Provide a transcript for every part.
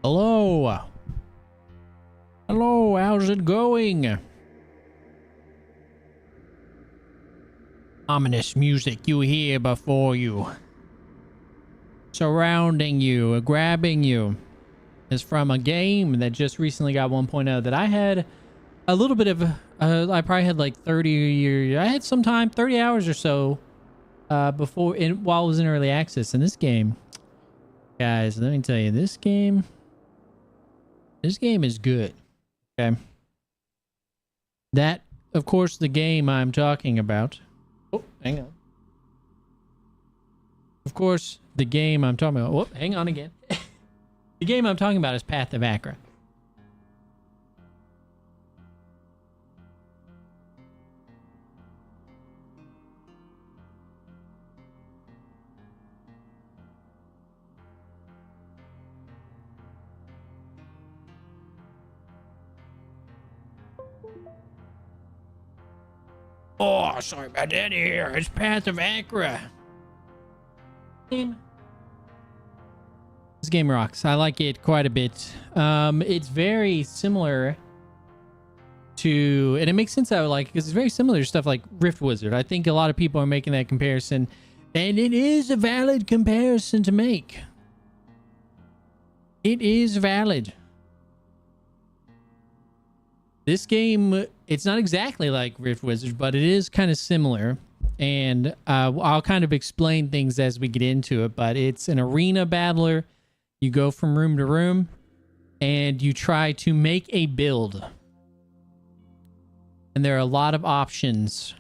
Hello. Hello, how's it going? Ominous music you hear before you, surrounding you, grabbing you, is from a game that just recently got 1.0 that I had a little bit of, I probably had like 30 years, I had some time, 30 hours or so before, while it was in early access. And this game, guys, let me tell you, this game is good. Okay. That, of course, the game I'm talking about. Oh, hang on. Of course, the game I'm talking about. Whoop, hang on again. The game I'm talking about is Path of Acra. Oh, sorry about that here. It's Path of Acra. This game rocks. I like it quite a bit. It's very similar to, and it makes sense I would like it because it's very similar to stuff like Rift Wizard. I think a lot of people are making that comparison, and it is a valid comparison to make. It is valid. This game, it's not exactly like Rift Wizard, but it is kind of similar. And I'll kind of explain things as we get into it. But it's an arena battler. You go from room to room, and you try to make a build. And there are a lot of options,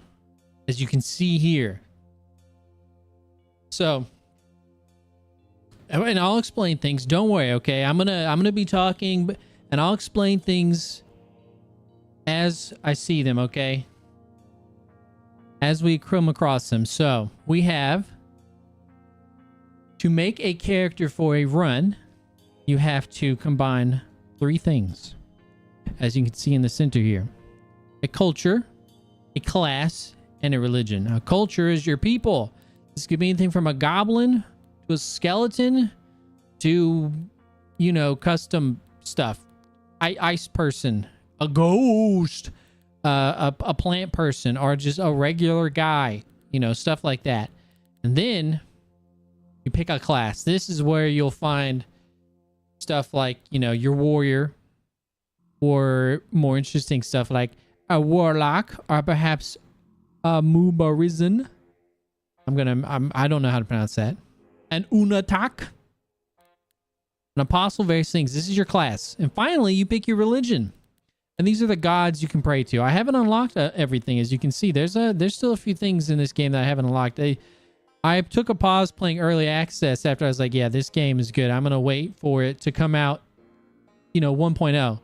as you can see here. So, and I'll explain things. Don't worry, okay? I'm gonna be talking, and I'll explain things as I see them, okay? As we come across them. So, we have to make a character for a run, you have to combine 3 things. As you can see in the center here. A culture, a class, and a religion. A culture is your people. This could be anything from a goblin to a skeleton to, you know, custom stuff. Ice person. A ghost, a plant person, or just a regular guy, you know, stuff like that. And then you pick a class. This is where you'll find stuff like, you know, your warrior, or more interesting stuff like a warlock, or perhaps a mubarizan. I don't know how to pronounce that. An unatak, an apostle, various things. This is your class. And finally, you pick your religion. And these are the gods you can pray to. I haven't unlocked everything, as you can see. There's still a few things in this game that I haven't unlocked. I took a pause playing early access after I was like, yeah, this game is good. I'm going to wait for it to come out, you know, 1.0.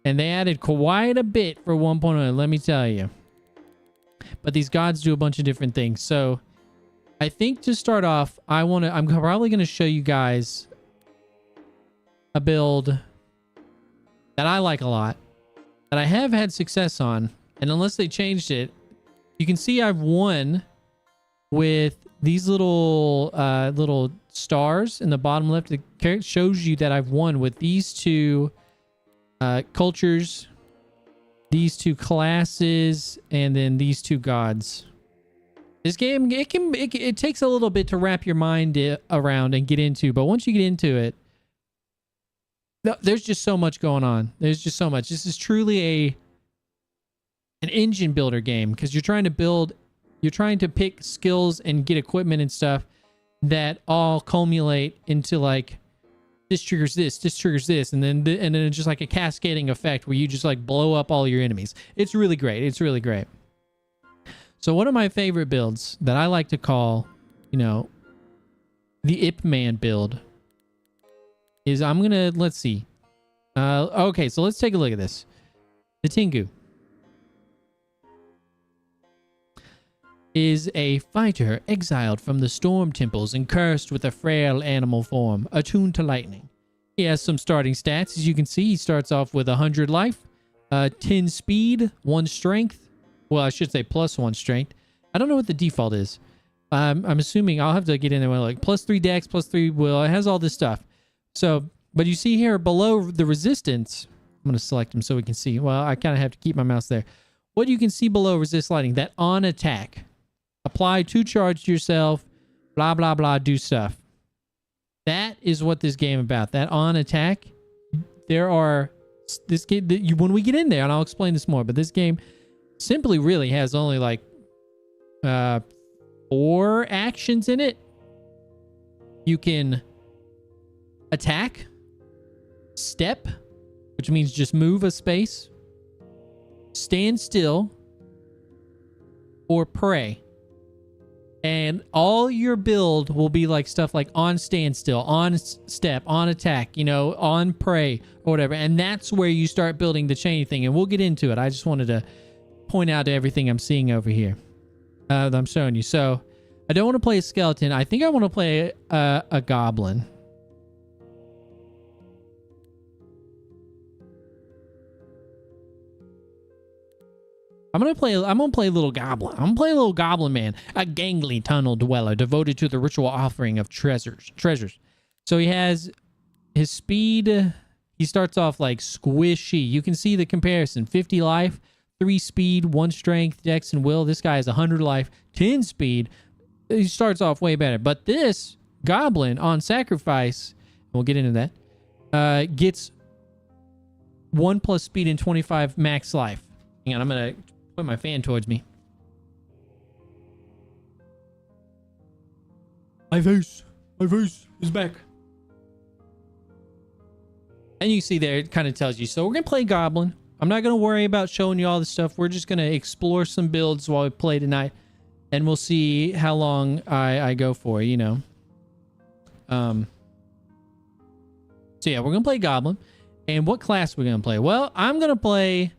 And they added quite a bit for 1.0, let me tell you. But these gods do a bunch of different things. So I think to start off, I'm probably going to show you guys a build that I like a lot, that I have had success on, and unless they changed it, you can see I've won with these little stars in the bottom left. It shows you that I've won with these 2 cultures, these 2 classes, and then these 2 gods. This game, it takes a little bit to wrap your mind around and get into, but once you get into it, there's just so much going on. There's just so much. This is truly an engine builder game, because you're trying to pick skills and get equipment and stuff that all culminate into like, this triggers this, and then it's just like a cascading effect where you just like blow up all your enemies. It's really great. It's really great. So one of my favorite builds that I like to call, you know, the Ip Man build is, let's see. Okay, so let's take a look at this. The Tengu is a fighter exiled from the storm temples and cursed with a frail animal form, attuned to lightning. He has some starting stats. As you can see, he starts off with 100 life, 10 speed, 1 strength. Well, I should say +1 strength. I don't know what the default is. I'm assuming I'll have to get in there with like +3 dex, +3 will. It has all this stuff. So But you see here below the resistance, I'm going to select them so we can see. Well, I kind of have to keep my mouse there. What you can see below resist lightning, that on attack. Apply 2 charge to yourself, blah, blah, blah, do stuff. That is what this game about. That on attack. There are, this game, when we get in there, and I'll explain this more, but this game simply really has only like 4 actions in it. You can attack, step, which means just move a space, stand still, or pray. And all your build will be like stuff like on standstill, on step, on attack, you know, on pray or whatever. And that's where you start building the chain thing. And we'll get into it. I just wanted to point out everything I'm seeing over here that I'm showing you. So I don't want to play a skeleton. I think I want to play a goblin. I'm gonna play a little goblin. I'm gonna play a little goblin man, a gangly tunnel dweller devoted to the ritual offering of treasures. So he has his speed. He starts off like squishy. You can see the comparison: 50 life, 3 speed, 1 strength, dex, and will. This guy has 100 life, 10 speed. He starts off way better. But this goblin on sacrifice, we'll get into that, gets 1 plus speed and 25 max life. Hang on, I'm gonna put my fan towards me. My face is back. And you see there, it kind of tells you. So we're gonna play goblin. I'm not gonna worry about showing you all this stuff. We're just gonna explore some builds while we play tonight, and we'll see how long I go for. You know. So yeah, we're gonna play goblin. And what class we're gonna play? Well, I'm gonna play.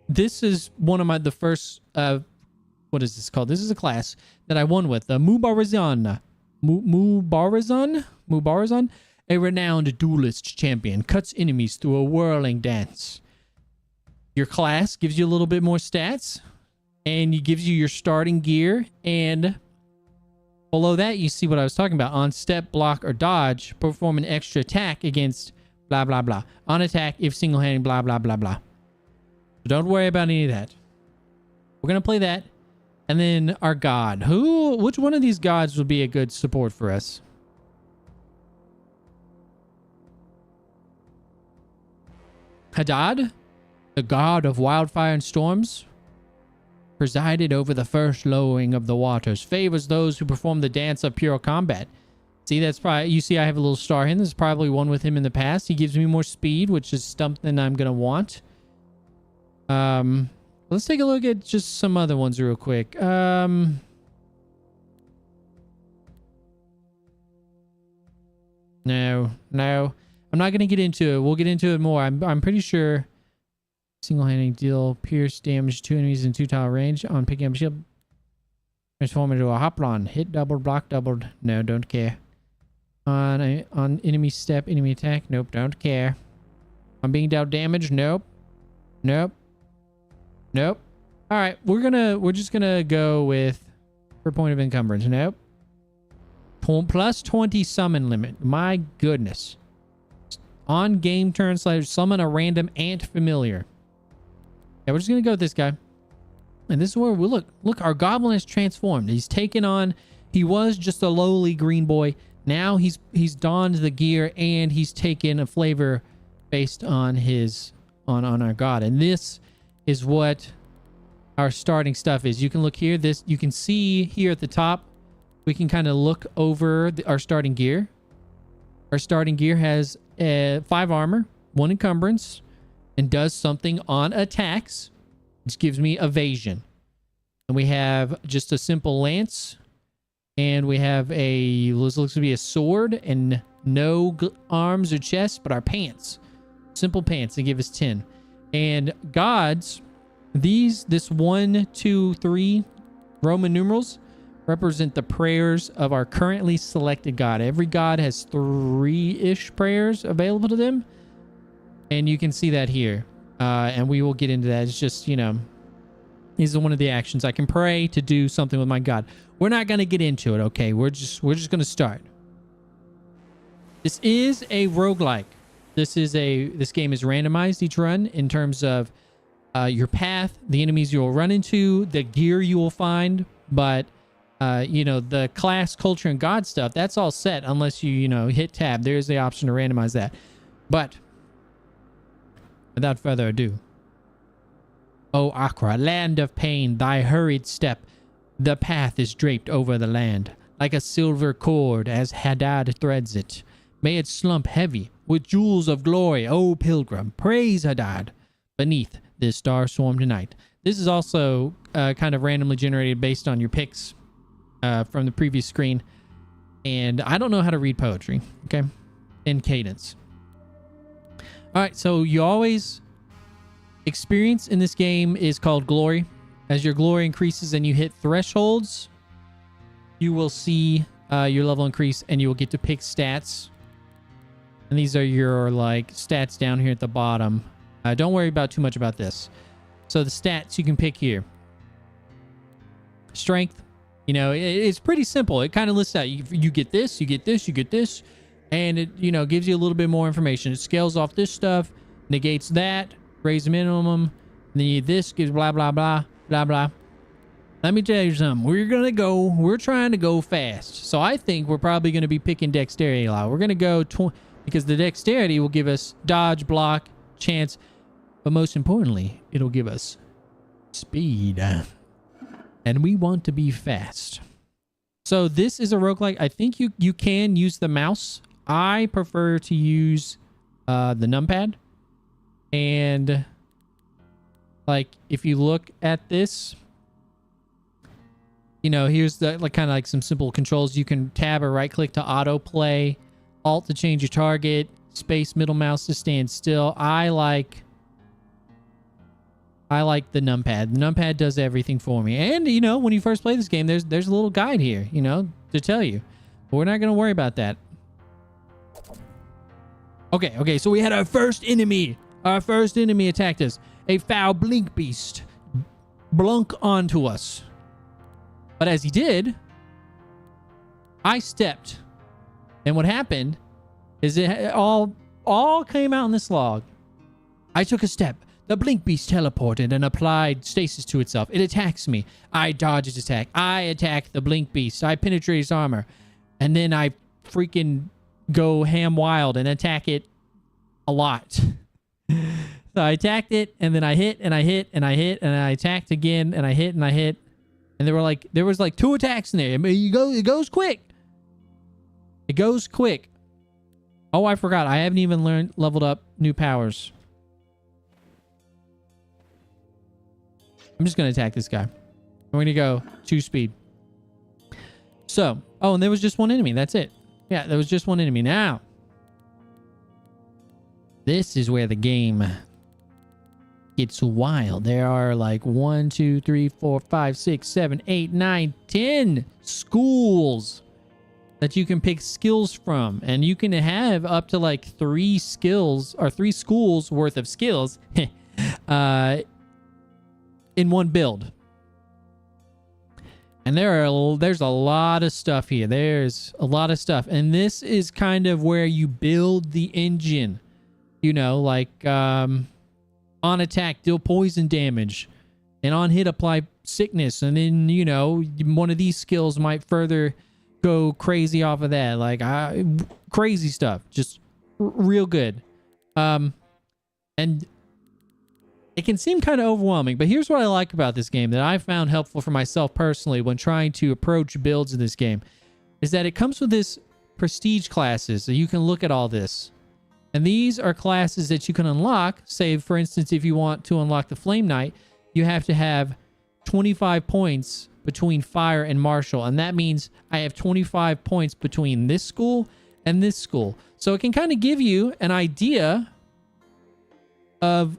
This is one of the first, what is this called? This is a class that I won with, Mubarazan, a renowned duelist champion, cuts enemies through a whirling dance. Your class gives you a little bit more stats, and it gives you your starting gear, and below that, you see what I was talking about. On step, block, or dodge, perform an extra attack against blah, blah, blah. On attack, if single-handed, blah, blah, blah, blah. So don't worry about any of that. We're going to play that. And then our god. Which one of these gods would be a good support for us? Hadad, the god of wildfire and storms, presided over the first lowering of the waters, favors those who perform the dance of pure combat. See, that's probably, you see I have a little star here. There's probably one with him in the past. He gives me more speed, which is something I'm going to want. Let's take a look at just some other ones real quick. No. I'm not going to get into it. We'll get into it more. I'm pretty sure single-handed deal pierce damage to enemies in 2-tile range on picking up a shield. Transform into a hoplon. Hit doubled, block doubled. No, don't care. On enemy step, enemy attack. Nope, don't care. On being dealt damage. Nope. All right, we're just gonna go with per point of encumbrance. Nope. Plus 20 summon limit. My goodness. On game turn / summon a random ant familiar. Yeah, we're just gonna go with this guy. And this is where we look, our goblin has transformed. He's taken on, he was just a lowly green boy. Now he's donned the gear, and he's taken a flavor based on on our god. And this is what our starting stuff is. You can look here, you can see here at the top, we can kind of look over our starting gear. Our starting gear has 5 armor, 1 encumbrance, and does something on attacks, which gives me evasion. And we have just a simple lance, and we have looks to be a sword, and no arms or chest, but our pants. Simple pants, they give us 10. And gods, this 1, 2, 3 Roman numerals represent the prayers of our currently selected god. Every god has 3-ish prayers available to them, and you can see that here. And we will get into that. It's just, you know, is one of the actions. I can pray to do something with my God. We're not going to get into it, okay? We're just going to start. This is a roguelike. This game is randomized each run in terms of your path, the enemies you will run into, the gear you will find, but you know, the class, culture, and God stuff, that's all set unless you know, hit tab. There's the option to randomize that. But without further ado, O Accra, land of pain, thy hurried step, the path is draped over the land, like a silver cord as Hadad threads it. May it slump heavy with jewels of glory, O pilgrim, praise Hadad, beneath this star-swarmed night. This is also kind of randomly generated based on your picks from the previous screen. And I don't know how to read poetry, okay? In cadence. All right, so you always... experience in this game is called glory. As your glory increases and you hit thresholds, you will see your level increase and you will get to pick stats. And these are your like stats down here at the bottom. Don't worry about too much about this. So the stats you can pick here. Strength, you know, it's pretty simple. It kind of lists out, you get this, you get this, you get this. And it, you know, gives you a little bit more information. It scales off this stuff, negates that, raise the minimum, then this gives blah, blah, blah, blah, blah. Let me tell you something. We're trying to go fast. So I think we're probably going to be picking dexterity a lot. We're going to go, because the dexterity will give us dodge, block, chance, but most importantly, it'll give us speed. And we want to be fast. So this is a roguelike. I think you can use the mouse. I prefer to use the numpad. And like if you look at this, you know, here's the like kind of like some simple controls. You can tab or right click to autoplay, alt to change your target, space middle mouse to stand still. I like the numpad. The numpad does everything for me. And you know, when you first play this game, there's a little guide here, you know, to tell you. But we're not going to worry about that. Okay, so we had our first enemy. Our first enemy attacked us. A foul blink beast blunk onto us. But as he did, I stepped. And what happened is it all came out in this log. I took a step. The blink beast teleported and applied stasis to itself. It attacks me. I dodge its attack. I attack the blink beast. I penetrate its armor. And then I freaking go ham wild and attack it a lot. So I attacked it, and then I hit, and I hit, and I hit, and I attacked again, and I hit, and I hit. And there was like 2 attacks in there. I mean, it goes quick. It goes quick. Oh, I forgot. I haven't even leveled up new powers. I'm just going to attack this guy. I'm going to go 2 speed. So, oh, and there was just one enemy. That's it. Yeah, there was just one enemy. Now, this is where the game gets wild. There are like 1, 2, 3, 4, 5, 6, 7, 8, 9, 10 schools that you can pick skills from. And you can have up to like 3 skills or 3 schools worth of skills in one build. And there's a lot of stuff here. There's a lot of stuff. And this is kind of where you build the engine. You know, like on attack, deal poison damage. And on hit, apply sickness. And then, you know, one of these skills might further go crazy off of that. Like crazy stuff. Just real good. And it can seem kind of overwhelming, but here's what I like about this game that I found helpful for myself personally when trying to approach builds in this game, is that it comes with this prestige classes, so you can look at all this. And these are classes that you can unlock. Say, for instance, if you want to unlock the Flame Knight, you have to have 25 points between Fire and Martial, and that means I have 25 points between this school and this school. So it can kind of give you an idea of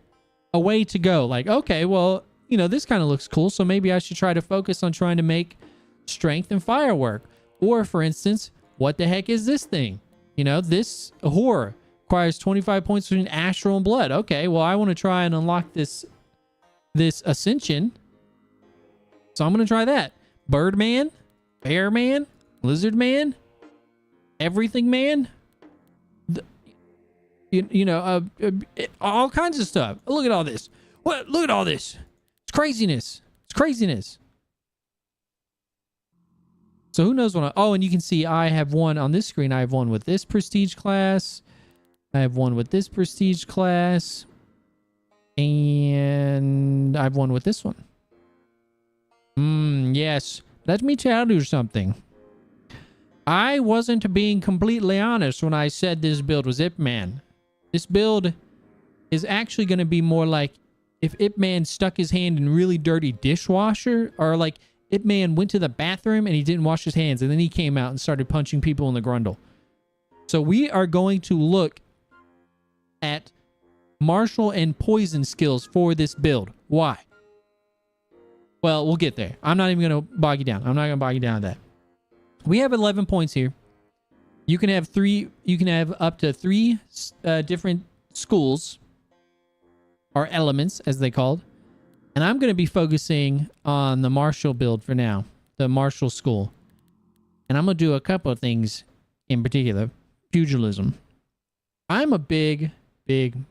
a way to go. Like, okay, well, you know, this kind of looks cool, so maybe I should try to focus on trying to make strength and firework. Or, for instance, what the heck is this thing? You know, this horror requires 25 points between astral and blood. Okay, well, I want to try and unlock this ascension. So I'm going to try that. Birdman, Bear Man, Lizard Man, Everything Man. All kinds of stuff. Look at all this. What? Look at all this. It's craziness. It's craziness. So who knows what and you can see I have one on this screen. I have one with this prestige class. I have one with this prestige class. And I have one with this one. Yes. Let me tell you something. I wasn't being completely honest when I said this build was Ip Man. This build is actually going to be more like if Ip Man stuck his hand in really dirty dishwasher, or like Ip Man went to the bathroom and he didn't wash his hands and then he came out and started punching people in the grundle. So we are going to look at martial and poison skills for this build. Why? Well, we'll get there. I'm not even going to bog you down. I'm not going to bog you down to that. We have 11 points here. You can have up to 3 different schools, or elements as they called. And I'm going to be focusing on the martial build for now, the martial school. And I'm going to do a couple of things in particular. Pugilism. I'm a big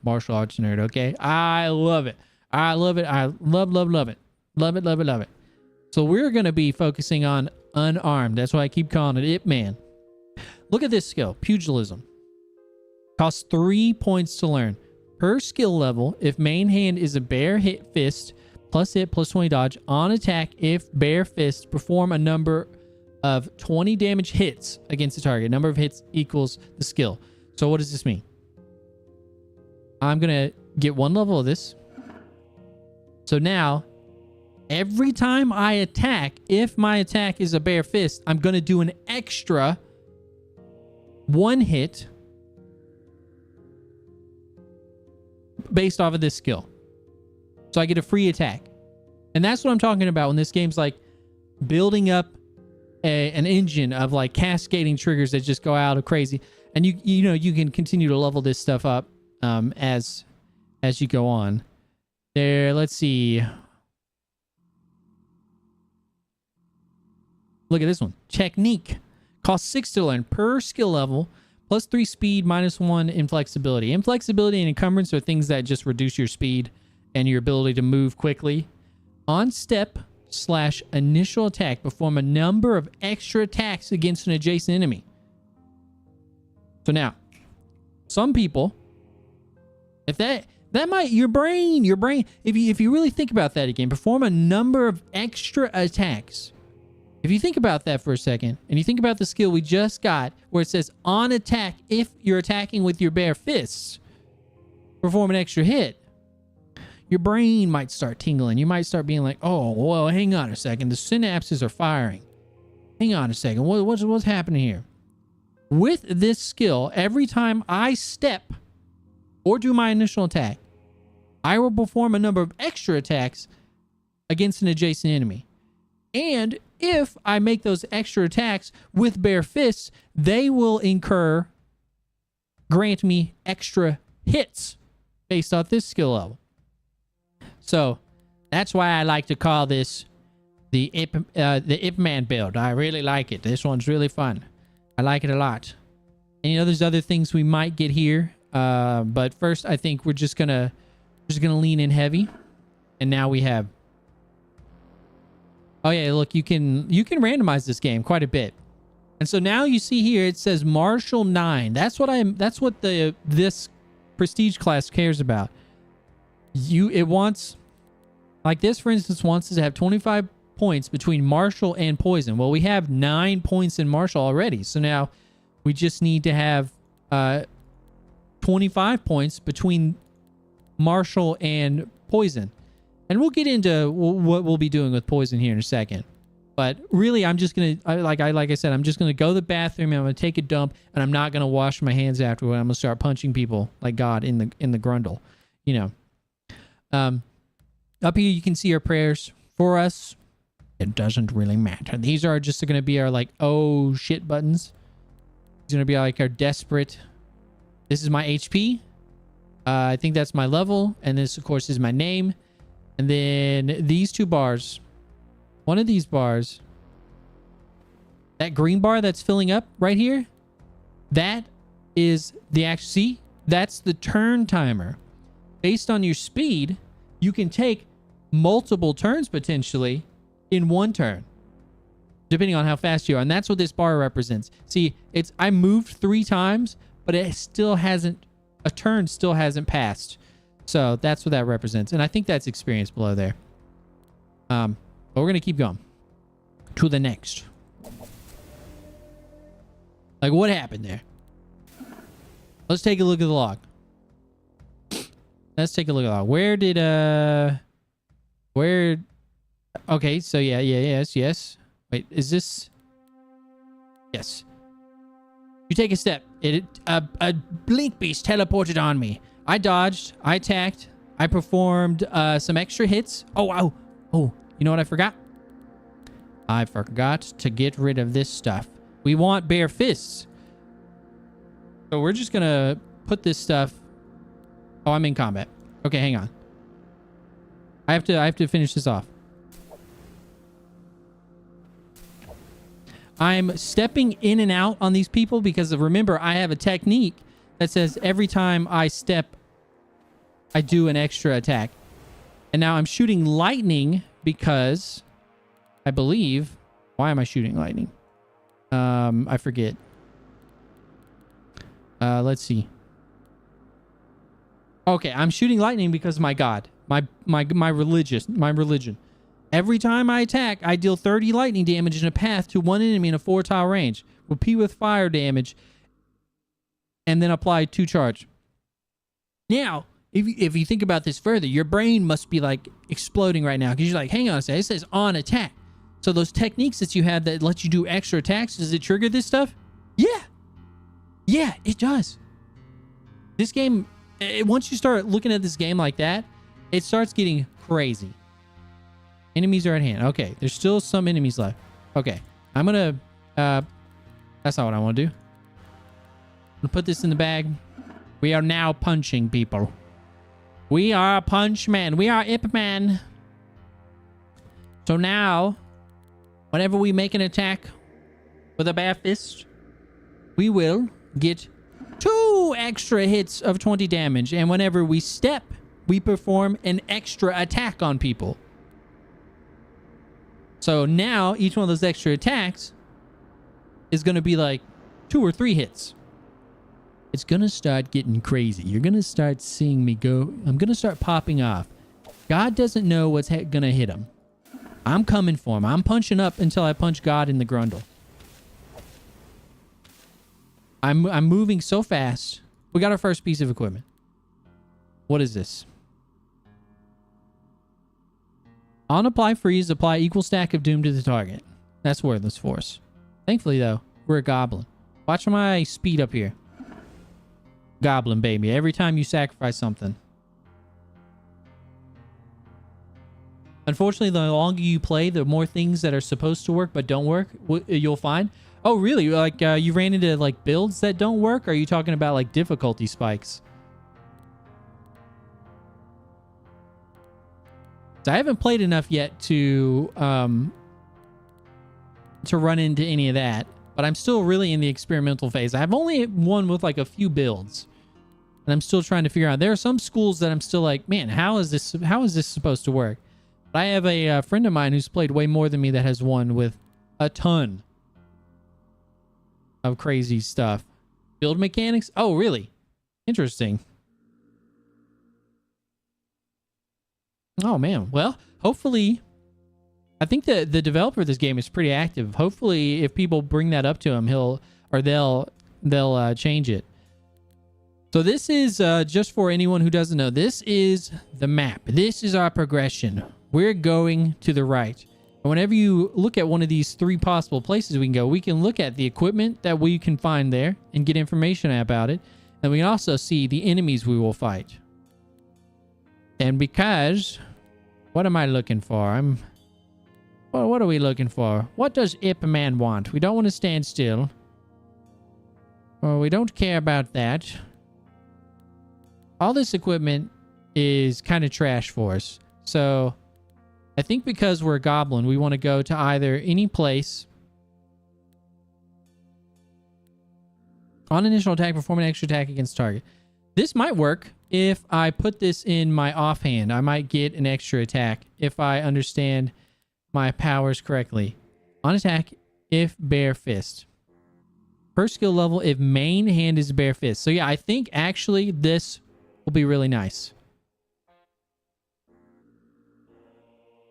martial arts nerd, okay? I love it. I love it. I love it. Love it. So we're going to be focusing on unarmed. That's why I keep calling it Ip Man. Look at this skill. Pugilism. Costs 3 points to learn. Per skill level, if main hand is a bare hit fist, plus hit, plus 20 dodge, on attack, if bare fists perform a number of 20 damage hits against the target. Number of hits equals the skill. So what does this mean? I'm going to get 1 level of this. So now, every time I attack, if my attack is a bare fist, I'm going to do an extra 1 hit based off of this skill. So I get a free attack. And that's what I'm talking about when this game's like building up an engine of like cascading triggers that just go out of crazy. And you can continue to level this stuff up as you go on. There, let's see. Look at this one. Technique. Costs 6 to learn per skill level. Plus 3 speed, minus 1 inflexibility. Inflexibility and encumbrance are things that just reduce your speed and your ability to move quickly. On step / initial attack, perform a number of extra attacks against an adjacent enemy. So now, some people, if that might, your brain, if you really think about that again, perform a number of extra attacks. If you think about that for a second, and you think about the skill we just got, where it says on attack, if you're attacking with your bare fists, perform an extra hit, your brain might start tingling. You might start being like, oh, well, hang on a second. The synapses are firing. Hang on a second. What's happening here? With this skill, every time I step or do my initial attack, I will perform a number of extra attacks against an adjacent enemy. And if I make those extra attacks with bare fists, they will grant me extra hits based off this skill level. So that's why I like to call this the Ip Man build. I really like it. This one's really fun. I like it a lot. And there's other things we might get here. But first, I think we're just gonna lean in heavy. And now we have. Oh yeah, look, you can randomize this game quite a bit. And so now you see here it says Martial 9. That's what this prestige class cares about. It wants, like this for instance, wants to have 25 points between martial and poison. Well, we have 9 points in martial already. So now we just need to have 25 points between martial and poison. And we'll get into what we'll be doing with poison here in a second. But really, I'm just going to, like I said, I'm just going to go to the bathroom and I'm going to take a dump and I'm not going to wash my hands afterward. I'm going to start punching people like God in the grundle, Up here, you can see our prayers for us. It doesn't really matter. These are just going to be our like, oh shit buttons. It's going to be like our desperate. This is my HP. I think that's my level. And this, of course, is my name. And then these 2 bars one of these bars, that green bar that's filling up right here, that is the actual, see, that's the turn timer. Based on your speed, you can take multiple turns potentially in one turn, depending on how fast you are. And that's what this bar represents. See, I moved 3 times, but it still hasn't, a turn still hasn't passed. So that's what that represents. And I think that's experience below there. But we're going to keep going to the next. Like, what happened there? Let's take a look at the log. Let's take a look at the log. Where did, okay, so yes. Wait, is this? Yes. You take a step. A blink beast teleported on me. I dodged. I attacked. I performed some extra hits. Oh, wow. Oh, you know what I forgot? I forgot to get rid of this stuff. We want bare fists. So we're just going to put this stuff. Oh, I'm in combat. Okay, hang on. I have to finish this off. I'm stepping in and out on these people because remember, I have a technique that says every time I step, I do an extra attack. And now I'm shooting lightning because I believe... Why am I shooting lightning? I forget. Let's see. Okay, I'm shooting lightning because of my god. My religion. Every time I attack, I deal 30 lightning damage in a path to one enemy in a 4-tile range. Repeat with fire damage. And then apply 2 charge. Now, if you think about this further, your brain must be like exploding right now. Because you're like, hang on a second. It says on attack. So those techniques that you have that let you do extra attacks, does it trigger this stuff? Yeah. Yeah, it does. This game, once you start looking at this game like that, it starts getting crazy. Enemies are at hand. Okay, there's still some enemies left. Okay, I'm gonna... that's not what I want to do. I'm gonna put this in the bag. We are now punching people. We are Punch Man. We are Ip Man. So now, whenever we make an attack with a bare fist, we will get 2 extra hits of 20 damage. And whenever we step, we perform an extra attack on people. So now each one of those extra attacks is going to be like 2 or 3 hits. It's going to start getting crazy. You're going to start seeing me go. I'm going to start popping off. God doesn't know what's going to hit him. I'm coming for him. I'm punching up until I punch God in the grundle. I'm moving so fast. We got our first piece of equipment. What is this? On apply freeze, apply equal stack of doom to the target. That's worthless for us. Thankfully, though, we're a goblin. Watch my speed up here. Goblin, baby. Every time you sacrifice something. Unfortunately, the longer you play, the more things that are supposed to work but don't work, you'll find. Oh, really? Like, you ran into, like, builds that don't work? Or are you talking about, like, difficulty spikes? So I haven't played enough yet to run into any of that. But I'm still really in the experimental phase. I have only one with, like, a few builds. And I'm still trying to figure out. There are some schools that I'm still like, man, how is this supposed to work? But I have a friend of mine who's played way more than me that has one with a ton of crazy stuff. Build mechanics? Oh, really? Interesting. Oh, man. Well, hopefully, I think the developer of this game is pretty active. Hopefully, if people bring that up to him, they'll change it. So this is, just for anyone who doesn't know, this is the map. This is our progression. We're going to the right. And whenever you look at one of these 3 possible places we can go, we can look at the equipment that we can find there and get information about it. And we can also see the enemies we will fight. And because... What am I looking for? What are we looking for? What does Ip Man want? We don't want to stand still. Well, we don't care about that. All this equipment is kind of trash for us. So I think because we're a goblin, we want to go to either any place. On initial attack, perform an extra attack against target. This might work if I put this in my offhand. I might get an extra attack if I understand my powers correctly. On attack, if bare fist. Per skill level, if main hand is bare fist. So yeah, I think actually this will be really nice.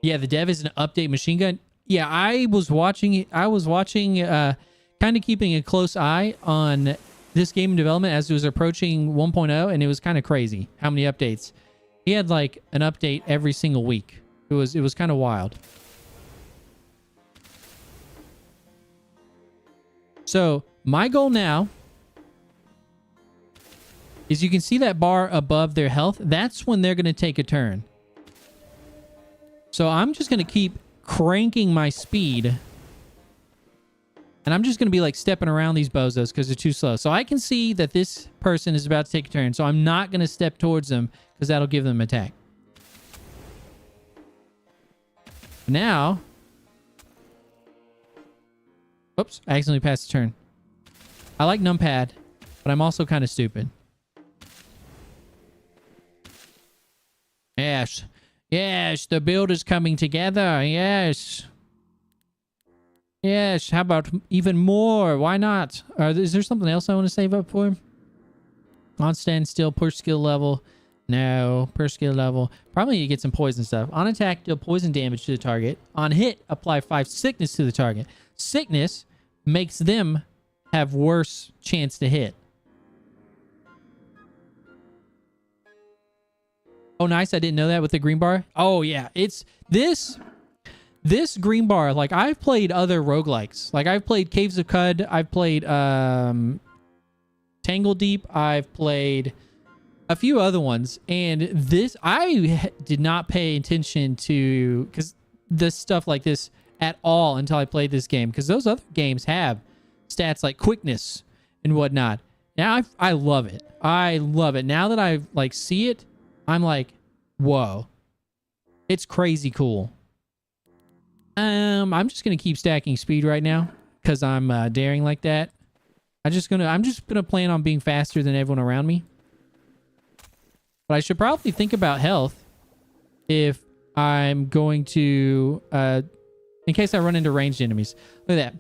Yeah, the dev is an update machine gun. Yeah, I was watching, kind of keeping a close eye on this game in development as it was approaching 1.0, and it was kind of crazy how many updates. He had like an update every single week. It was kind of wild. So my goal now is, you can see that bar above their health. That's when they're going to take a turn. So I'm just going to keep cranking my speed. And I'm just going to be like stepping around these bozos because they're too slow. So I can see that this person is about to take a turn. So I'm not going to step towards them because that'll give them an attack. Now. Oops, I accidentally passed a turn. I like numpad, but I'm also kind of stupid. Yes. Yes, the build is coming together. Yes. Yes, how about even more? Why not? Is there something else I want to save up for? On standstill, per skill level. No, per skill level. Probably need to get some poison stuff. On attack, deal poison damage to the target. On hit, apply 5 sickness to the target. Sickness makes them have worse chance to hit. Oh, nice. I didn't know that with the green bar. Oh, yeah. It's this green bar. Like, I've played other roguelikes. Like, I've played Caves of Cud. I've played Tangle Deep. I've played a few other ones. And this, I did not pay attention to this stuff like this at all until I played this game. Because those other games have stats like quickness and whatnot. Now, I love it. I love it. Now that I like see it, I'm like, whoa. It's crazy cool. I'm just gonna keep stacking speed right now because I'm daring like that. I'm just gonna plan on being faster than everyone around me. But I should probably think about health if I'm going to in case I run into ranged enemies. Look at that.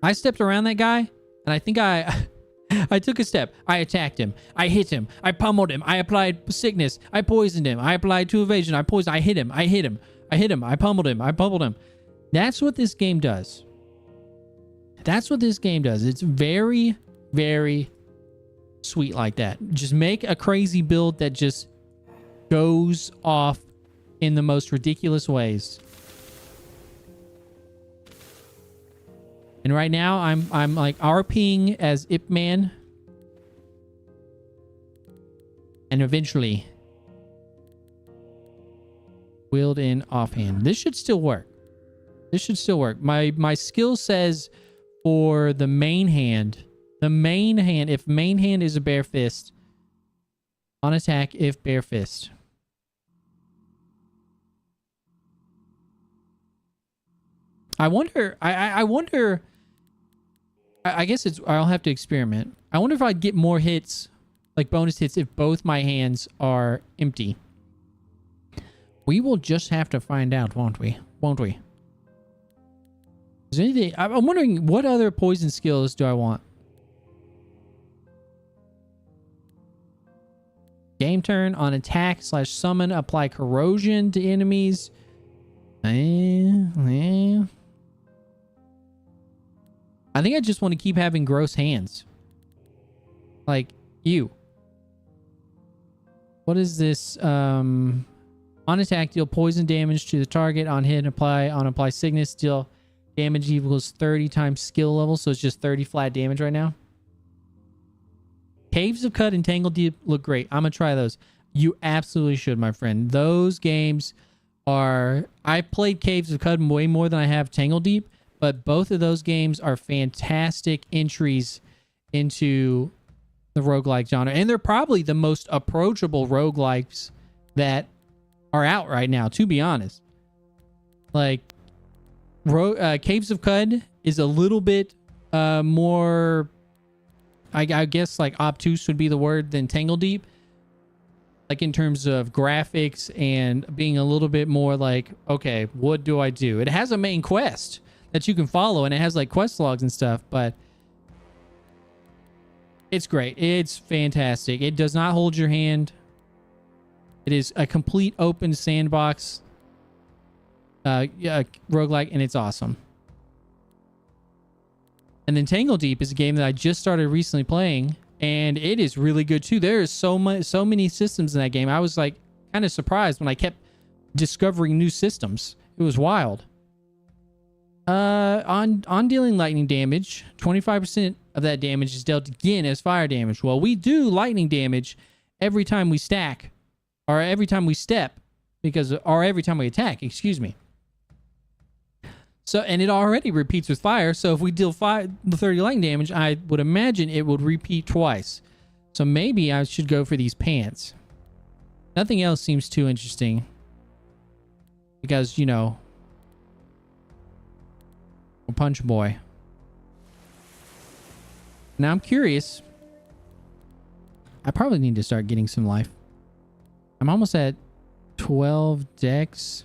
I stepped around that guy, and I think I took a step. I attacked him. I hit him. I pummeled him. I applied sickness. I poisoned him. I applied 2 evasion. I poisoned. I hit him. I hit him. I hit him. I pummeled him. I pummeled him. That's what this game does. That's what this game does. It's very, very sweet like that. Just make a crazy build that just goes off in the most ridiculous ways. And right now, I'm like RPing as Ip Man. And eventually, wield in offhand. This should still work. This should still work. My skill says for the main hand, if main hand is a bare fist, on attack if bare fist. I wonder, I guess I'll have to experiment. I wonder if I'd get more hits, like bonus hits, if both my hands are empty. We will just have to find out, won't we? Won't we? Is there anything? I'm wondering, what other poison skills do I want? Game turn, on attack / summon, apply corrosion to enemies. I think I just want to keep having gross hands. Like, you. What is this? On attack, deal poison damage to the target. On hit, apply sickness, deal damage equals 30 times skill level. So it's just 30 flat damage right now. Caves of Cud and Tangle Deep look great. I'm going to try those. You absolutely should, my friend. Those games are... I played Caves of Cud way more than I have Tangle Deep, but both of those games are fantastic entries into the roguelike genre. And they're probably the most approachable roguelikes that are out right now, to be honest. Like, Caves of Cud is a little bit more, I guess, like obtuse would be the word, than Tangle Deep. Like in terms of graphics and being a little bit more like, okay, what do I do? It has a main quest that you can follow, and it has like quest logs and stuff, but it's great. It's fantastic. It does not hold your hand. It is a complete open sandbox roguelike, and it's awesome. And then Tangle Deep is a game that I just started recently playing, and it is really good too. There is so many systems in that game. I was like kind of surprised when I kept discovering new systems. It was wild. On dealing lightning damage, 25% of that damage is dealt again as fire damage. Well, we do lightning damage every time we stack, or every time we step, or every time we attack, excuse me. So, and it already repeats with fire. So if we deal 30 lightning damage, I would imagine it would repeat twice. So maybe I should go for these pants. Nothing else seems too interesting. Because, you know, a punch boy. Now I'm curious. I probably need to start getting some life. I'm almost at 12 dex.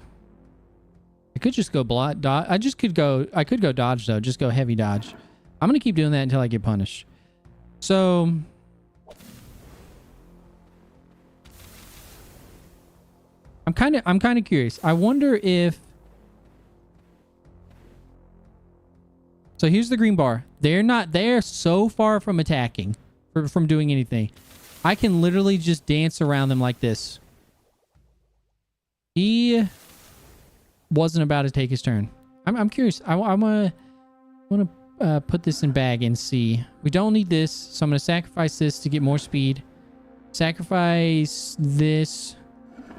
I could just go dodge. I could go dodge though. Just go heavy dodge. I'm gonna keep doing that until I get punished. So I'm kind of curious. I wonder if. So here's the green bar. They're so far from attacking, from doing anything. I can literally just dance around them like this. He wasn't about to take his turn. I'm curious. I want to put this in bag and see. We don't need this, so I'm going to sacrifice this to get more speed. Sacrifice this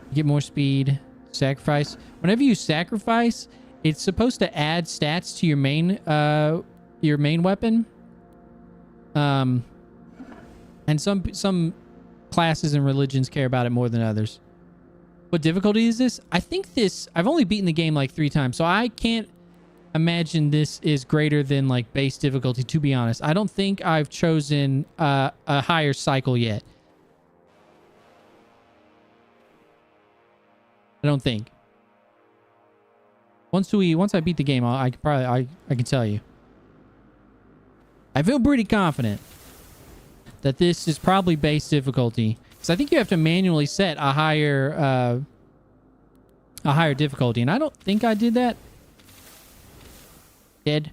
to get more speed. Sacrifice. Whenever you sacrifice, it's supposed to add stats to your main weapon. And some classes and religions care about it more than others. What difficulty is this? I think I've only beaten the game like 3 times, so I can't imagine this is greater than like base difficulty, to be honest. I don't think I've chosen a higher cycle yet. I don't think. Once I beat the game, I can tell you. I feel pretty confident that this is probably base difficulty. So I think you have to manually set a higher difficulty, and I don't think I did that. Dead.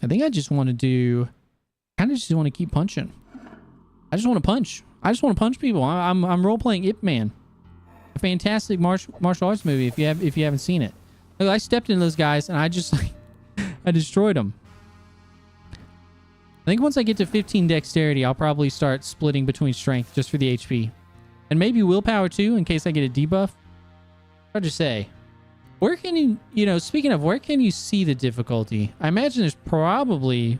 I think I just want to just want to keep punching. I just want to punch. I just want to punch people. I'm role playing Ip Man, a fantastic martial arts movie. If you haven't seen it, look, I stepped into those guys and I just I destroyed them. I think once I get to 15 dexterity, I'll probably start splitting between strength just for the HP. And maybe willpower too, in case I get a debuff. Hard to say. Where can you, speaking of, where can you see the difficulty? I imagine there's probably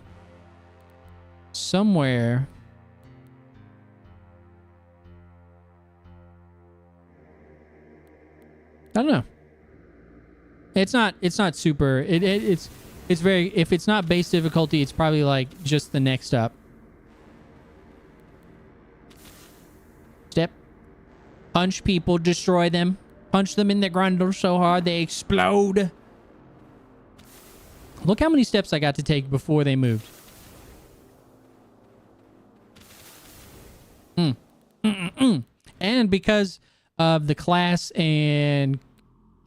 somewhere. I don't know. It's not super. It's very, if it's not base difficulty, it's probably like just the next up. Step. Punch people, destroy them. Punch them in the grundle so hard they explode. Look how many steps I got to take before they moved. And because of the class and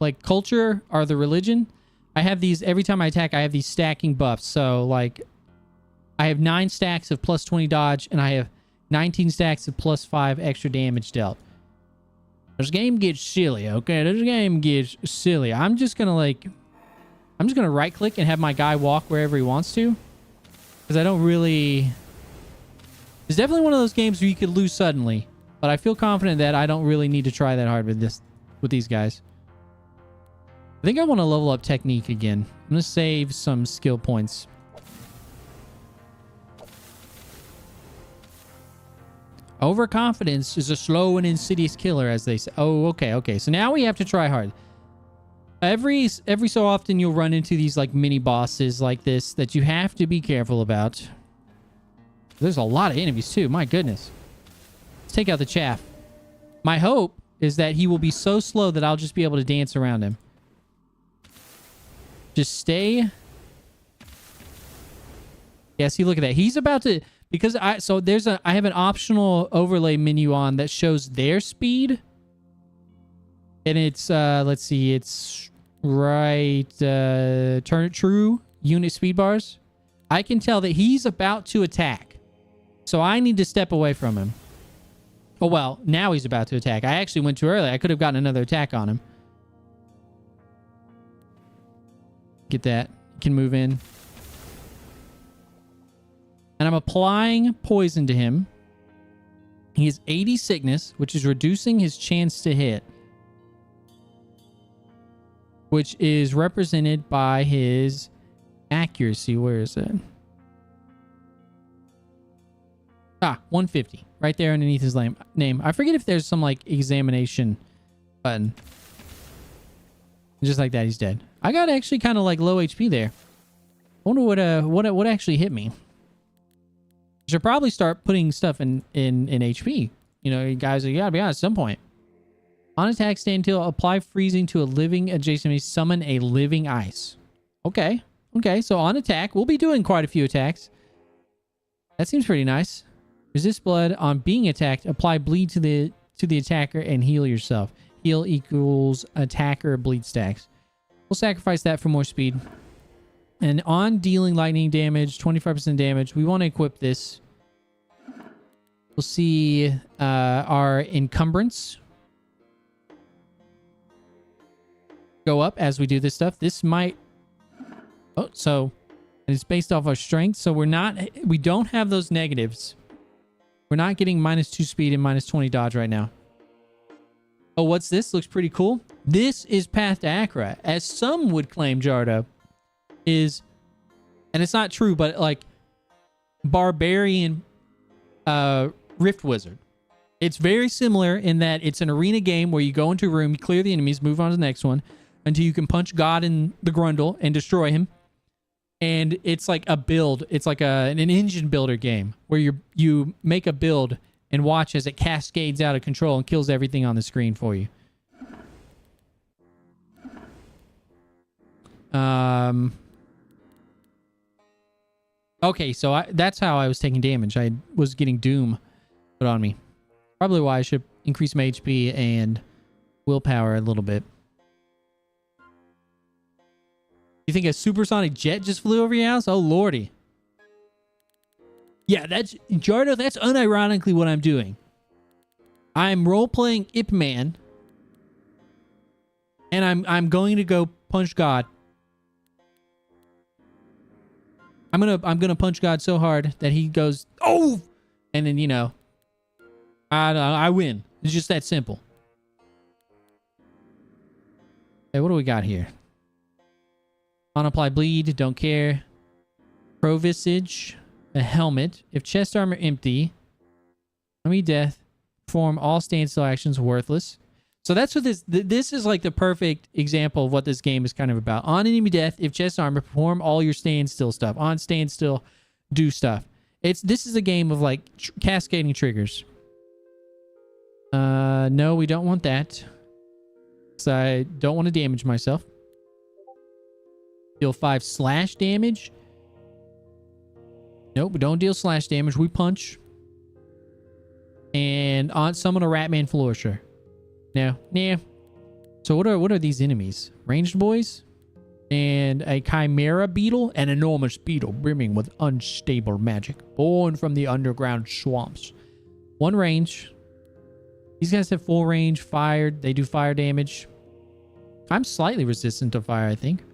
like culture or the religion, I have these, every time I attack, I have these stacking buffs. So, like, I have 9 stacks of plus 20 dodge, and I have 19 stacks of plus 5 extra damage dealt. This game gets silly, okay? This game gets silly. I'm just gonna right-click and have my guy walk wherever he wants to. Because I don't really... It's definitely one of those games where you could lose suddenly. But I feel confident that I don't really need to try that hard with these guys. I think I want to level up technique again. I'm going to save some skill points. Overconfidence is a slow and insidious killer, as they say. Oh, okay, okay. So now we have to try hard. Every so often you'll run into these like mini bosses like this that you have to be careful about. There's a lot of enemies too. My goodness. Let's take out the chaff. My hope is that he will be so slow that I'll just be able to dance around him. Just stay. Yeah, see, look at that. He's about to, because I have an optional overlay menu on that shows their speed. And it's, let's see, it's right, turn it true, unit speed bars. I can tell that he's about to attack. So I need to step away from him. Oh, well, now he's about to attack. I actually went too early. I could have gotten another attack on him. Get that. Can move in. And I'm applying poison to him. He has 80 sickness, which is reducing his chance to hit. Which is represented by his accuracy. Where is it? Ah, 150. Right there underneath his name. I forget if there's some, like, examination button. Just like that, he's dead. I got actually kind of, like, low HP there. I wonder what actually hit me. Should probably start putting stuff in HP. You know, you guys, you gotta be honest at some point. On attack, stand still, apply freezing to a living adjacent enemy, summon a living ice. Okay. Okay, so on attack, we'll be doing quite a few attacks. That seems pretty nice. Resist blood on being attacked. Apply bleed to the attacker and heal yourself. Heal equals attacker bleed stacks. We'll sacrifice that for more speed. And on dealing lightning damage, 25% damage, we want to equip this. We'll see our encumbrance go up as we do this stuff. This might... Oh, so it's based off our strength. So we don't have those negatives. We're not getting -2 speed and -20 dodge right now. Oh, what's this? Looks pretty cool. This is Path to Akra, as some would claim Jardo is, and it's not true, but like barbarian Rift Wizard. It's very similar in that it's an arena game where you go into a room, you clear the enemies, move on to the next one until you can punch God in the grundle and destroy him. And it's like a build. It's like an engine builder game where you make a build and watch as it cascades out of control and kills everything on the screen for you. Okay, so that's how I was taking damage. I was getting Doom put on me. Probably why I should increase my HP and willpower a little bit. You think a supersonic jet just flew over your house? Oh, lordy. Yeah, that's... Jardo, that's unironically what I'm doing. I'm role-playing Ip Man. And I'm going to go punch God. I'm gonna punch God so hard that he goes, oh! And then, you know, I win. It's just that simple. Hey, what do we got here? On apply bleed, don't care. Pro visage, a helmet. If chest armor empty, enemy death, perform all standstill actions worthless. So that's what this is like the perfect example of what this game is kind of about. On enemy death, if chest armor, perform all your standstill stuff. On standstill, do stuff. This is a game of like cascading triggers. No, we don't want that. So I don't want to damage myself. Deal 5 slash damage. Nope, we don't deal slash damage. We punch. And on summon a Ratman Flourisher. No, nah. So what are these enemies? Ranged boys? And a chimera beetle? An enormous beetle brimming with unstable magic. Born from the underground swamps. 1 range. These guys have full range. Fired. They do fire damage. I'm slightly resistant to fire, I think.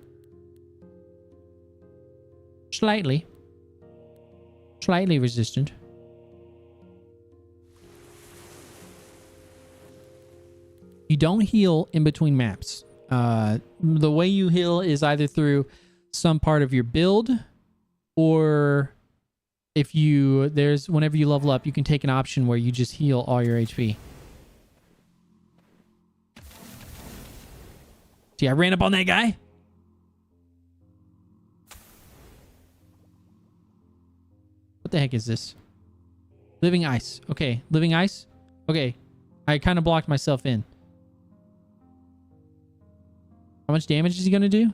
Slightly resistant. You don't heal in between maps. The way you heal is either through some part of your build or if you, whenever you level up, you can take an option where you just heal all your HP. See, I ran up on that guy. What the heck is this? Living ice. Okay, living ice. Okay, I kind of blocked myself in. How much damage is he gonna do?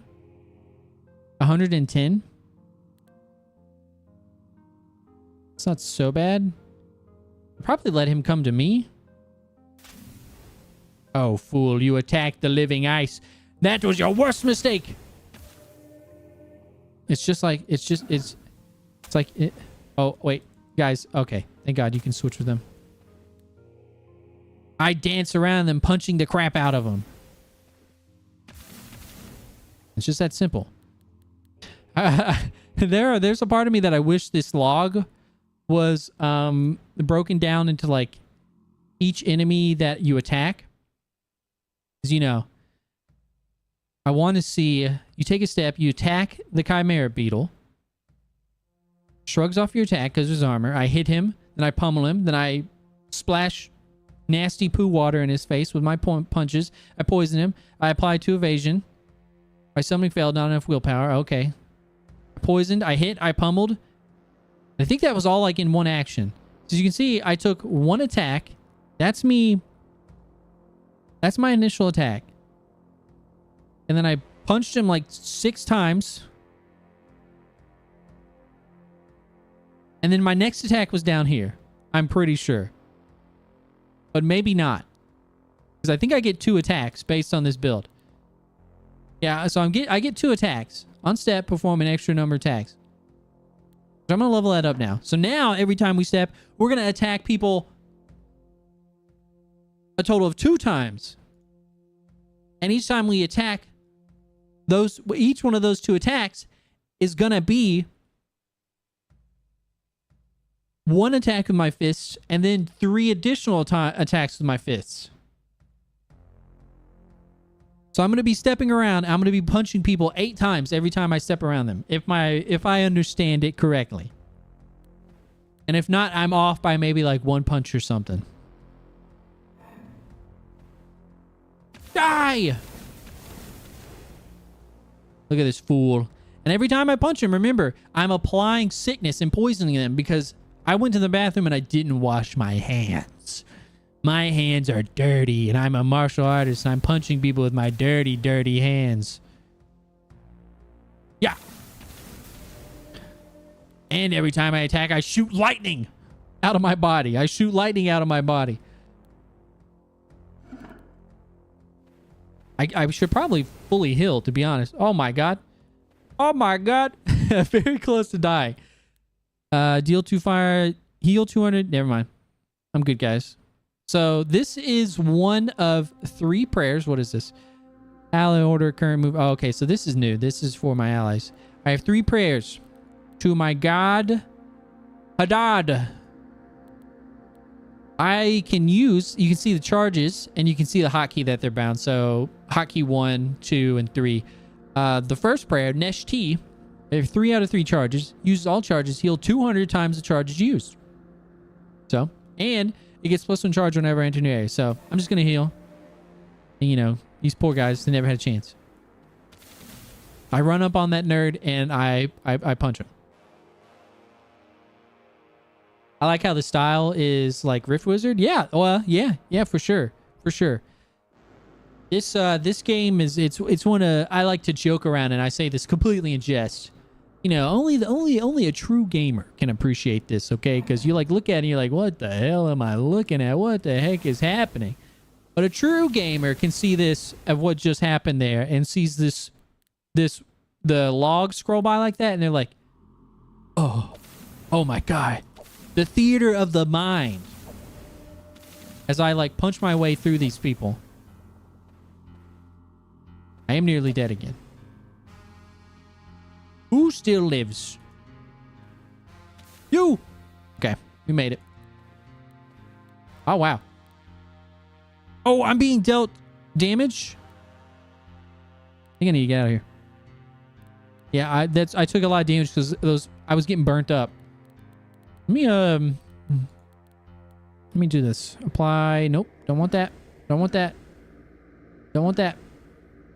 110. It's not so bad. I'll probably let him come to me. Oh, fool, you attacked the living ice. That was your worst mistake. It's just like, it's like, oh, wait, guys. Okay, thank God you can switch with them. I dance around them, punching the crap out of them. It's just that simple. There's a part of me that I wish this log was broken down into like each enemy that you attack. Because, you know, I want to see you take a step, you attack the Chimera Beetle, shrugs off your attack because of his armor. I hit him, then I pummel him, then I splash nasty poo water in his face with my punches. I poison him. I apply 2 evasion. My summoning failed, not enough willpower. Okay. Poisoned, I hit, I pummeled. I think that was all like in one action. So as you can see, I took 1 attack. That's me. That's my initial attack. And then I punched him like 6 times. And then my next attack was down here. I'm pretty sure. But maybe not. Because I think I get 2 attacks based on this build. Yeah, so I get 2 attacks. On step, perform an extra number of attacks. So I'm going to level that up now. So now, every time we step, we're going to attack people a total of 2 times. And each time we attack each one of those 2 attacks is going to be 1 attack with my fists and then 3 additional attacks with my fists. So I'm going to be stepping around. I'm going to be punching people 8 times every time I step around them. If I understand it correctly. And if not, I'm off by maybe like 1 punch or something. Die! Look at this fool. And every time I punch him, remember, I'm applying sickness and poisoning them because I went to the bathroom and I didn't wash my hands. My hands are dirty, and I'm a martial artist, and I'm punching people with my dirty, dirty hands. Yeah. And every time I attack, I shoot lightning out of my body. I shoot lightning out of my body. I should probably fully heal, to be honest. Oh, my God. Oh, my God. Very close to dying. Deal 2 fire. Heal 200. Never mind. I'm good, guys. So this is one of 3 prayers. What is this? Ally order current move. Oh, okay, so this is new. This is for my allies. I have 3 prayers to my god Hadad. I can use, you can see the charges and you can see the hotkey that they're bound. So hotkey 1, 2, and 3. The first prayer, Nesh T, I have 3 out of 3 charges. Uses all charges. Heal 200 times the charges used. So, and it gets +1 charge whenever I enter new area. So I'm just going to heal. And, you know, these poor guys, they never had a chance. I run up on that nerd and I punch him. I like how the style is like Rift Wizard. Yeah, well, yeah, for sure. For sure. This game is, it's one of, I like to joke around and I say this completely in jest. You know, only a true gamer can appreciate this, okay? Because you like look at it and you're like, what the hell am I looking at? What the heck is happening? But a true gamer can see this of what just happened there and sees the log scroll by like that and they're like, oh my God. The theater of the mind. As I like punch my way through these people. I am nearly dead again. Who still lives? You! Okay, we made it. Oh, wow. Oh, I'm being dealt damage? I think I need to get out of here. Yeah, I took a lot of damage because I was getting burnt up. Let me do this. Apply. Nope. Don't want that. Don't want that. Don't want that.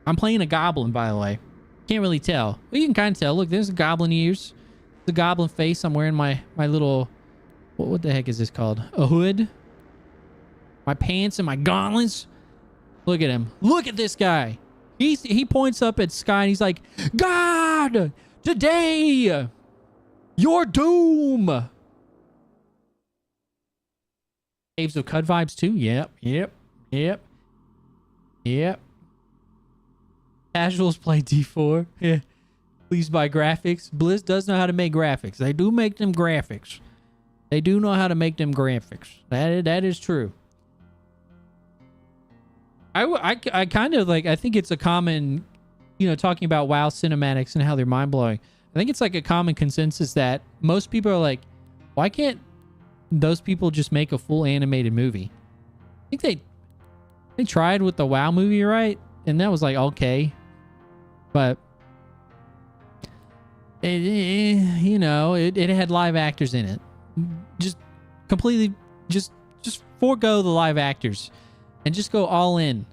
I'm playing a goblin, by the way. Can't really tell. Well, you can kind of tell. Look, there's the goblin ears. The goblin face. I'm wearing my little... What the heck is this called? A hood? My pants and my gauntlets. Look at him. Look at this guy. He points up at sky and he's like, God, today, your doom. Caves of Cud vibes too. Yep. Casuals play D4. Yeah. Please buy graphics. Blizz does know how to make graphics. They do make them graphics. They do know how to make them graphics. That is true. I kind of like, I think it's a common, talking about WoW cinematics and how they're mind-blowing. I think it's like a common consensus that most people are like, why can't those people just make a full animated movie? I think they tried with the WoW movie, right? And that was like, okay. But, it had live actors in it. Just completely, just forego the live actors and just go all in.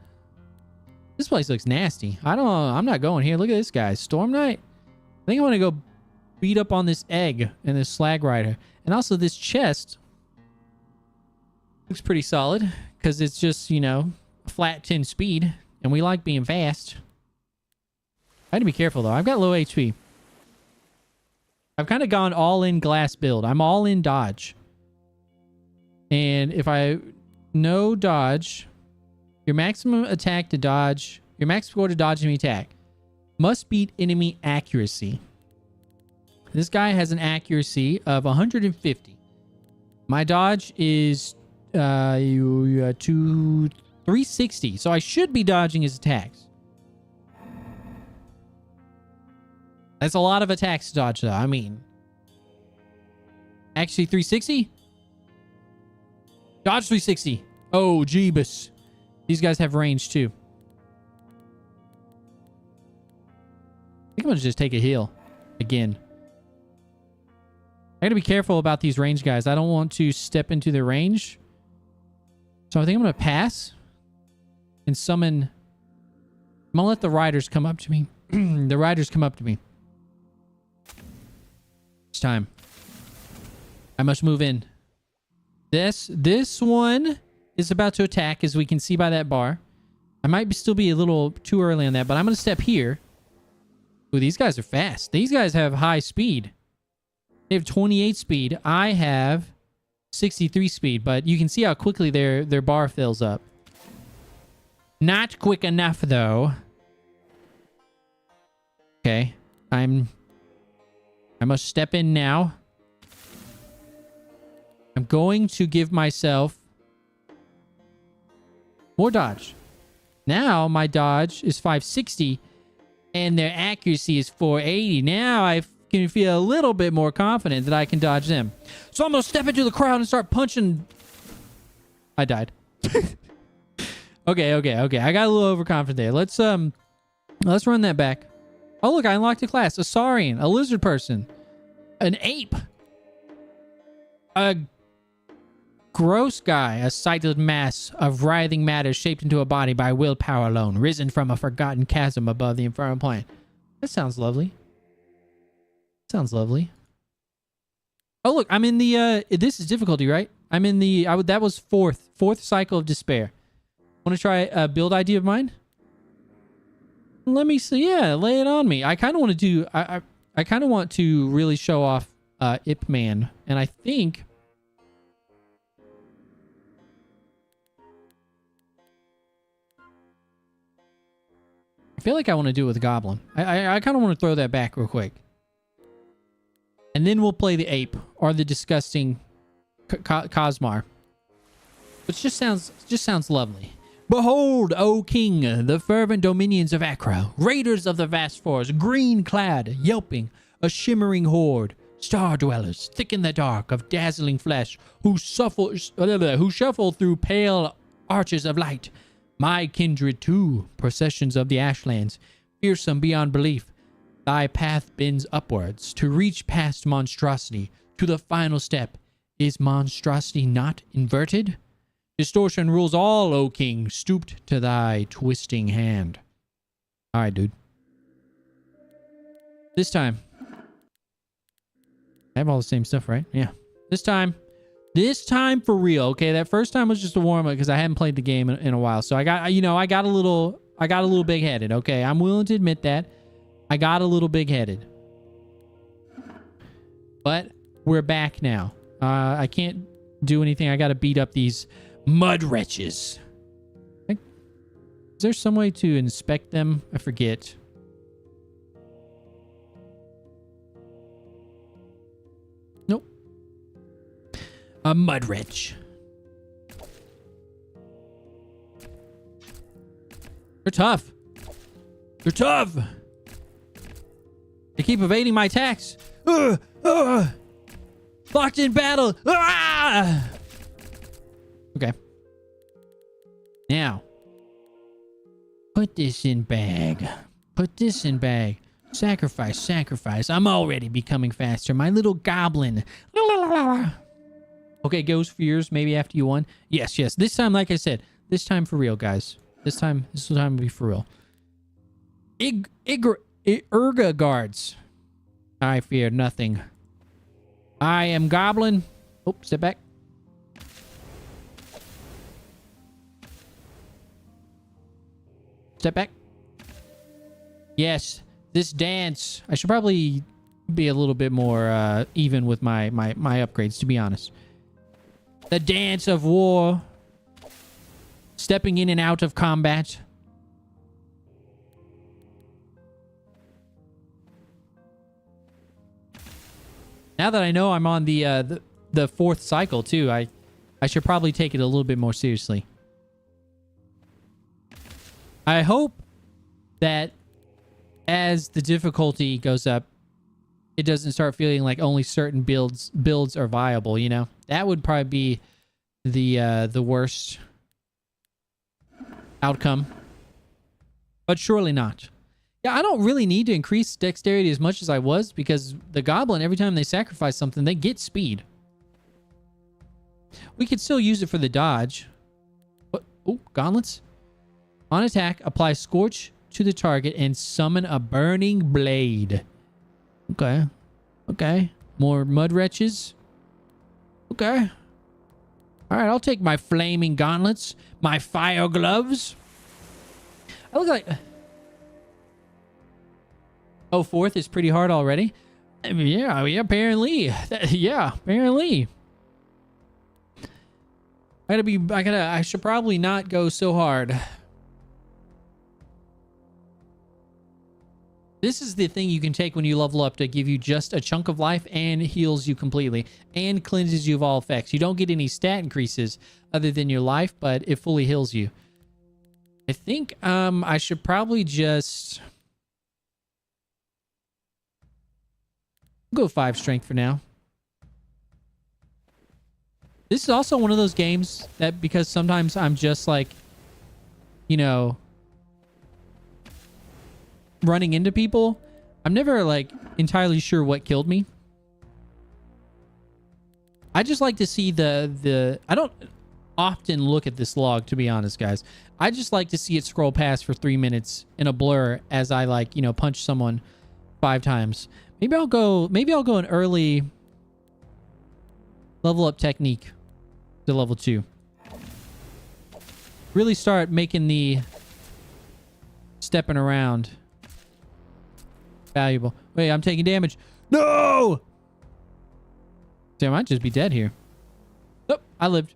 This place looks nasty. I'm not going here. Look at this guy. Storm Knight. I think I want to go beat up on this egg and this slag rider. And also this chest looks pretty solid because it's just, flat 10 speed and we like being fast. I had to be careful though. I've got low HP. I've kind of gone all in glass build. I'm all in dodge. And if I no dodge, your maximum attack to dodge, your max score to dodge enemy attack must beat enemy accuracy. This guy has an accuracy of 150. My dodge is 360. So I should be dodging his attacks. That's a lot of attacks to dodge, though. I mean, actually 360? Dodge 360. Oh, Jeebus. These guys have range, too. I think I'm going to just take a heal again. I got to be careful about these range guys. I don't want to step into their range. So I think I'm going to pass and summon... I'm going to let the riders come up to me. The riders come up to me. It's time. I must move in. This one is about to attack, as we can see by that bar. I might still be a little too early on that, but I'm going to step here. Ooh, these guys are fast. These guys have high speed. They have 28 speed. I have 63 speed, but you can see how quickly their bar fills up. Not quick enough, though. Okay. I must step in now. I'm going to give myself more dodge. Now my dodge is 560 and their accuracy is 480. Now I can feel a little bit more confident that I can dodge them. So I'm going to step into the crowd and start punching. I died. Okay. I got a little overconfident there. Let's run that back. Oh, look, I unlocked a class. A Saurian, a lizard person, an ape, a gross guy, a sightless mass of writhing matter shaped into a body by willpower alone, risen from a forgotten chasm above the infernal plane. That sounds lovely. Sounds lovely. Oh, look, I'm in the, this is difficulty, right? I'm in the, that was fourth cycle of despair. Want to try a build idea of mine? Let me see. Yeah, lay it on me. I kind of want to do, I kind of want to really show off Ip Man. And I think I feel like I want to do it with Goblin. I kind of want to throw that back real quick. And then we'll play the ape or the disgusting Cosmar. Which just sounds lovely. Behold, O King, the fervent dominions of Acro, raiders of the vast forest, green-clad, yelping, a shimmering horde, star-dwellers, thick in the dark, of dazzling flesh, who shuffle through pale arches of light. My kindred too, processions of the ashlands, fearsome beyond belief. Thy path bends upwards, to reach past monstrosity, to the final step, Is monstrosity not inverted? Distortion rules all, O king, stooped to thy twisting hand. Alright, dude. This time. I have all the same stuff, right? Yeah. This time for real. Okay, that first time was just a warm-up because I hadn't played the game in a while. So I got a little big-headed. Okay, I'm willing to admit that. I got a little big-headed. But we're back now. I can't do anything. I got to beat up these mud wretches. Is there some way to inspect them? I forget. Nope. A mud wretch. They're tough. They're tough. They keep evading my attacks. Locked in battle. Okay. Now. Put this in bag. Put this in bag. Sacrifice, sacrifice. I'm already becoming faster. My little goblin. Okay, Ghost Fears, maybe after you won. Yes, yes. This time, like I said, this time for real, guys. This time will be for real. Urga guards. I fear nothing. I am goblin. Oh, step back. Step back. Yes, this dance. I should probably be a little bit more even with my upgrades, to be honest. The dance of war. Stepping in and out of combat. Now that I know I'm on the fourth cycle too, I should probably take it a little bit more seriously. I hope that as the difficulty goes up, it doesn't start feeling like only certain builds are viable, you know? That would probably be the worst outcome. But surely not. Yeah, I don't really need to increase dexterity as much as I was because the goblin, every time they sacrifice something, they get speed. We could still use it for the dodge. What? Oh, gauntlets. On attack, apply Scorch to the target and summon a burning blade. Okay. Okay. More mud wretches. Okay. Alright, I'll take my flaming gauntlets. My fire gloves. I look like... Oh, fourth is pretty hard already? I mean, yeah, apparently. Yeah, apparently. I should probably not go so hard. This is the thing you can take when you level up to give you just a chunk of life and heals you completely and cleanses you of all effects. You don't get any stat increases other than your life, but it fully heals you. I think I should probably just go 5 strength for now. This is also one of those games that, because sometimes I'm just like, you know, running into people, I'm never like entirely sure what killed me. I just like to see I don't often look at this log, to be honest, guys. I just like to see it scroll past for 3 minutes in a blur as I, like, you know, punch someone 5 times. Maybe I'll go an early level up technique to level 2. Really start making the stepping around valuable. Wait, I'm taking damage. No! See, I might just be dead here. Oh, I lived.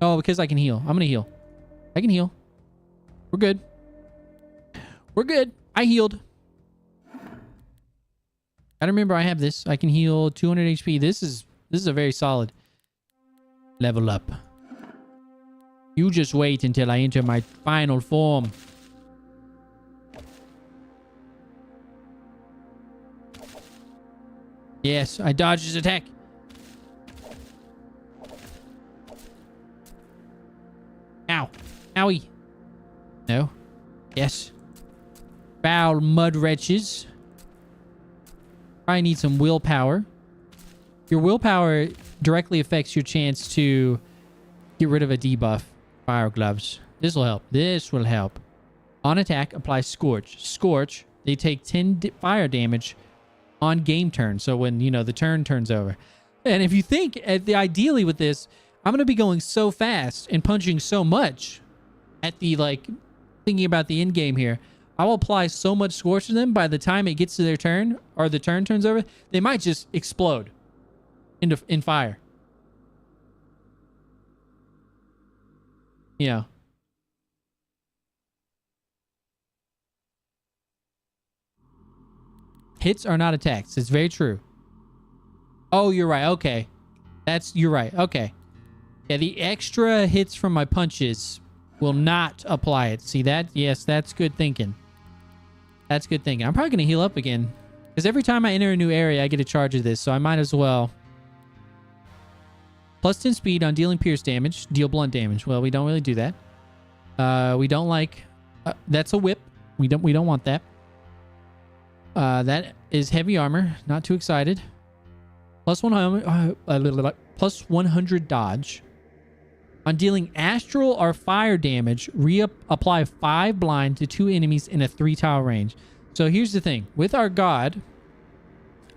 Oh, because I can heal. I'm gonna heal. I can heal. We're good. We're good. I healed. I remember I have this. I can heal 200 HP. This is a very solid level up. You just wait until I enter my final form. Yes, I dodged his attack. Ow. Owie. No. Yes. Foul mud wretches. I need some willpower. Your willpower directly affects your chance to get rid of a debuff. Fire gloves. This will help. This will help. On attack, apply Scorch. Scorch, they take 10 fire damage on game turn. So when, you know, the turn turns over. And if you think, ideally with this, I'm going to be going so fast and punching so much at the, like, thinking about the end game here. I will apply so much Scorch to them by the time it gets to their turn, or the turn turns over, they might just explode in fire. Yeah. Hits are not attacks. It's very true. Oh, you're right. Okay. You're right. Okay. Yeah, the extra hits from my punches will not apply it. See that? Yes, that's good thinking. That's good thinking. I'm probably going to heal up again. Because every time I enter a new area, I get a charge of this. So I might as well. Plus 10 speed on dealing pierce damage. Deal blunt damage. Well, we don't really do that. We don't like... that's a whip. We don't want that. That is heavy armor. Not too excited. Plus 100 dodge. On dealing astral or fire damage, apply 5 blind to 2 enemies in a 3-tile range. So here's the thing. With our god,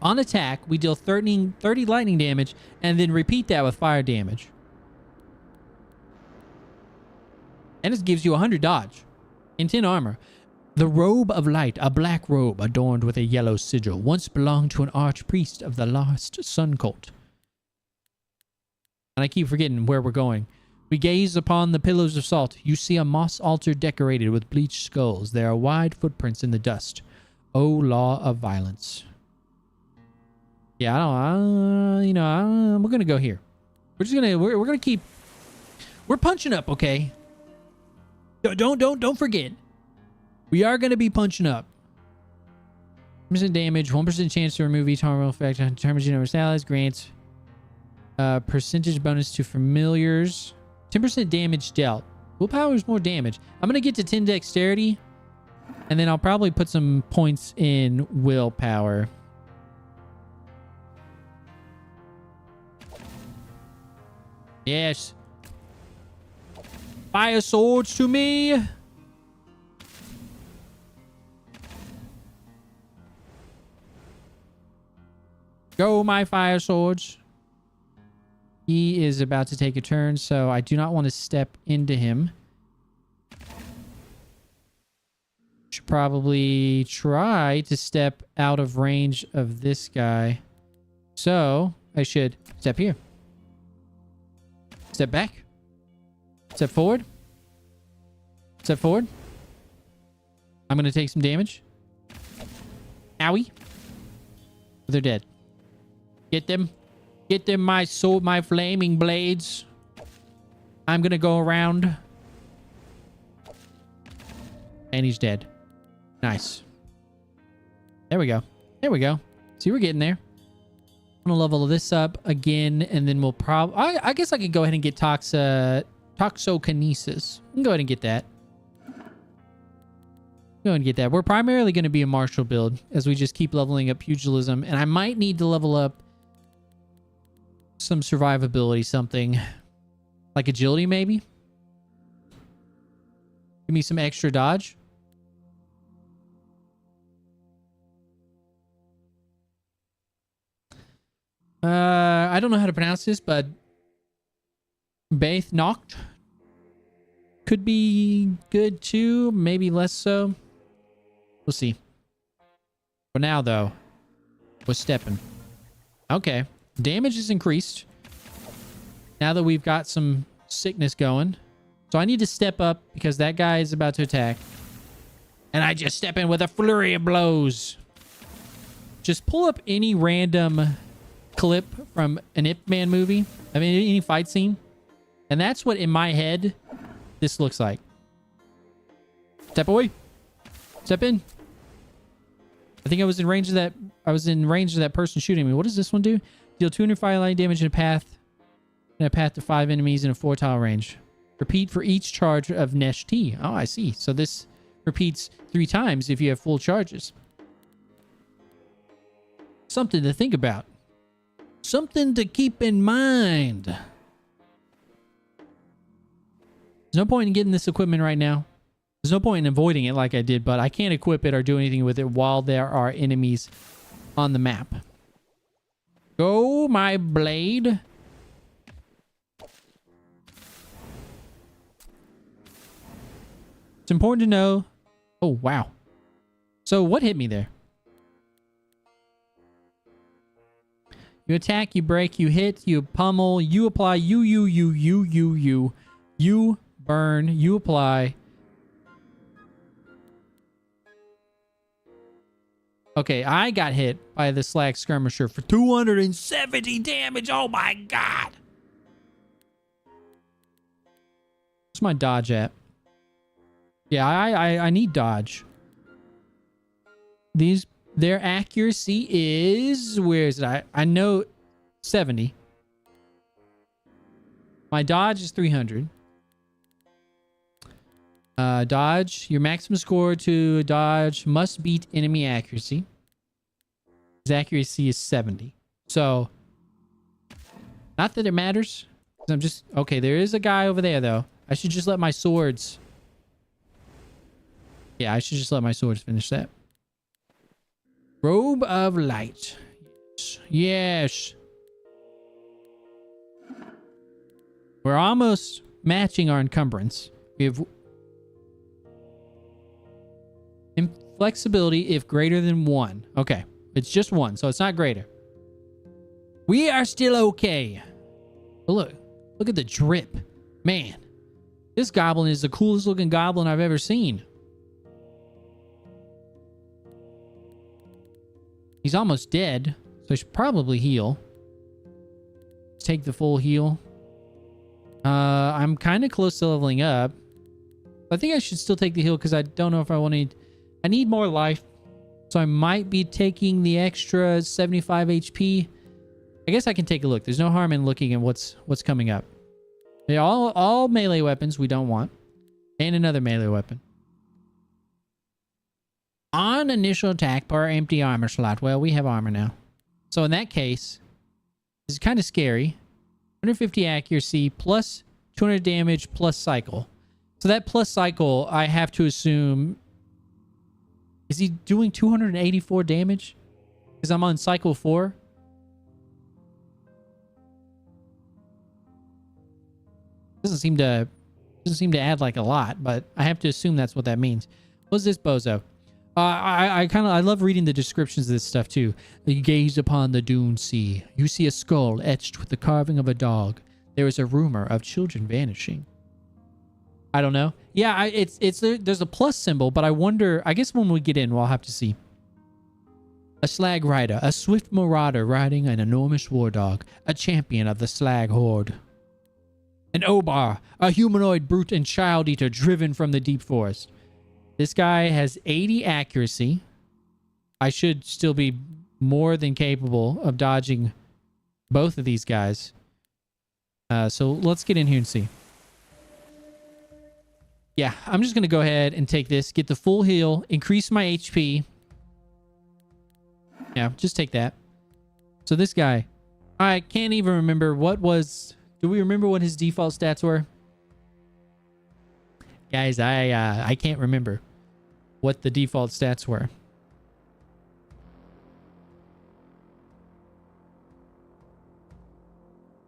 on attack, we deal 30 lightning damage and then repeat that with fire damage. And it gives you 100 dodge and 10 armor. The robe of light, a black robe adorned with a yellow sigil, once belonged to an archpriest of the lost sun cult. And I keep forgetting where we're going. We gaze upon the pillows of salt. You see a moss altar decorated with bleached skulls. There are wide footprints in the dust. O law of violence. Yeah, we're gonna go here. We're gonna keep. We're punching up, okay? Don't forget. We are gonna be punching up. 1% damage, 1% chance to remove each harmful effect on determines your number of allies. Grants percentage bonus to familiars. 10% damage dealt. Willpower is more damage. I'm going to get to 10 dexterity. And then I'll probably put some points in willpower. Yes. Fire swords to me. Go, my fire swords. He is about to take a turn, so I do not want to step into him. Should probably try to step out of range of this guy. So I should step here. Step back. Step forward. Step forward. I'm going to take some damage. Owie. They're dead. Get them. Get them, my sword, my flaming blades. I'm gonna go around. And he's dead. Nice. There we go. There we go. See, we're getting there. I'm gonna level this up again, and then we'll probably... I guess I could go ahead and get toxokinesis. We can go ahead and get that. Go ahead and get that. We're primarily going to be a martial build as we just keep leveling up pugilism, and I might need to level up some survivability, something like agility, maybe. Give me some extra dodge. I don't know how to pronounce this, but Baith Noct could be good too, maybe less so. We'll see. For now, though, we're stepping. Okay. Damage is increased now that we've got some sickness going. So I need to step up because that guy is about to attack. And I just step in with a flurry of blows. Just pull up any random clip from an Ip Man movie. I mean, any fight scene. And that's what, in my head, this looks like. Step away. Step in. I think I was in range of that. I was in range of that person shooting me. What does this one do? Deal 200 fire lightning damage in a path to 5 enemies in a 4-tile range. Repeat for each charge of Nesh T. Oh, I see. So this repeats 3 times if you have full charges. Something to think about. Something to keep in mind. There's no point in getting this equipment right now. There's no point in avoiding it like I did, but I can't equip it or do anything with it while there are enemies on the map. Go, my blade. It's important to know. Oh, wow. So what hit me there? You attack, you break, you hit, you pummel, you apply, you burn, you apply. Okay, I got hit by the slag skirmisher for 270 damage. Oh my god. Where's my dodge at? Yeah, I need dodge. Their accuracy is, where is it? I know 70. My dodge is 300. Dodge, your maximum score to dodge must beat enemy accuracy. His accuracy is 70. So, not that it matters. I'm just, okay, there is a guy over there though. I should just let my swords. Yeah, I should just let my swords finish that. Robe of light. Yes. We're almost matching our encumbrance. We have inflexibility if greater than 1. Okay. It's just 1, so it's not greater. We are still okay. But look at the drip. Man, this goblin is the coolest looking goblin I've ever seen. He's almost dead, so I should probably heal. Let's take the full heal. I'm kind of close to leveling up. I think I should still take the heal because I don't know if I want to... I need more life, so I might be taking the extra 75 HP. I guess I can take a look. There's no harm in looking at what's coming up. They're all melee weapons we don't want. And another melee weapon. On initial attack per empty armor slot. Well, we have armor now. So in that case, this is kind of scary. 150 accuracy plus 200 damage plus cycle. So that plus cycle, I have to assume... Is he doing 284 damage? Because I'm on cycle 4. Doesn't seem to add like a lot, but I have to assume that's what that means. What's this bozo? I love reading the descriptions of this stuff too. You gaze upon the dune sea. You see a skull etched with the carving of a dog. There is a rumor of children vanishing. I don't know. Yeah, there's a plus symbol, but I wonder. I guess when we get in, we'll have to see. A slag rider, a swift marauder riding an enormous war dog, a champion of the slag horde. An obar, a humanoid brute and child eater driven from the deep forest. This guy has 80 accuracy. I should still be more than capable of dodging both of these guys. So let's get in here and see. Yeah, I'm just going to go ahead and take this, get the full heal, increase my HP. Yeah, just take that. So this guy, I can't even remember what was... Do we remember what his default stats were? Guys, I can't remember what the default stats were.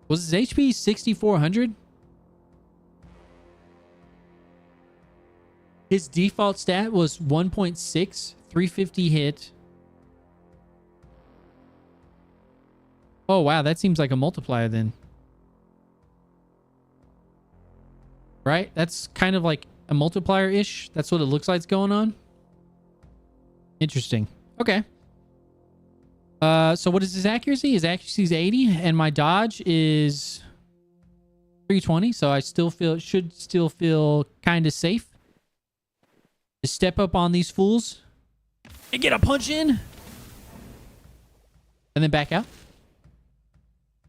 Was his HP 6,400? His default stat was 1.6, 350 hit. Oh, wow, that seems like a multiplier then. Right? That's kind of like a multiplier-ish. That's what it looks like going on. Interesting. Okay. So what is his accuracy? His accuracy is 80, and my dodge is 320, so I should still feel kind of safe. To step up on these fools and get a punch in. And then back out.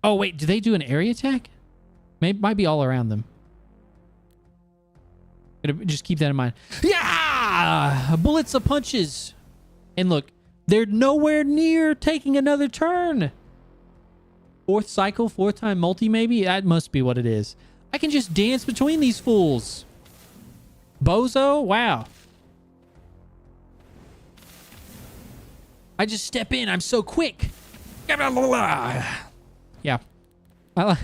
Oh, wait. Do they do an area attack? Might be all around them. Just keep that in mind. Yeah! Bullets of punches. And look, they're nowhere near taking another turn. Fourth cycle, fourth time multi maybe? That must be what it is. I can just dance between these fools. Bozo? Wow. I just step in. I'm so quick. Yeah. I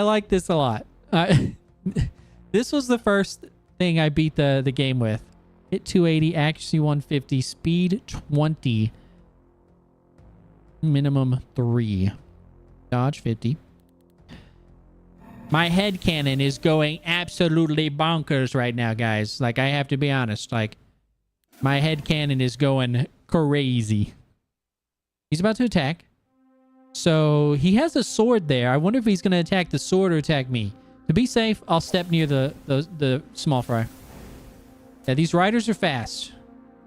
like this a lot. This was the first thing I beat the game with. Hit 280, accuracy 150, speed 20. Minimum 3. Dodge 50. My head cannon is going absolutely bonkers right now, guys. Like, I have to be honest. Like, my head cannon is going crazy. He's about to attack. So, he has a sword there. I wonder if he's going to attack the sword or attack me. To be safe, I'll step near the small fry. Yeah, these riders are fast.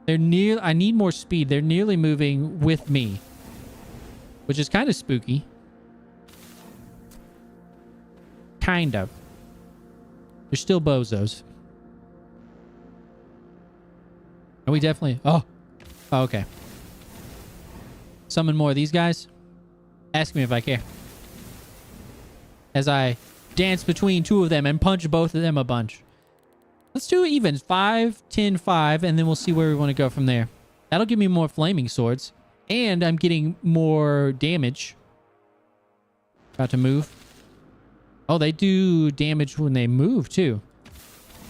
They're near. I need more speed. They're nearly moving with me, which is kind of spooky. Kind of. They're still bozos. Are we definitely... Oh, okay. Summon more of these guys. Ask me if I care. As I dance between two of them and punch both of them a bunch. Let's do evens. 5, 10, 5, and then we'll see where we want to go from there. That'll give me more flaming swords. And I'm getting more damage. About to move. Oh, they do damage when they move, too.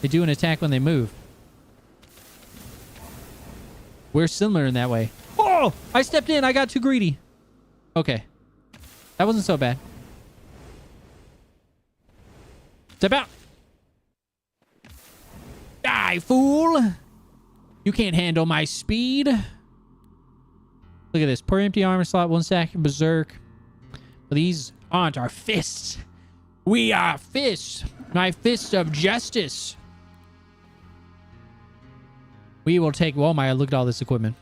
They do an attack when they move. We're similar in that way. Oh! I stepped in. I got too greedy. Okay. That wasn't so bad. Step out. Die, fool. You can't handle my speed. Look at this. Per empty armor slot, 1 stack berserk. But these aren't our fists. We are fists. My fists of justice. We will take... Oh my, look at all this equipment.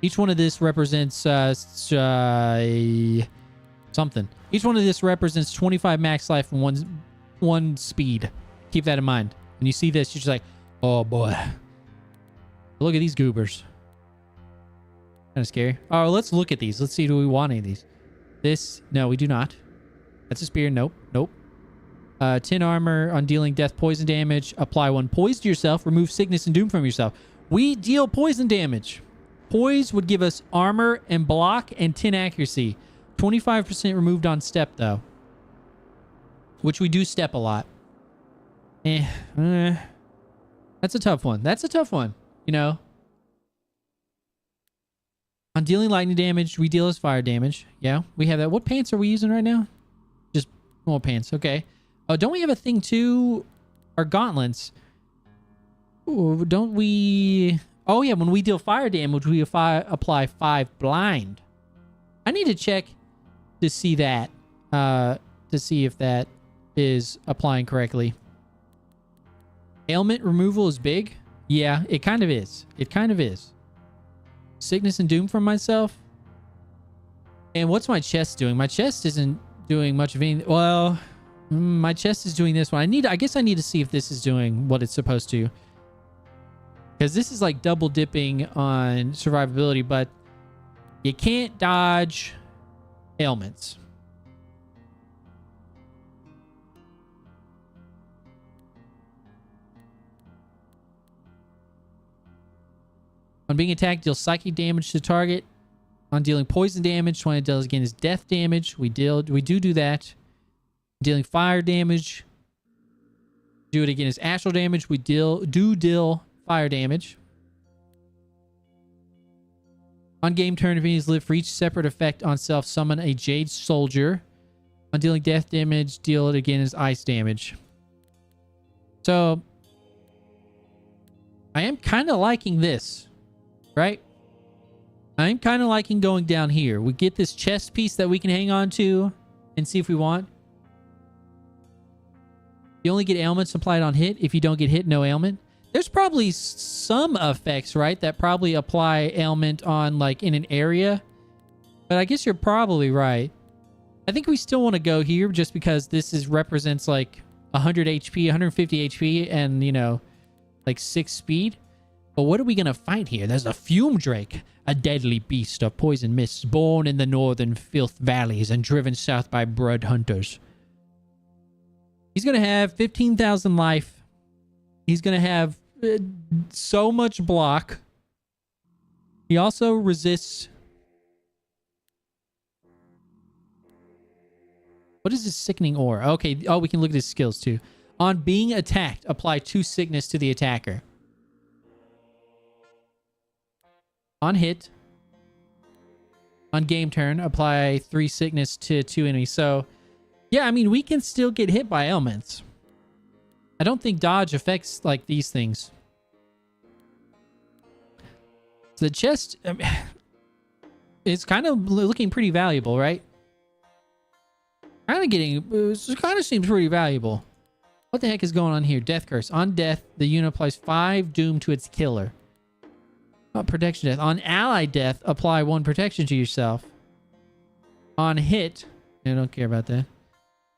Each one of this represents something. Each one of this represents 25 max life and one speed. Keep that in mind. When you see this, you're just like, oh boy. Look at these goobers. Kind of scary. Oh, let's look at these. Let's see, do we want any of these? This, no, we do not. That's a spear. Nope. Nope. 10 armor on dealing death poison damage. Apply 1 poise to yourself. Remove sickness and doom from yourself. We deal poison damage. Poise would give us armor and block and 10 accuracy. 25% removed on step, though. Which we do step a lot. That's a tough one. That's a tough one. You know. On dealing lightning damage, we deal as fire damage. Yeah, we have that. What pants are we using right now? Just more pants. Okay. Oh, don't we have a thing too? Our gauntlets. Ooh, don't we... Oh, yeah. When we deal fire damage, we apply 5 blind. I need to check to see that. To see if that is applying correctly. Ailment removal is big. Yeah, it kind of is. It kind of is. Sickness and doom from myself. And what's my chest doing? My chest isn't doing much of anything. Well, my chest is doing this one. I guess I need to see if this is doing what it's supposed to. Because this is like double dipping on survivability, but you can't dodge ailments. On being attacked, deal psychic damage to the target. On dealing poison damage, 20 does again is death damage. We do that. Dealing fire damage. Do it again as astral damage. We deal fire damage. On game turn, if enemies live for each separate effect on self, summon a Jade Soldier. On dealing death damage, deal it again as ice damage. So, I am kind of liking this. Right? I'm kind of liking going down here. We get this chest piece that we can hang on to and see if we want. You only get ailments applied on hit. If you don't get hit, no ailment. There's probably some effects, right, that probably apply ailment on, like, in an area. But I guess you're probably right. I think we still want to go here just because this represents, like, 100 HP, 150 HP, and, you know, like, 6 speed. But what are we going to fight here? There's a fume drake, a deadly beast of poison mists, born in the northern filth valleys and driven south by blood hunters. He's going to have 15,000 life. He's going to have so much block. He also resists... What is this sickening ore? Okay. Oh, we can look at his skills too. On being attacked, apply 2 sickness to the attacker. On hit, on game turn, apply 3 sickness to 2 enemies. So, yeah, I mean, we can still get hit by ailments. I don't think dodge affects, like, these things. The chest is kind of looking pretty valuable, right? Kind of seems pretty valuable. What the heck is going on here? Death curse. On death, the unit applies 5 doom to its killer. Protection death. On allied death, apply 1 protection to yourself. On hit, I don't care about that.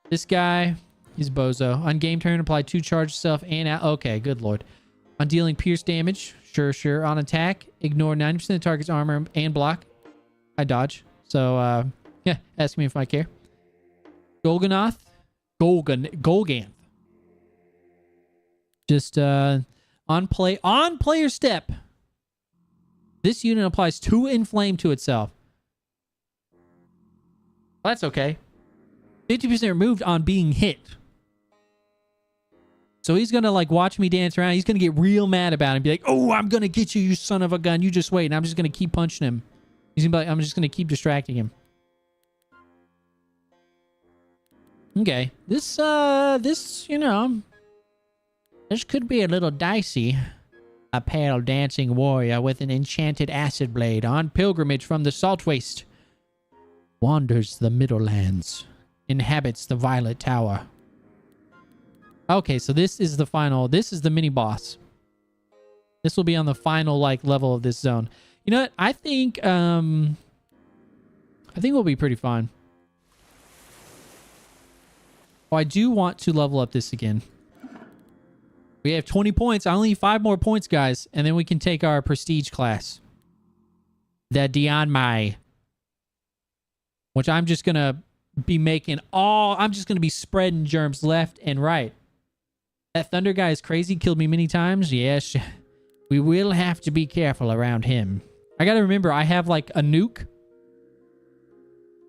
This guy, he's bozo. On game turn, apply 2 charge self and okay, good lord. On dealing pierce damage, sure. On attack, ignore 90% of the target's armor and block. I dodge. So, yeah, ask me if I care. Golganth. Just, on player step. This unit applies 2 inflame to itself. Well, that's okay. 50% removed on being hit. So he's going to like watch me dance around. He's going to get real mad about it and be like, oh, I'm going to get you, you son of a gun. You just wait. And I'm just going to keep punching him. He's going to be like, I'm just going to keep distracting him. Okay. This, you know, this could be a little dicey. A pale dancing warrior with an enchanted acid blade on pilgrimage from the salt waste. Wanders the middle lands. Inhabits the violet tower. Okay, so this is the final. This is the mini boss. This will be on the final like level of this zone. You know what? I think we'll be pretty fine. Oh, I do want to level up this again. We have 20 points. I only need 5 more points, guys. And then we can take our prestige class. The Dion Mai. Which I'm just going to be making all... I'm just going to be spreading germs left and right. That Thunder guy is crazy. Killed me many times. Yes. We will have to be careful around him. I got to remember, I have like a nuke.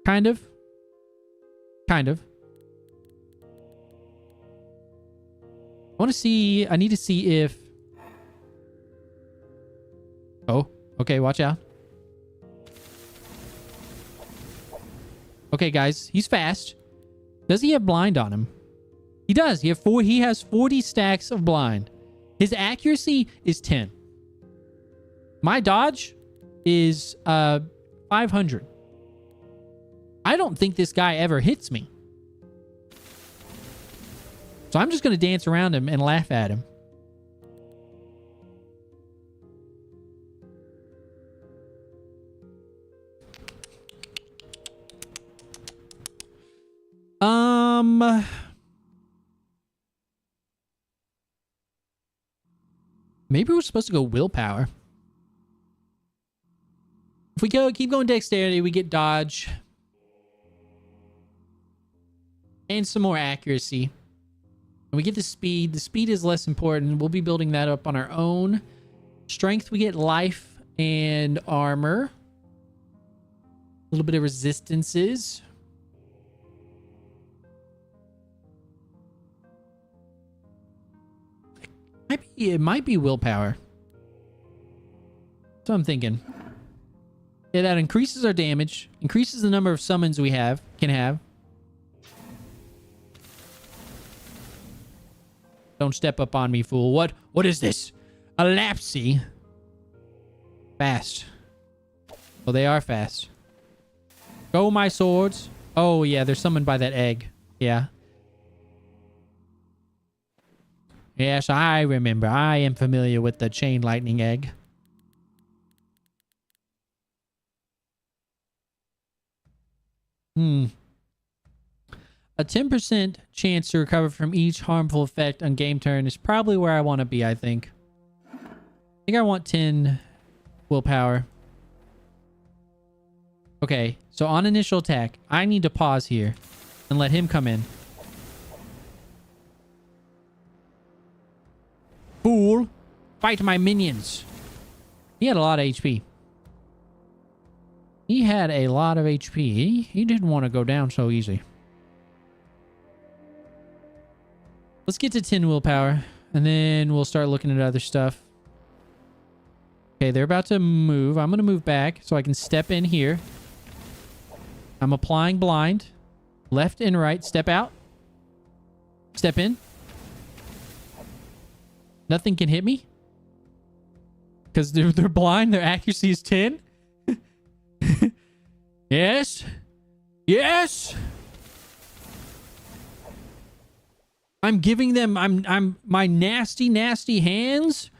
Kind of. I want to see... I need to see if... Oh, okay, watch out. Okay, guys, he's fast. Does he have blind on him? He does. He has 40 stacks of blind. His accuracy is 10. My dodge is 500. I don't think this guy ever hits me. So I'm just going to dance around him and laugh at him. Maybe we're supposed to go willpower. If we keep going dexterity, we get dodge. And some more accuracy. And we get the speed. The speed is less important. We'll be building that up on our own. Strength, we get life and armor. A little bit of resistances. It might be willpower. That's what I'm thinking. Yeah, that increases our damage. Increases the number of summons we can have. Don't step up on me, fool. What is this? A lapsy. Fast. Oh, they are fast. Go, my swords. Oh, yeah, they're summoned by that egg. Yeah. Yes, I remember. I am familiar with the chain lightning egg. A 10% chance to recover from each harmful effect on game turn is probably where I want to be, I think. I think I want 10 willpower. Okay, so on initial attack, I need to pause here and let him come in. Fool! Fight my minions! He had a lot of HP. He had a lot of HP. He didn't want to go down so easy. Let's get to 10 willpower, and then we'll start looking at other stuff. Okay, they're about to move. I'm going to move back so I can step in here. I'm applying blind. Left and right. Step out. Step in. Nothing can hit me. Because they're blind. Their accuracy is 10. Yes. Yes. I'm giving them... I'm my nasty, nasty hands.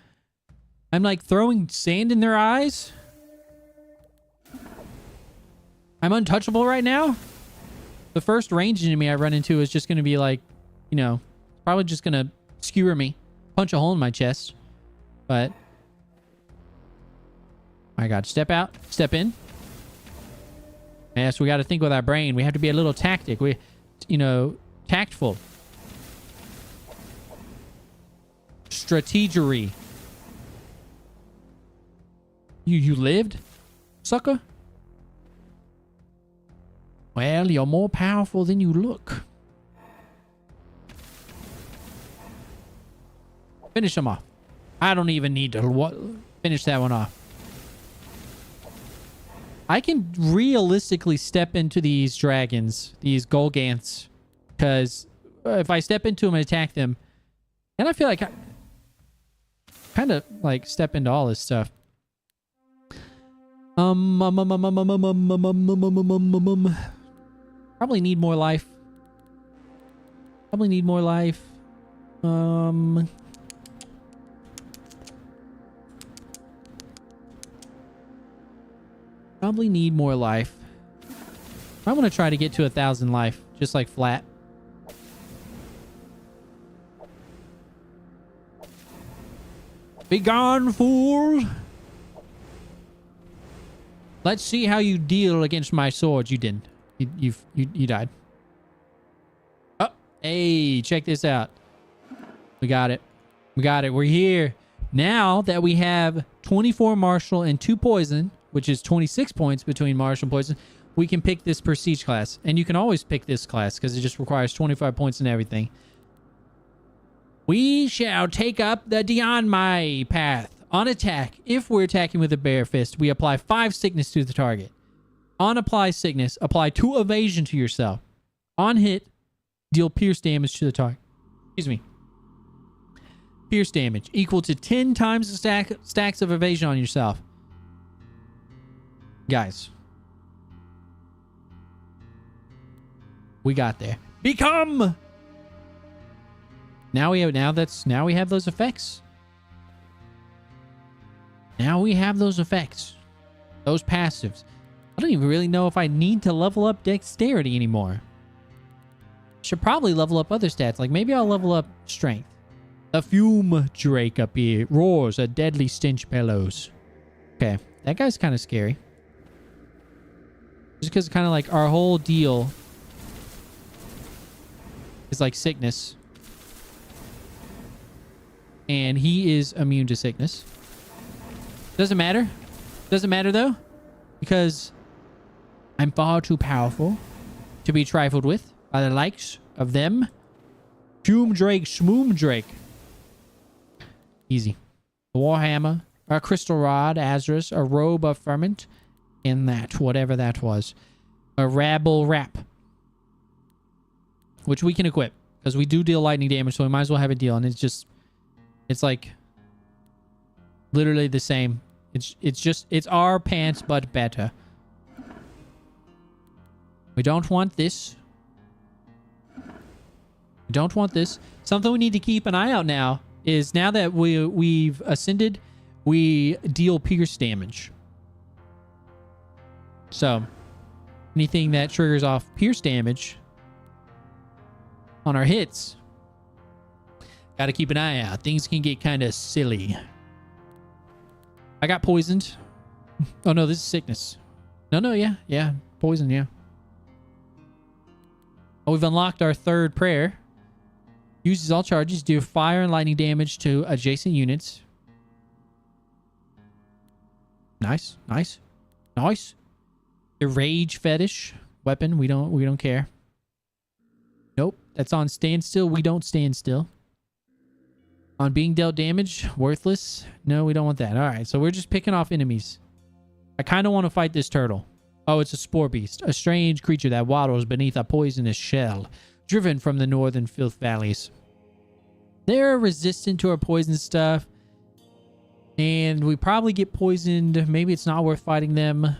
I'm like throwing sand in their eyes. I'm untouchable right now. The first ranged enemy I run into is just going to be like, you know, probably just going to skewer me. Punch a hole in my chest. But... my God. Step out. Step in. Yes, we got to think with our brain. We have to be a little tactic. We, you know, tactful. Strategery. You lived, sucker? Well, you're more powerful than you look. Finish them off. I don't even need to finish that one off. I can realistically step into these dragons, these Golganths, because if I step into them and attack them, and I feel like I kind of like step into all this stuff. Probably need more life. Probably need more life. Probably need more life. I'm gonna try to get to 1,000 life, just like flat. Be gone, fool! Let's see how you deal against my swords. You didn't. You died. Oh, hey, check this out. We got it. We got it. We're here. Now that we have 24 martial and 2 poison, which is 26 points between martial and poison, we can pick this prestige class. And you can always pick this class because it just requires 25 points and everything. We shall take up the Dionmai path. On attack, if we're attacking with a bare fist, we apply 5 sickness to the target. On apply sickness, apply 2 evasion to yourself. On hit, deal pierce damage to the target. Excuse me. Pierce damage equal to 10 times the stacks of evasion on yourself. Guys. We got there. Become! Now we have those effects. Now we have those effects. Those passives. I don't even really know if I need to level up dexterity anymore. Should probably level up other stats. Like maybe I'll level up strength. The fume drake up here roars, a deadly stench bellows. Okay, that guy's kind of scary. Just because kind of like our whole deal is like sickness. And he is immune to sickness. Doesn't matter. Doesn't matter though. Because I'm far too powerful to be trifled with by the likes of them. Fume Drake, Schmoom Drake. Easy. A Warhammer, a Crystal Rod, Azrus, a Robe of Ferment, and that, whatever that was. A Rabble Wrap. Which we can equip. Because we do deal lightning damage, so we might as well have a deal. And it's like literally the same. It's our pants, but better. We don't want this. We don't want this. Something we need to keep an eye out now is now that we've ascended, we deal pierce damage. So anything that triggers off pierce damage on our hits, got to keep an eye out. Things can get kind of silly. I got poisoned. Oh, no, this is sickness. No, yeah. Poison, yeah. Oh, we've unlocked our third prayer. Uses all charges, do fire and lightning damage to adjacent units. Nice. The rage fetish weapon, we don't care. Nope, that's on standstill. We don't stand still. On being dealt damage, worthless. No, we don't want that. All right, so we're just picking off enemies. I kind of want to fight this turtle. Oh, it's a spore beast, a strange creature that waddles beneath a poisonous shell, driven from the northern filth valleys. They're resistant to our poison stuff, and we probably get poisoned. Maybe it's not worth fighting them.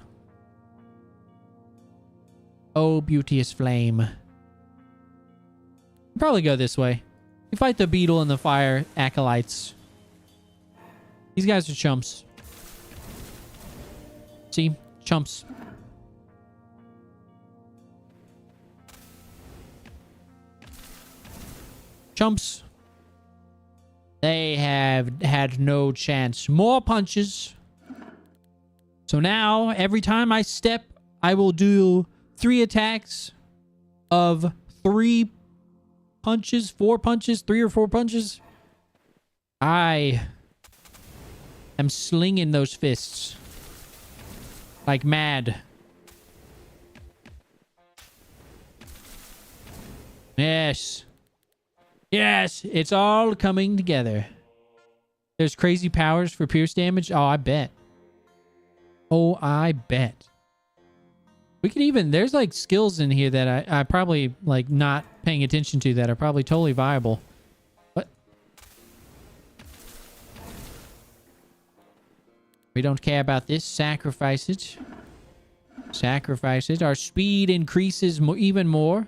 Oh, beauteous flame. Probably go this way. We fight the beetle and the fire acolytes. These guys are chumps. See? Chumps. Chumps. They have had no chance. More punches. So now, every time I step, I will do 3 attacks of 3 punches, 4 punches, 3 or 4 punches. I am slinging those fists like mad. Yes. Yes, it's all coming together. There's crazy powers for pierce damage. Oh, I bet. We could even, there's like skills in here that I probably like not paying attention to that are probably totally viable. What? We don't care about this. Sacrifice it. Sacrifice it. Our speed increases even more.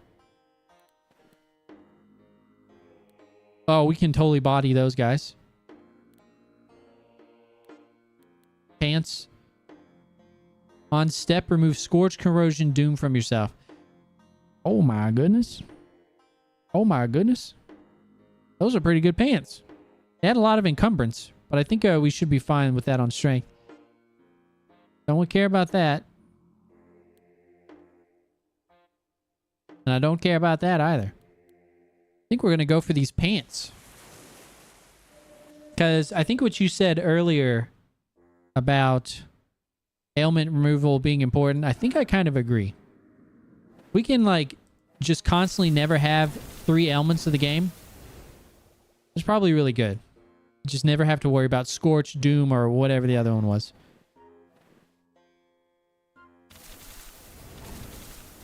Oh, we can totally body those guys. Pants. On step, remove Scorch, Corrosion, Doom from yourself. Oh my goodness. Oh my goodness. Those are pretty good pants. They had a lot of encumbrance, but I think we should be fine with that on strength. Don't care about that. And I don't care about that either. I think we're going to go for these pants. Because I think what you said earlier about ailment removal being important, I think I kind of agree. We can, like, just constantly never have 3 ailments of the game. It's probably really good. Just never have to worry about Scorch, Doom, or whatever the other one was.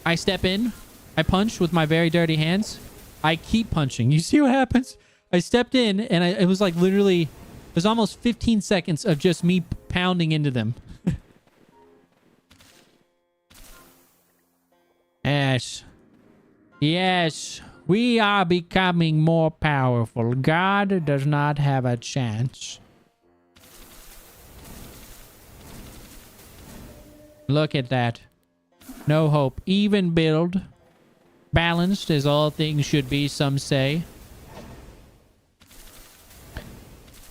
I step in. I punch with my very dirty hands. I keep punching. You see what happens? I stepped in, and it was like literally... There's almost 15 seconds of just me pounding into them. Yes. Yes. We are becoming more powerful. God does not have a chance. Look at that. No hope. Even build. Balanced as all things should be, some say.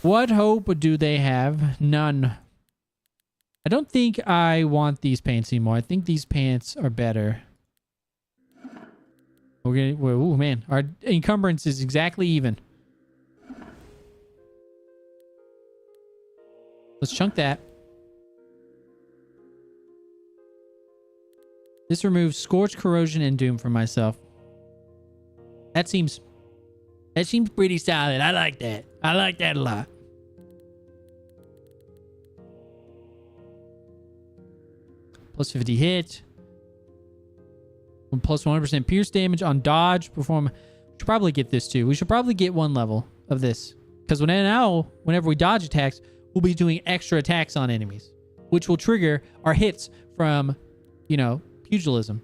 What hope do they have? None. I don't think I want these pants anymore. I think these pants are better. Oh man, our encumbrance is exactly even. Let's chunk that. This removes Scorch, Corrosion, and Doom for myself. That seems pretty solid. I like that. I like that a lot. Plus 50 hit. Plus 100% pierce damage on dodge. Perform. We should probably get this too. We should probably get 1 level of this. Because whenever we dodge attacks, we'll be doing extra attacks on enemies. Which will trigger our hits from, pugilism.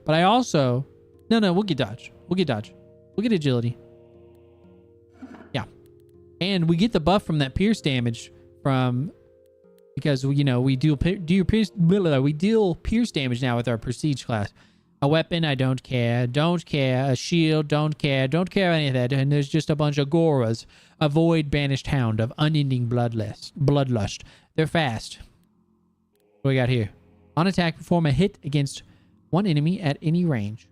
But I also... No, we'll get dodge. We'll get agility. Yeah. And we get the buff from that pierce damage from... Because, we deal pierce damage now with our prestige class. A weapon, I don't care. Don't care. A shield, don't care. Don't care any of that. And there's just a bunch of Goras. Avoid banished hound of unending bloodlust. They're fast. What do we got here? On attack, perform a hit against one enemy at any range.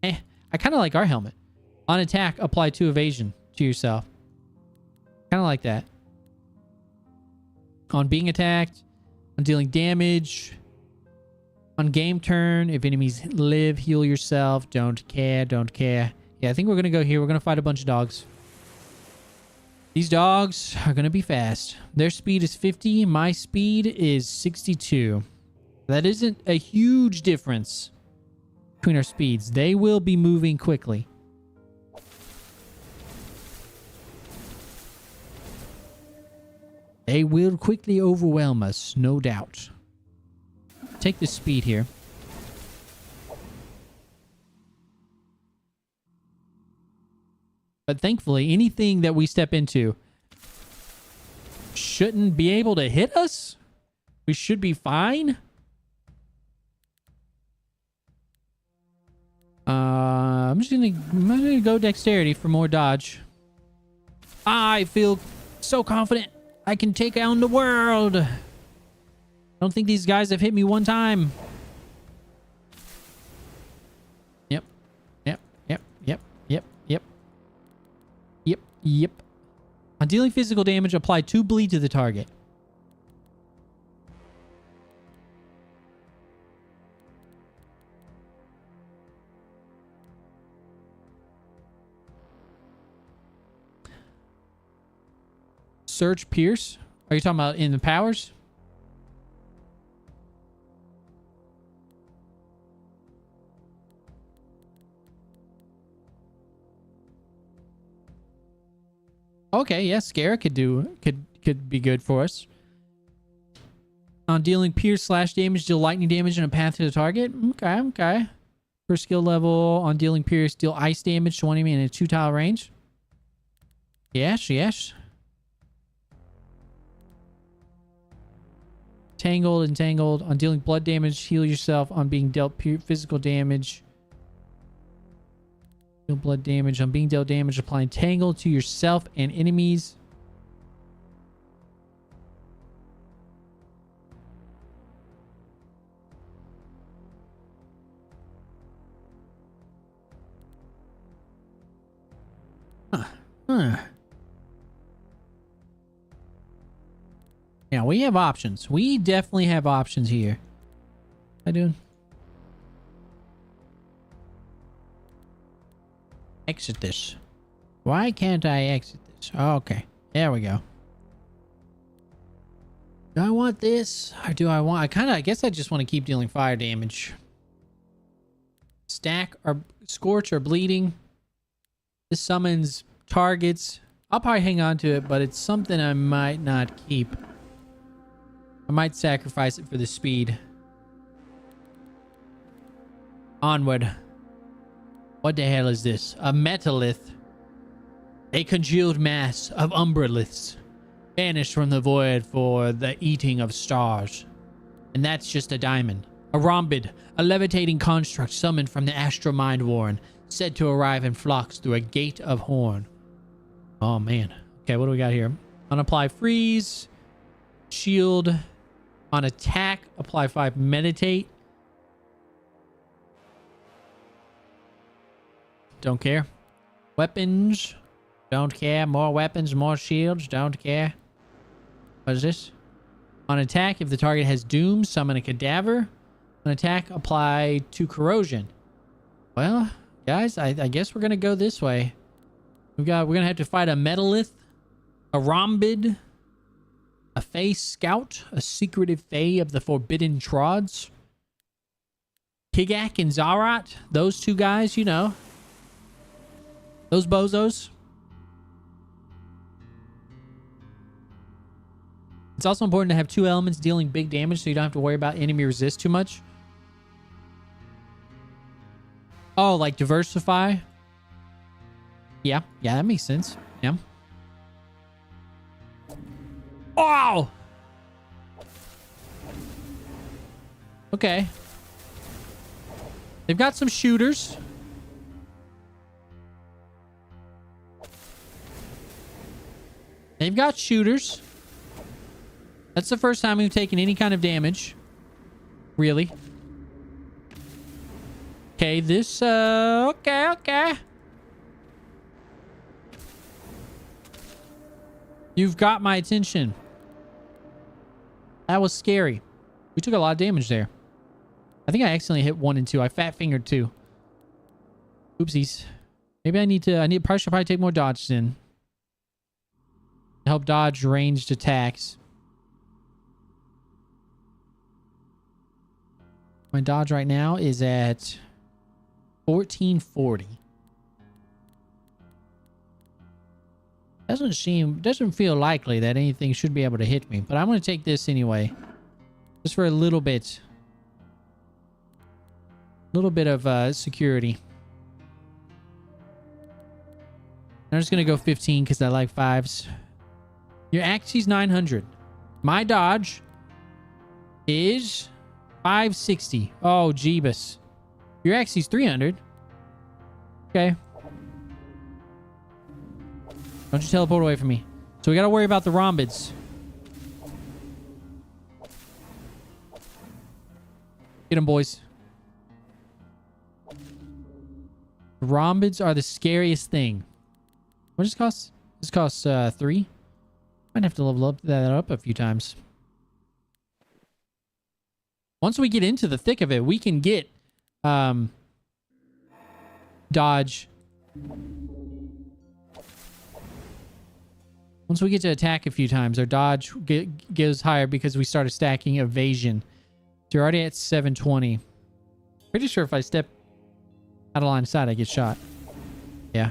I kind of like our helmet. On attack, apply 2 evasion to yourself. Kind of like that. On being attacked, on dealing damage, on game turn, if enemies live, heal yourself. Don't care, don't care. Yeah, I think we're going to go here. We're going to fight a bunch of dogs. These dogs are going to be fast. Their speed is 50. My speed is 62. That isn't a huge difference between our speeds. They will be moving quickly. They will quickly overwhelm us, no doubt. Take the speed here. But thankfully, anything that we step into shouldn't be able to hit us. We should be fine. I'm just gonna go dexterity for more dodge. I feel so confident I can take on the world. I don't think these guys have hit me one time. Yep. Yep. Yep. Yep. Yep. Yep. Yep. Yep. On dealing physical damage, apply 2 bleed to the target. Search Pierce. Are you talking about in the powers? Okay, yeah, Scare could be good for us. On dealing pierce / damage, deal lightning damage in a path to the target. Okay, okay. First skill level on dealing pierce, deal ice damage to one enemy in a 2-tile range. Yes, yes. Tangled, entangled. On dealing blood damage, heal yourself. On being dealt physical damage, deal blood damage. On being dealt damage, apply entangle to yourself and enemies. Yeah, we have options. We definitely have options here. How you doing? Exit this. Why can't I exit this? Oh, okay. There we go. Do I want this? Or do I want... I guess I just want to keep dealing fire damage. Stack or Scorch or Bleeding. This summons targets. I'll probably hang on to it, but it's something I might not keep. I might sacrifice it for the speed. Onward. What the hell is this? A metallith. A congealed mass of umbraliths. Banished from the void for the eating of stars. And that's just a diamond. A rhombid. A levitating construct summoned from the astral mind warren. Said to arrive in flocks through a gate of horn. Oh man. Okay, what do we got here? Unapply freeze. Shield. On attack, apply 5 meditate. Don't care. Weapons. Don't care. More weapons, more shields. Don't care. What is this? On attack, if the target has doom, summon a cadaver. On attack, apply 2 corrosion. Well, guys, I guess we're gonna go this way. We're gonna have to fight a metallith, a rhombid, a Fae Scout, a secretive Fae of the Forbidden Trods. Kigak and Zarat, those 2 guys, you know. Those bozos. It's also important to have 2 elements dealing big damage so you don't have to worry about enemy resist too much. Oh, like diversify? Yeah, that makes sense. Yeah. Oh! They've got some shooters. They've got shooters. That's the first time we've taken any kind of damage. Really. Okay, this, okay. You've got my attention. That was scary. We took a lot of damage there. I think I accidentally hit 1 and 2. I fat fingered 2. Oopsies. Maybe I probably should take more dodges in. To help dodge ranged attacks. My dodge right now is at 1440. Doesn't feel likely that anything should be able to hit me, but I'm going to take this anyway. Just for a little bit. Little bit of security. I'm just going to go 15 because I like 5s. Your Axie's 900. My dodge is 560. Oh, Jeebus. Your Axie's 300. Okay. Don't you teleport away from me. So we got to worry about the rhombids. Get them, boys. The rhombids are the scariest thing. What does this cost? This costs 3. Might have to level that up a few times. Once we get into the thick of it, we can get dodge. Once we get to attack a few times, our dodge goes higher because we started stacking evasion. So you're already at 720. Pretty sure if I step out of line of sight, I get shot. Yeah.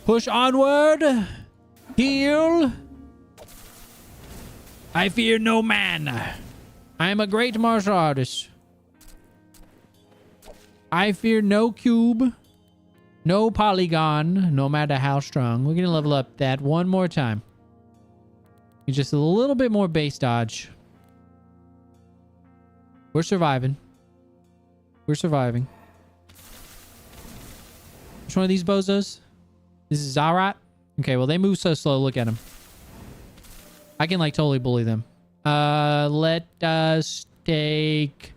Push onward. Heal. I fear no man. I am a great martial artist. I fear no cube. No polygon, no matter how strong. We're going to level up that one more time. Just a little bit more base dodge. We're surviving. We're surviving. Which one of these bozos? This is Zarat? Okay, well, they move so slow. Look at them. I can, like, totally bully them. Let us take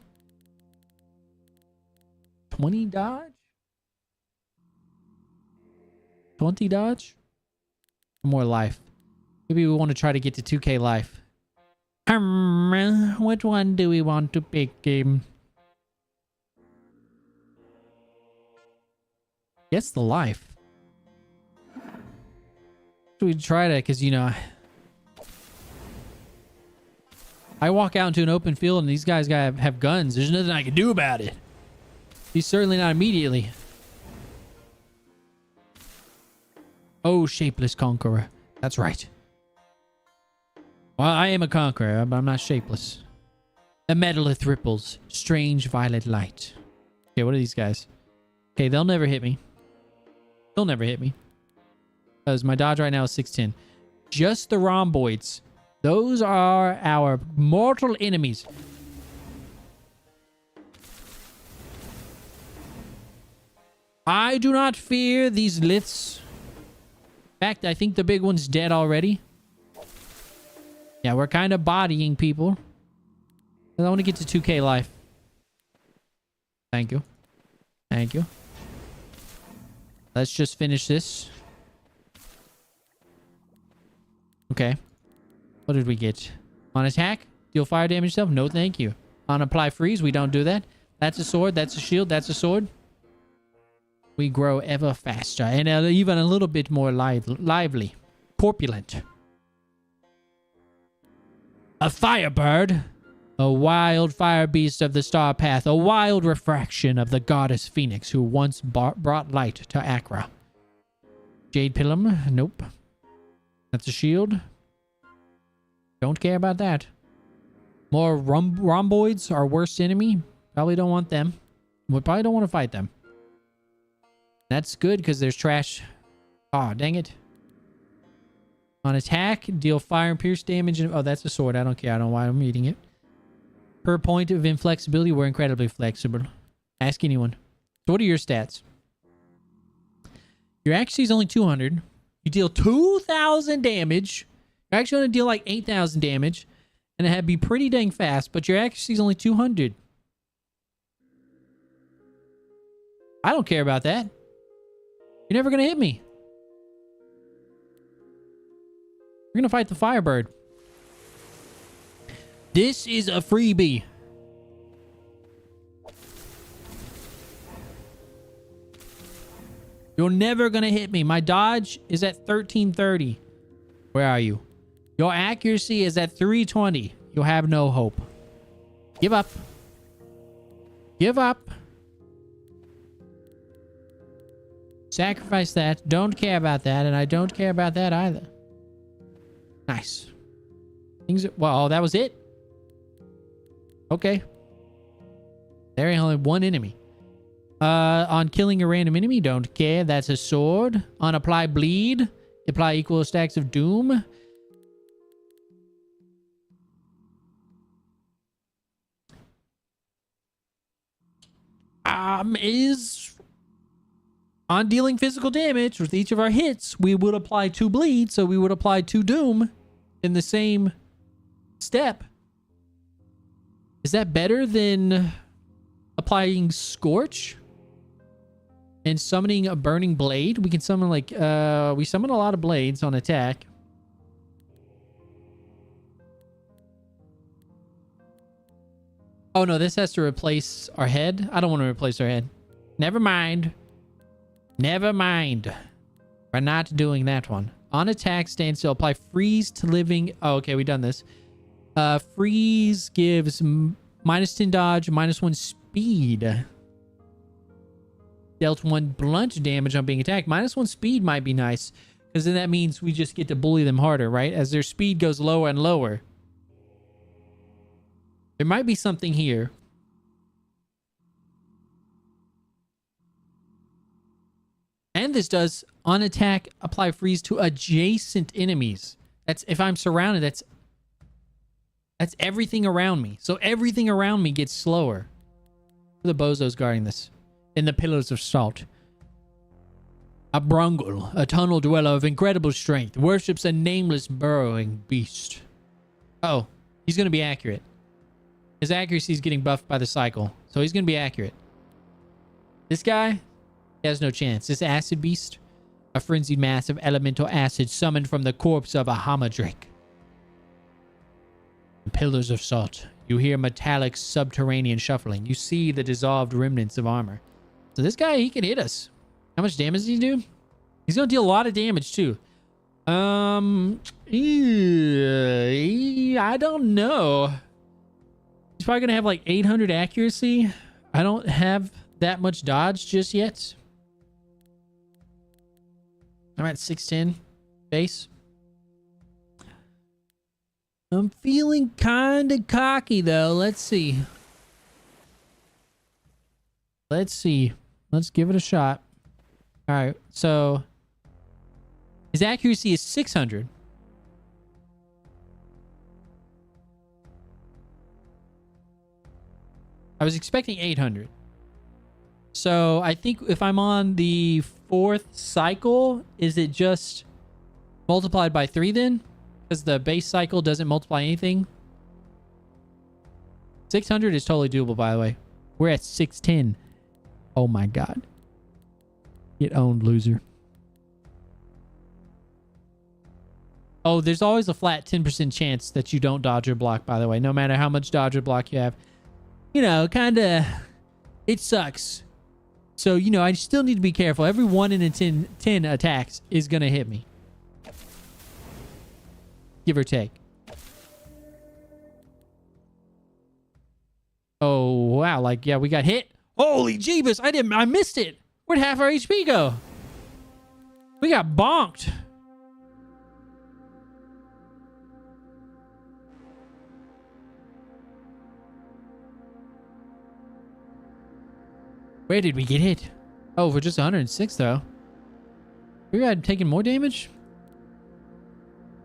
20 dodge? 20 dodge? More life. Maybe we want to try to get to 2k life. Which one do we want to pick? Guess the life. We try to, because, you know, I walk out into an open field and these guys have guns. There's nothing I can do about it. He's certainly not immediately. Oh, shapeless conqueror. That's right. Well, I am a conqueror, but I'm not shapeless. A metalith ripples. Strange violet light. Okay, what are these guys? Okay, they'll never hit me. They'll never hit me. Because my dodge right now is 610. Just the rhomboids. Those are our mortal enemies. I do not fear these liths. In fact, I think the big one's dead already. Yeah, we're kind of bodying people. I want to get to 2k life. Thank you. Thank you. Let's just finish this. Okay. What did we get? On attack? Deal fire damage yourself? No, thank you. On apply freeze? We don't do that. That's a sword. That's a shield. That's a sword. We grow ever faster and even a little bit more lively. Corpulent. A firebird. A wild fire beast of the star path. A wild refraction of the goddess Phoenix who once brought light to Acra. Jade Pilum? Nope. That's a shield. Don't care about that. More rhomboids, our worst enemy. Probably don't want them. We probably don't want to fight them. That's good because there's trash. Aw, dang it. On attack, deal fire and pierce damage. Oh, that's a sword. I don't care. I don't know why I'm eating it. Per point of inflexibility, we're incredibly flexible. Ask anyone. So what are your stats? Your accuracy is only 200. You deal 2,000 damage. You're actually going to deal like 8,000 damage. And it'd be pretty dang fast, but your accuracy is only 200. I don't care about that. You're never going to hit me. We're going to fight the Firebird. This is a freebie. You're never going to hit me. My dodge is at 1330. Where are you? Your accuracy is at 320. You'll have no hope. Give up. Give up. Sacrifice that. Don't care about that. And I don't care about that either. Nice. Well, that was it. Okay. There ain't only one enemy. On killing a random enemy, don't care. That's a sword. On apply bleed, apply equal stacks of doom. Is on dealing physical damage with each of our hits, we would apply 2 bleed, so we would apply 2 doom in the same step. Is that better than applying Scorch and summoning a burning blade? We can summon like we summon a lot of blades on attack. Oh no, this has to replace our head. I don't want to replace our head. Never mind. Never mind. We're not doing that one. On attack, stand still. Apply freeze to living. Oh, okay, we've done this. Freeze gives -10 dodge, -1 speed. Dealt 1 blunt damage on being attacked. -1 speed might be nice, because then that means we just get to bully them harder, right? As their speed goes lower and lower. There might be something here. And this does, on attack, apply freeze to adjacent enemies. That's if I'm surrounded, that's everything around me. So everything around me gets slower. The bozos guarding this. In the pillars of salt. A grundle, a tunnel dweller of incredible strength, worships a nameless burrowing beast. Oh, he's going to be accurate. His accuracy is getting buffed by the cycle, so he's going to be accurate. This guy, he has no chance. This acid beast, a frenzied mass of elemental acid summoned from the corpse of a hamadrake. Pillars of salt. You hear metallic subterranean shuffling. You see the dissolved remnants of armor. So this guy, he can hit us. How much damage does he do? He's going to deal a lot of damage too. I don't know. He's probably going to have like 800 accuracy. I don't have that much dodge just yet. I'm at 610 base. I'm feeling kind of cocky though. Let's see. Let's see. Let's give it a shot. All right. So his accuracy is 600. I was expecting 800. So I think if I'm on the 4th cycle, is it just multiplied by 3 then? Because the base cycle doesn't multiply anything. 600 is totally doable, by the way. We're at 610. Oh my god. Get owned, loser. Oh, there's always a flat 10% chance that you don't dodge or block, by the way. No matter how much dodge or block you have. You know, kind of... It sucks. So, you know, I still need to be careful. Every 1 in 10 attacks is going to hit me. Give or take. Oh, wow. Like, yeah, we got hit. Holy Jeebus. I missed it. Where'd half our HP go? We got bonked. Where did we get hit? Oh, for just 106 though. We had taken more damage?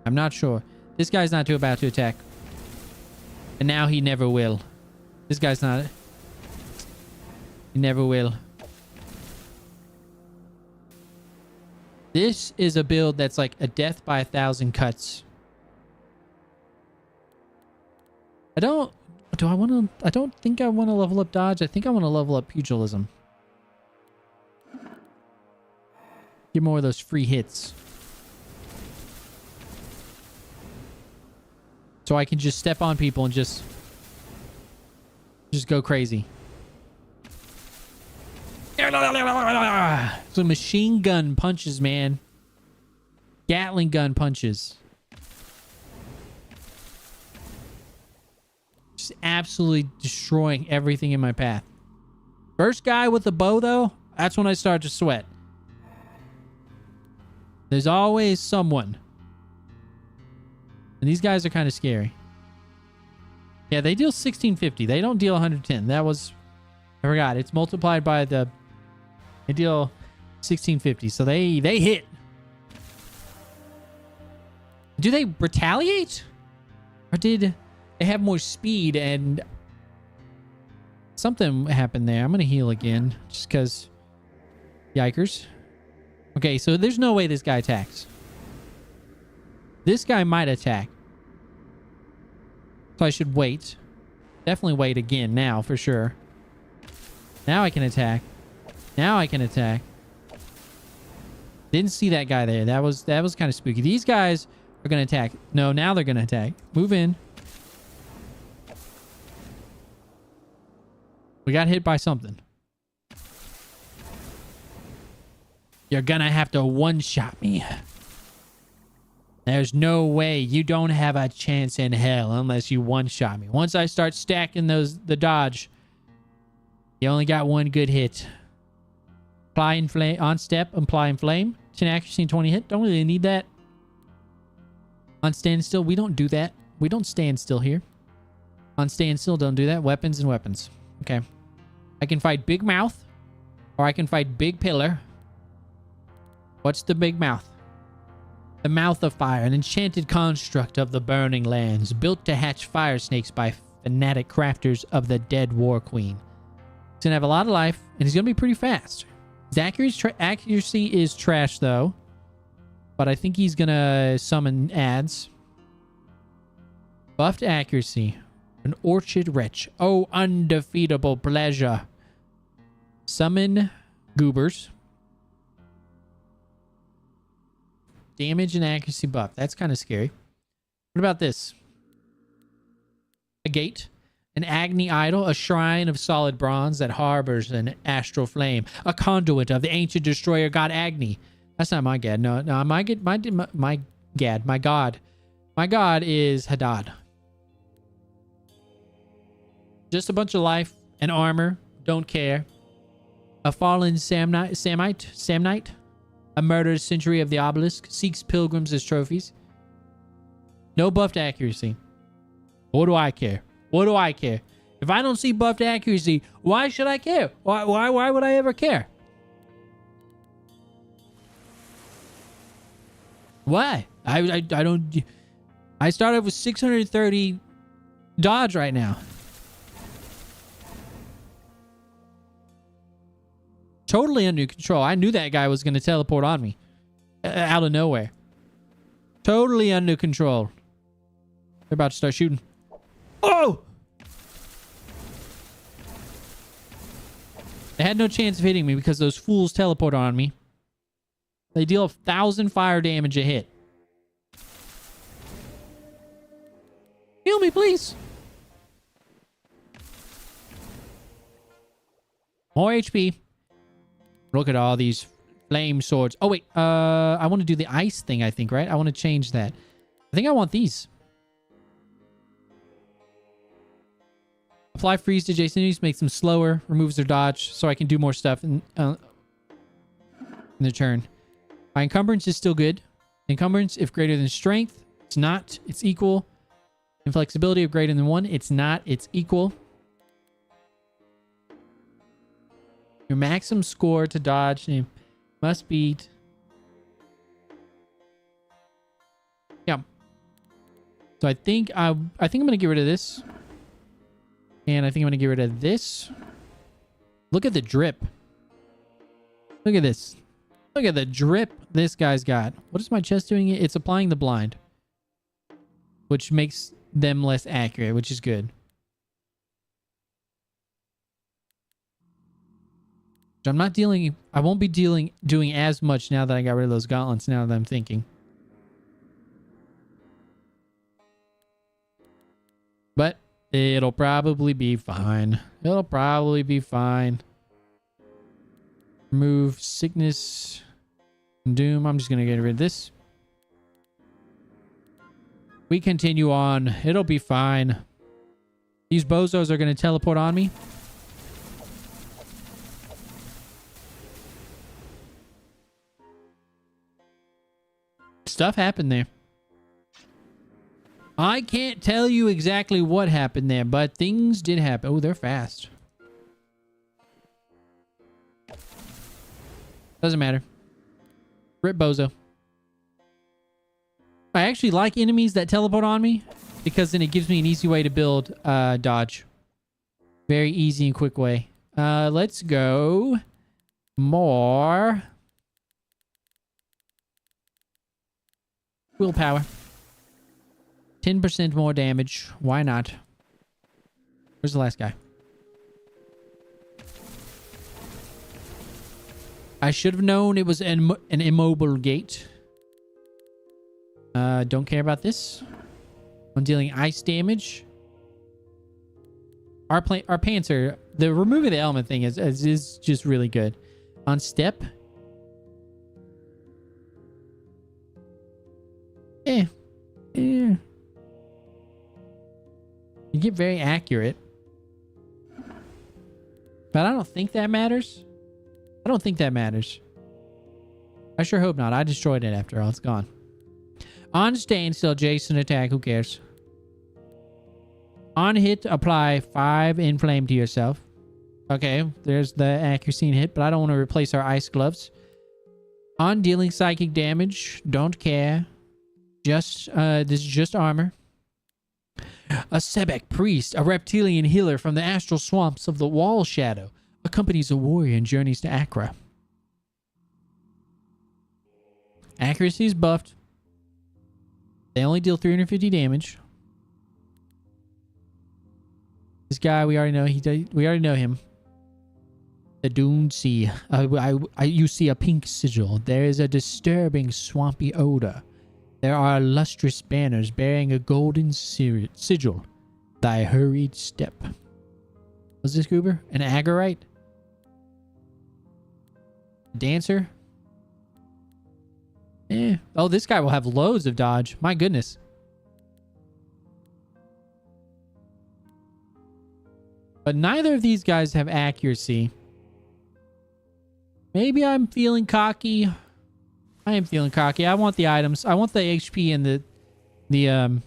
I'm not sure. This guy's not too about to attack. And now he never will. This guy's not. He never will. This is a build that's like a death by 1,000 cuts. I don't think I want to level up dodge. I think I want to level up pugilism. Get more of those free hits. So I can just step on people and just go crazy. So machine gun punches, man. Gatling gun punches. Just absolutely destroying everything in my path. First guy with the bow, though, that's when I start to sweat. There's always someone. And these guys are kind of scary. Yeah, they deal 1650. They don't deal 110. That was... I forgot. It's multiplied by the... They deal 1650. So they hit. Do they retaliate? Or did they have more speed and... Something happened there. I'm going to heal again. Just because... Yikers. Okay, so there's no way this guy attacks. This guy might attack. So I should wait. Definitely wait again now, for sure. Now I can attack. Now I can attack. Didn't see that guy there. That was kind of spooky. These guys are going to attack. No, now they're going to attack. Move in. We got hit by something. You're going to have to one-shot me. There's no way. You don't have a chance in hell unless you one-shot me. Once I start stacking the dodge, you only got one good hit. Apply and flame on step, apply and flame. 10 accuracy and 20 hit. Don't really need that. On standstill, we don't do that. We don't stand still here. On standstill, don't do that. Weapons and weapons. Okay. I can fight Big Mouth, or I can fight Big Pillar. What's the Big Mouth? The Mouth of Fire, an enchanted construct of the Burning Lands, built to hatch fire snakes by fanatic crafters of the dead War Queen. He's going to have a lot of life, and he's going to be pretty fast. His accuracy is trash, though. But I think he's going to summon ads. Buffed accuracy. An orchard wretch. Oh, undefeatable pleasure. Summon goobers. Damage and accuracy buff. That's kind of scary. What about this? A gate. An Agni idol. A shrine of solid bronze that harbors an astral flame. A conduit of the ancient destroyer god Agni. That's not my god. No, my god. My god is Hadad. Just a bunch of life and armor. Don't care. A fallen Samnite. A murdered century of the obelisk. Seeks pilgrims as trophies. No buffed accuracy. What do I care? What do I care? If I don't see buffed accuracy, why should I care? Why would I ever care? Why? I don't... I started with 630 dodge right now. Totally under control. I knew that guy was going to teleport on me. Out of nowhere. Totally under control. They're about to start shooting. Oh! They had no chance of hitting me because those fools teleport on me. They deal 1,000 fire damage a hit. Heal me, please. More HP. Look at all these flame swords. Oh, wait. I want to do the ice thing, I think, right? I want to change that. I think I want these. Apply freeze to adjacent enemies, makes them slower, removes their dodge, so I can do more stuff in their turn. My encumbrance is still good. Encumbrance, if greater than strength, it's not. It's equal. Inflexibility, if greater than 1, it's not. It's equal. Your maximum score to dodge must beat. Yeah. So I think I'm gonna get rid of this. And I think I'm going to get rid of this. Look at the drip. Look at this. Look at the drip this guy's got. What is my chest doing? It's applying the blind, which makes them less accurate, which is good. I'm not dealing... I won't be doing as much now that I got rid of those gauntlets, now that I'm thinking. But it'll probably be fine. It'll probably be fine. Remove sickness and doom. I'm just going to get rid of this. We continue on. It'll be fine. These bozos are going to teleport on me. Stuff happened there. I can't tell you exactly what happened there, but things did happen. Oh, they're fast. Doesn't matter. Rip bozo. I actually like enemies that teleport on me because then it gives me an easy way to build dodge. Very easy and quick way. Let's go more willpower. 10% more damage. Why not? Where's the last guy? I should have known it was an immobile gate. Don't care about this. I'm dealing ice damage. Our pants are... The removing the element thing is just really good. On step. You get very accurate. But I don't think that matters. I don't think that matters. I sure hope not. I destroyed it after all. It's gone. On standstill, Jason attack. Who cares? On hit, apply 5 inflame to yourself. Okay, there's the accuracy and hit, but I don't want to replace our ice gloves. On dealing psychic damage, don't care. Just, this is just armor. A Sebek priest, a reptilian healer from the astral swamps of the Wall Shadow, accompanies a warrior in journeys to Accra. Accuracy is buffed. They only deal 350 damage. This guy, we already know. We already know him. The Dune Sea. You see a pink sigil. There is a disturbing swampy odor. There are lustrous banners bearing a golden sigil. Thy hurried step. What's this, Goober? An Agorite? Dancer? Oh, this guy will have loads of dodge. My goodness. But neither of these guys have accuracy. Maybe I'm feeling cocky. I am feeling cocky. I want the items. I want the HP and the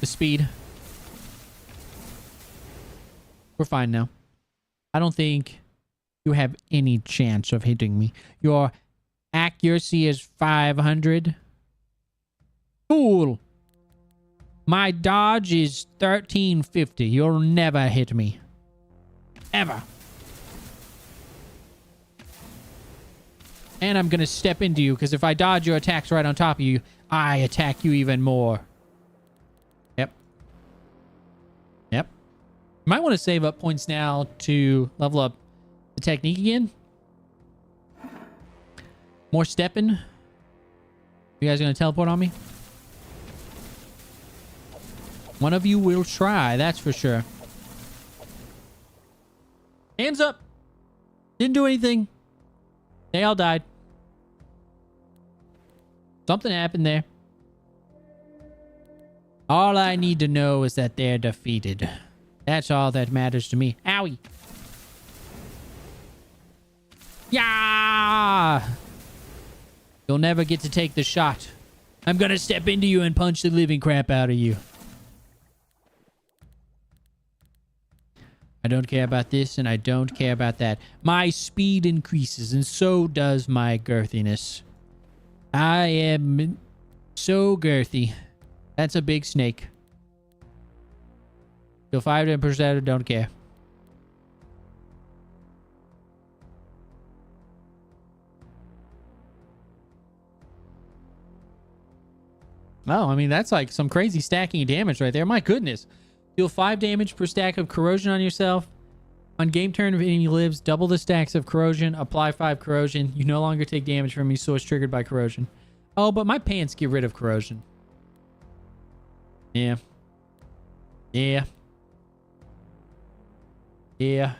speed. We're fine now. I don't think you have any chance of hitting me. Your accuracy is 500. Fool. My dodge is 1350. You'll never hit me. Ever. And I'm going to step into you, because if I dodge your attacks right on top of you, I attack you even more. Yep. Yep. Might want to save up points now to level up the technique again. More stepping. You guys going to teleport on me? One of you will try, that's for sure. Hands up. Didn't do anything. They all died. Something happened there. All I need to know is that they're defeated. That's all that matters to me. Owie. Yeah. You'll never get to take the shot. I'm gonna step into you and punch the living crap out of you. I don't care about this, and I don't care about that. My speed increases, and so does my girthiness. I am so girthy. That's a big snake. Deal 5 damage per stack. Don't care. Oh, I mean, that's like some crazy stacking of damage right there. My goodness. Deal 5 damage per stack of corrosion on yourself. On game turn, if enemy lives, double the stacks of corrosion. Apply 5 corrosion. You no longer take damage from me, so it's triggered by corrosion. Oh, but my pants get rid of corrosion. Yeah. Yeah. Yeah.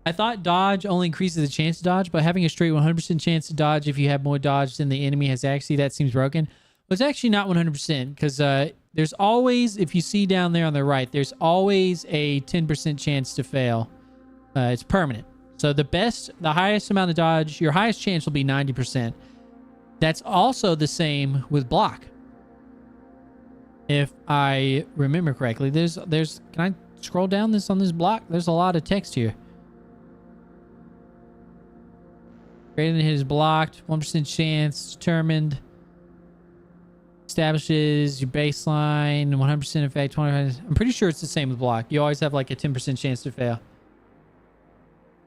I thought dodge only increases the chance to dodge, but having a straight 100% chance to dodge if you have more dodge than the enemy has actually, that seems broken. But it's actually not 100% because there's always, if you see down there on the right, there's always a 10% chance to fail. It's permanent. So the highest amount of dodge, your highest chance will be 90%. That's also the same with block. If I remember correctly, can I scroll down this on this block? There's a lot of text here. Greater than hit is blocked. 1% chance determined. Establishes your baseline. 100% effect. 25%. I'm pretty sure it's the same with block. You always have like a 10% chance to fail.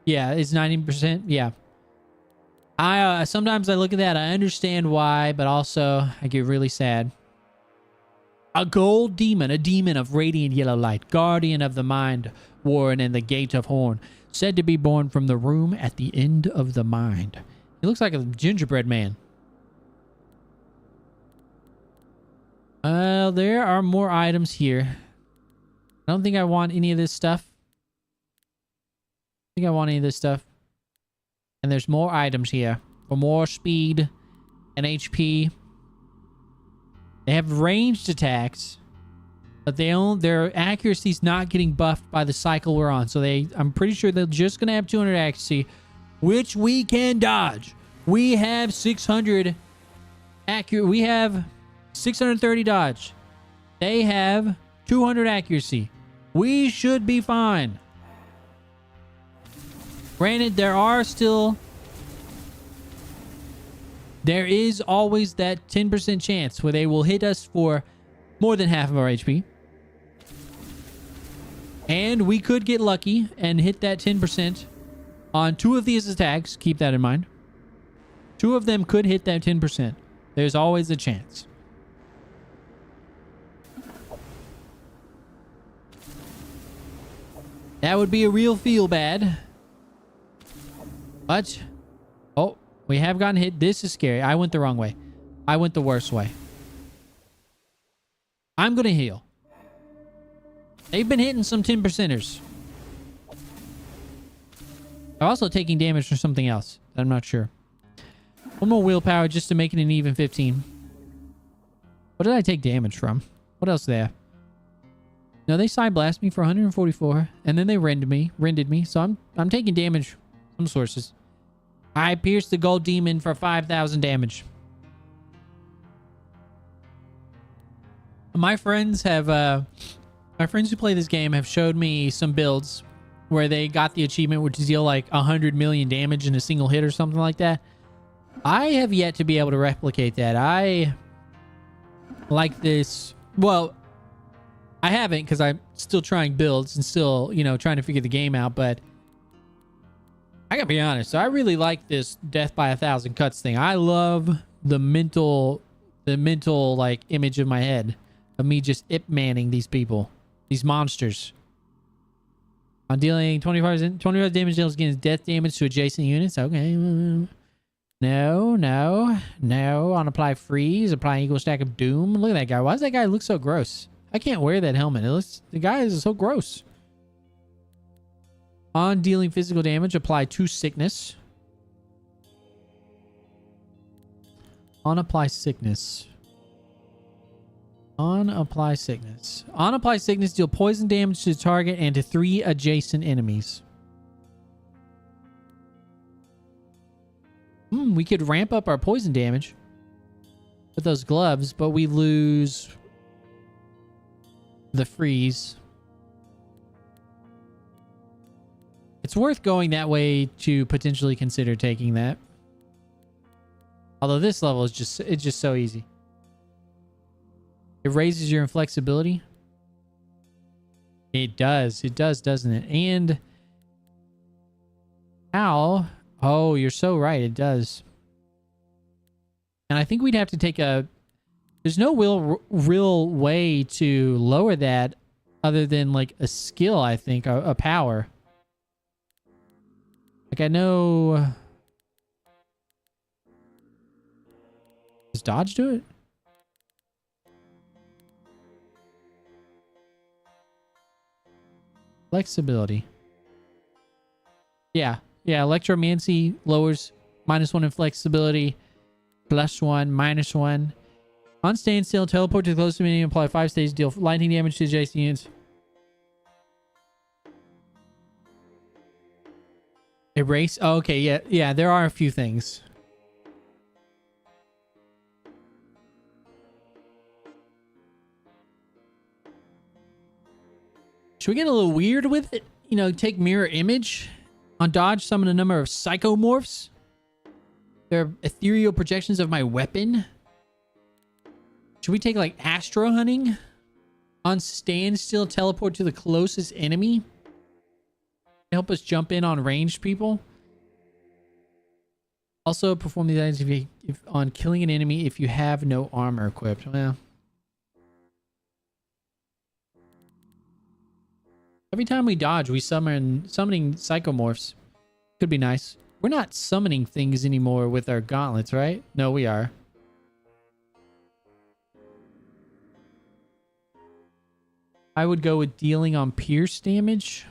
Yeah, it's 90%. Yeah. Sometimes I look at that. I understand why, but also I get really sad. A gold demon, a demon of radiant yellow light, guardian of the mind, warren and the gate of horn, said to be born from the room at the end of the mind. He looks like a gingerbread man. There are more items here. I don't think I want any of this stuff. I think I want any of this stuff. And there's more items here for more speed and HP. They have ranged attacks, but their accuracy's not getting buffed by the cycle we're on. So I'm pretty sure they're just gonna have 200 accuracy, which we can dodge. We have 600 accurate. We have 630 dodge. They have 200 accuracy. We should be fine. Granted, there is always that 10% chance where they will hit us for more than half of our HP. And we could get lucky and hit that 10% on 2 of these attacks. Keep that in mind. 2 of them could hit that 10%. There's always a chance. That would be a real feel bad. But, oh, we have gotten hit. This is scary. I went the wrong way. I went the worst way. I'm going to heal. They've been hitting some 10%ers. They're also taking damage from something else. I'm not sure. One more willpower just to make it an even 15. What did I take damage from? What else there? No, they side blast me for 144, and then they rended me. So I'm taking damage from sources. I pierced the gold demon for 5,000 damage. My friends who play this game have showed me some builds where they got the achievement which is deal like 100 million damage in a single hit or something like that. I have yet to be able to replicate that. I like this. Well, I haven't because I'm still trying builds and still, trying to figure the game out. But I gotta be honest. I really like this death by 1,000 cuts thing. I love the mental like image of my head of me just ip-manning these people, these monsters. I'm dealing 25 damage deals against death damage to adjacent units. Okay. No. On apply freeze, apply equal stack of doom. Look at that guy. Why does that guy look so gross? I can't wear that helmet. The guy is so gross. On dealing physical damage, apply 2 sickness. On apply sickness. On apply sickness. On apply sickness, deal poison damage to the target and to 3 adjacent enemies. We could ramp up our poison damage with those gloves, but we lose the freeze. It's worth going that way to potentially consider taking that. Although this level is just so easy. It raises your inflexibility. It does. It does, doesn't it? And how? Oh, you're so right. It does. And I think we'd have to take a... There's no real way to lower that other than like a skill, I think, a power. Like I know... Does dodge do it? Flexibility. Yeah. Yeah, Electromancy lowers -1 in flexibility, +1, -1. On standstill, teleport to the closest enemy and apply 5 stages, deal lightning damage to adjacent units. Erase? Oh, okay, yeah. Yeah, there are a few things. Should we get a little weird with it? You know, take mirror image. On dodge, summon a number of psychomorphs. They're ethereal projections of my weapon. Should we take like astro hunting? On standstill, teleport to the closest enemy. Help us jump in on ranged people. Also perform these items if on killing an enemy if you have no armor equipped. Well, every time we dodge, we summoning psychomorphs. Could be nice. We're not summoning things anymore with our gauntlets, right? No, we are. I would go with dealing on pierce damage.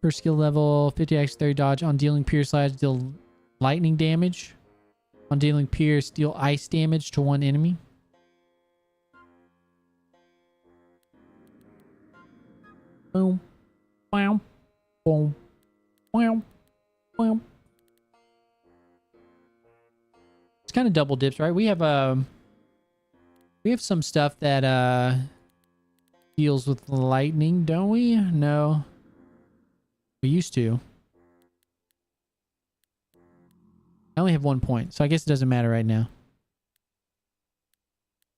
Per skill level, 50x 30 dodge. On dealing pierce slash, deal lightning damage. On dealing pierce, deal ice damage to one enemy. Boom. Wow. Boom. Wow. Wow. It's kind of double dips, right? We have some stuff that deals with lightning, don't we? No. We used to. I only have 1 point, so I guess it doesn't matter right now.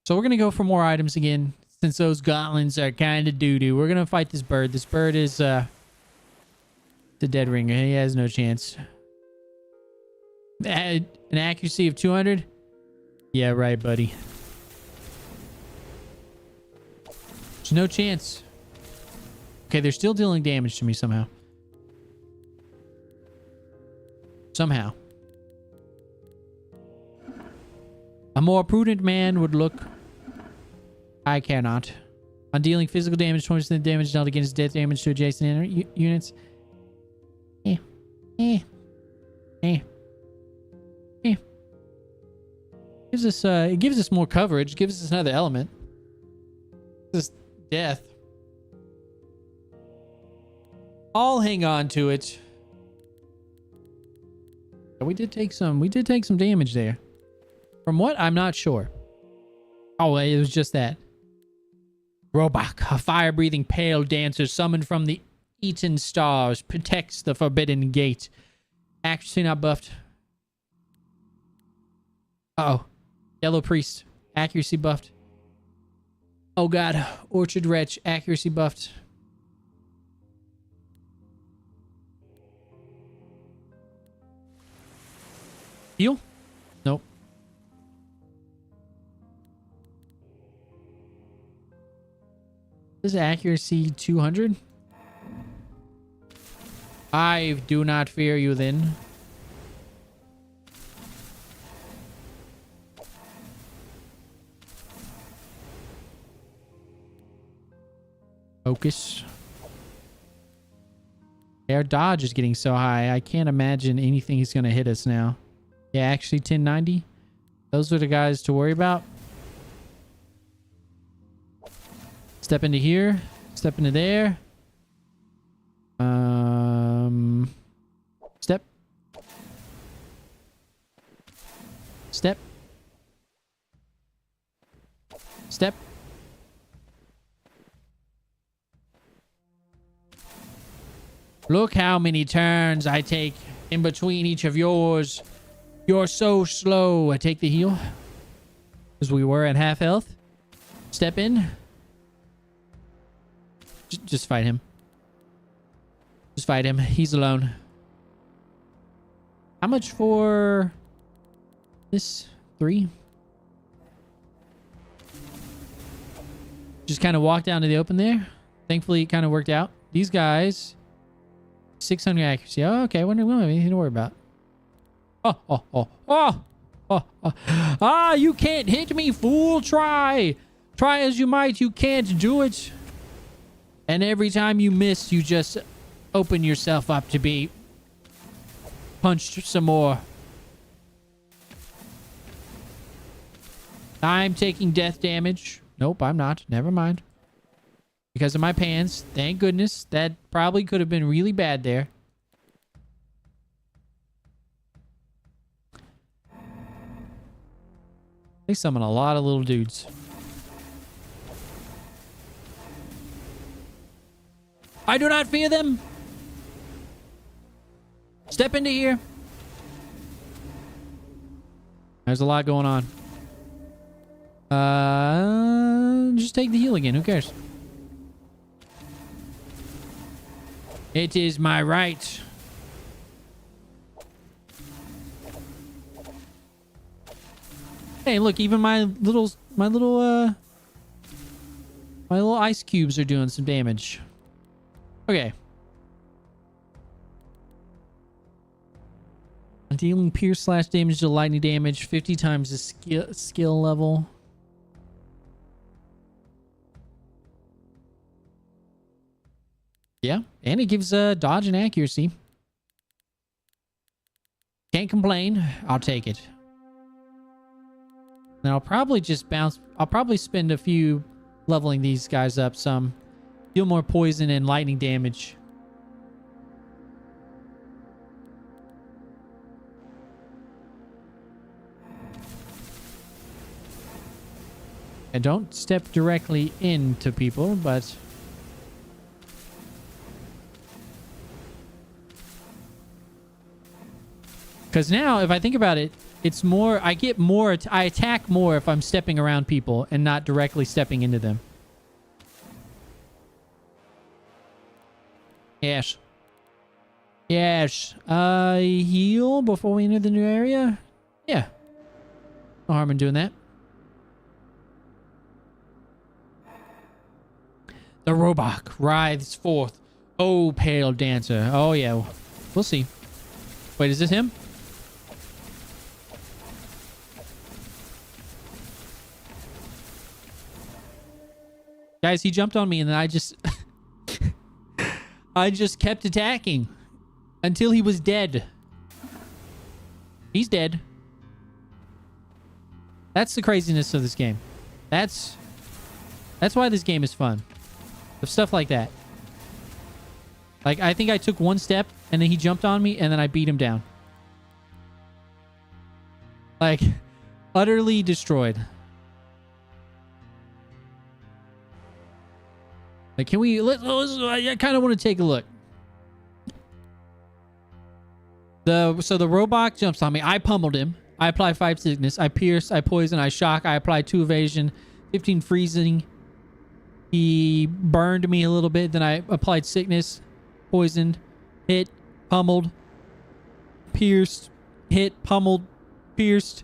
So we're going to go for more items again, since those gauntlets are kind of doo-doo. We're going to fight this bird. This bird is the dead ringer. He has no chance. An accuracy of 200? Yeah, right, buddy. There's no chance. Okay, they're still dealing damage to me somehow. Somehow. A more prudent man would look. I cannot. On dealing physical damage, 20% damage dealt against death damage to adjacent units. Gives us it gives us more coverage, gives us another element. This death. I'll hang on to it. We did take some damage there. From what? I'm not sure. Oh, it was just that. Robak, a fire-breathing pale dancer summoned from the Eaten Stars, protects the Forbidden Gate. Accuracy not buffed. Uh-oh. Yellow Priest, accuracy buffed. Oh god, Orchard Wretch, accuracy buffed. Heal? Nope. This is accuracy 200. I do not fear you then. Focus. Our dodge is getting so high. I can't imagine anything is going to hit us now. Yeah, actually 1090. Those are the guys to worry about. Step into here. Step into there. Step. Step. Step. Look how many turns I take in between each of yours. You're so slow. I take the heal. Because we were at half health. Step in. Just fight him. Just fight him. He's alone. How much for this? 3? Just kind of walk down to the open there. Thankfully, it kind of worked out. These guys, 600 accuracy. Oh, okay. We don't have anything to worry about. Ah, you can't hit me, fool. Try as you might, you can't do it. And every time you miss, you just open yourself up to be punched some more. I'm taking death damage. Nope, I'm not. Never mind. Because of my pants. Thank goodness. That probably could have been really bad there. They summon a lot of little dudes. I do not fear them. Step into here. There's a lot going on. Just take the heal again. Who cares? It is my right. Hey, look, even my little ice cubes are doing some damage. Okay. Dealing pierce / damage to lightning damage 50 times the skill level. Yeah, and it gives dodge and accuracy. Can't complain. I'll take it. Now I'll probably just bounce. I'll probably spend a few leveling these guys up some. Deal more poison and lightning damage. And don't step directly into people, but... Because now, if I think about it, it's more... I get more... I attack more if I'm stepping around people and not directly stepping into them. Yes. Yes. Heal before we enter the new area? Yeah. No harm in doing that. The Robok writhes forth. Oh, pale dancer. Oh, yeah. We'll see. Wait, is this him? Guys, he jumped on me and then I just... I just kept attacking until he was dead. He's dead. That's the craziness of this game. That's why this game is fun. Of stuff like that. Like, I think I took one step and then he jumped on me and then I beat him down. Like, utterly destroyed. Like, can we... I kind of want to take a look. So the Robok jumps on me. I pummeled him. I apply 5 sickness. I pierce. I poison. I shock. I apply 2 evasion. 15 freezing. He burned me a little bit. Then I applied sickness. Poisoned. Hit. Pummeled. Pierced. Hit. Pummeled. Pierced.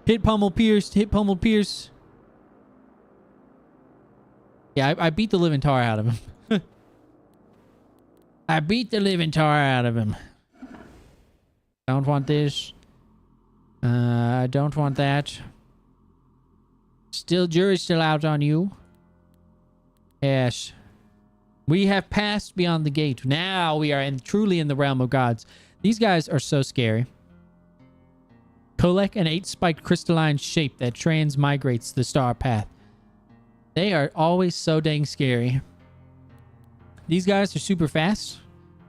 Hit. Pummeled. Pierced. Hit. Pummeled. Pierced. Yeah, I beat the living tar out of him. I beat the living tar out of him. Don't want this. I don't want that. Jury's still out on you. Yes. We have passed beyond the gate. Now we are truly in the realm of gods. These guys are so scary. Collect an 8-spiked crystalline shape that transmigrates the star path. They are always so dang scary. These guys are super fast,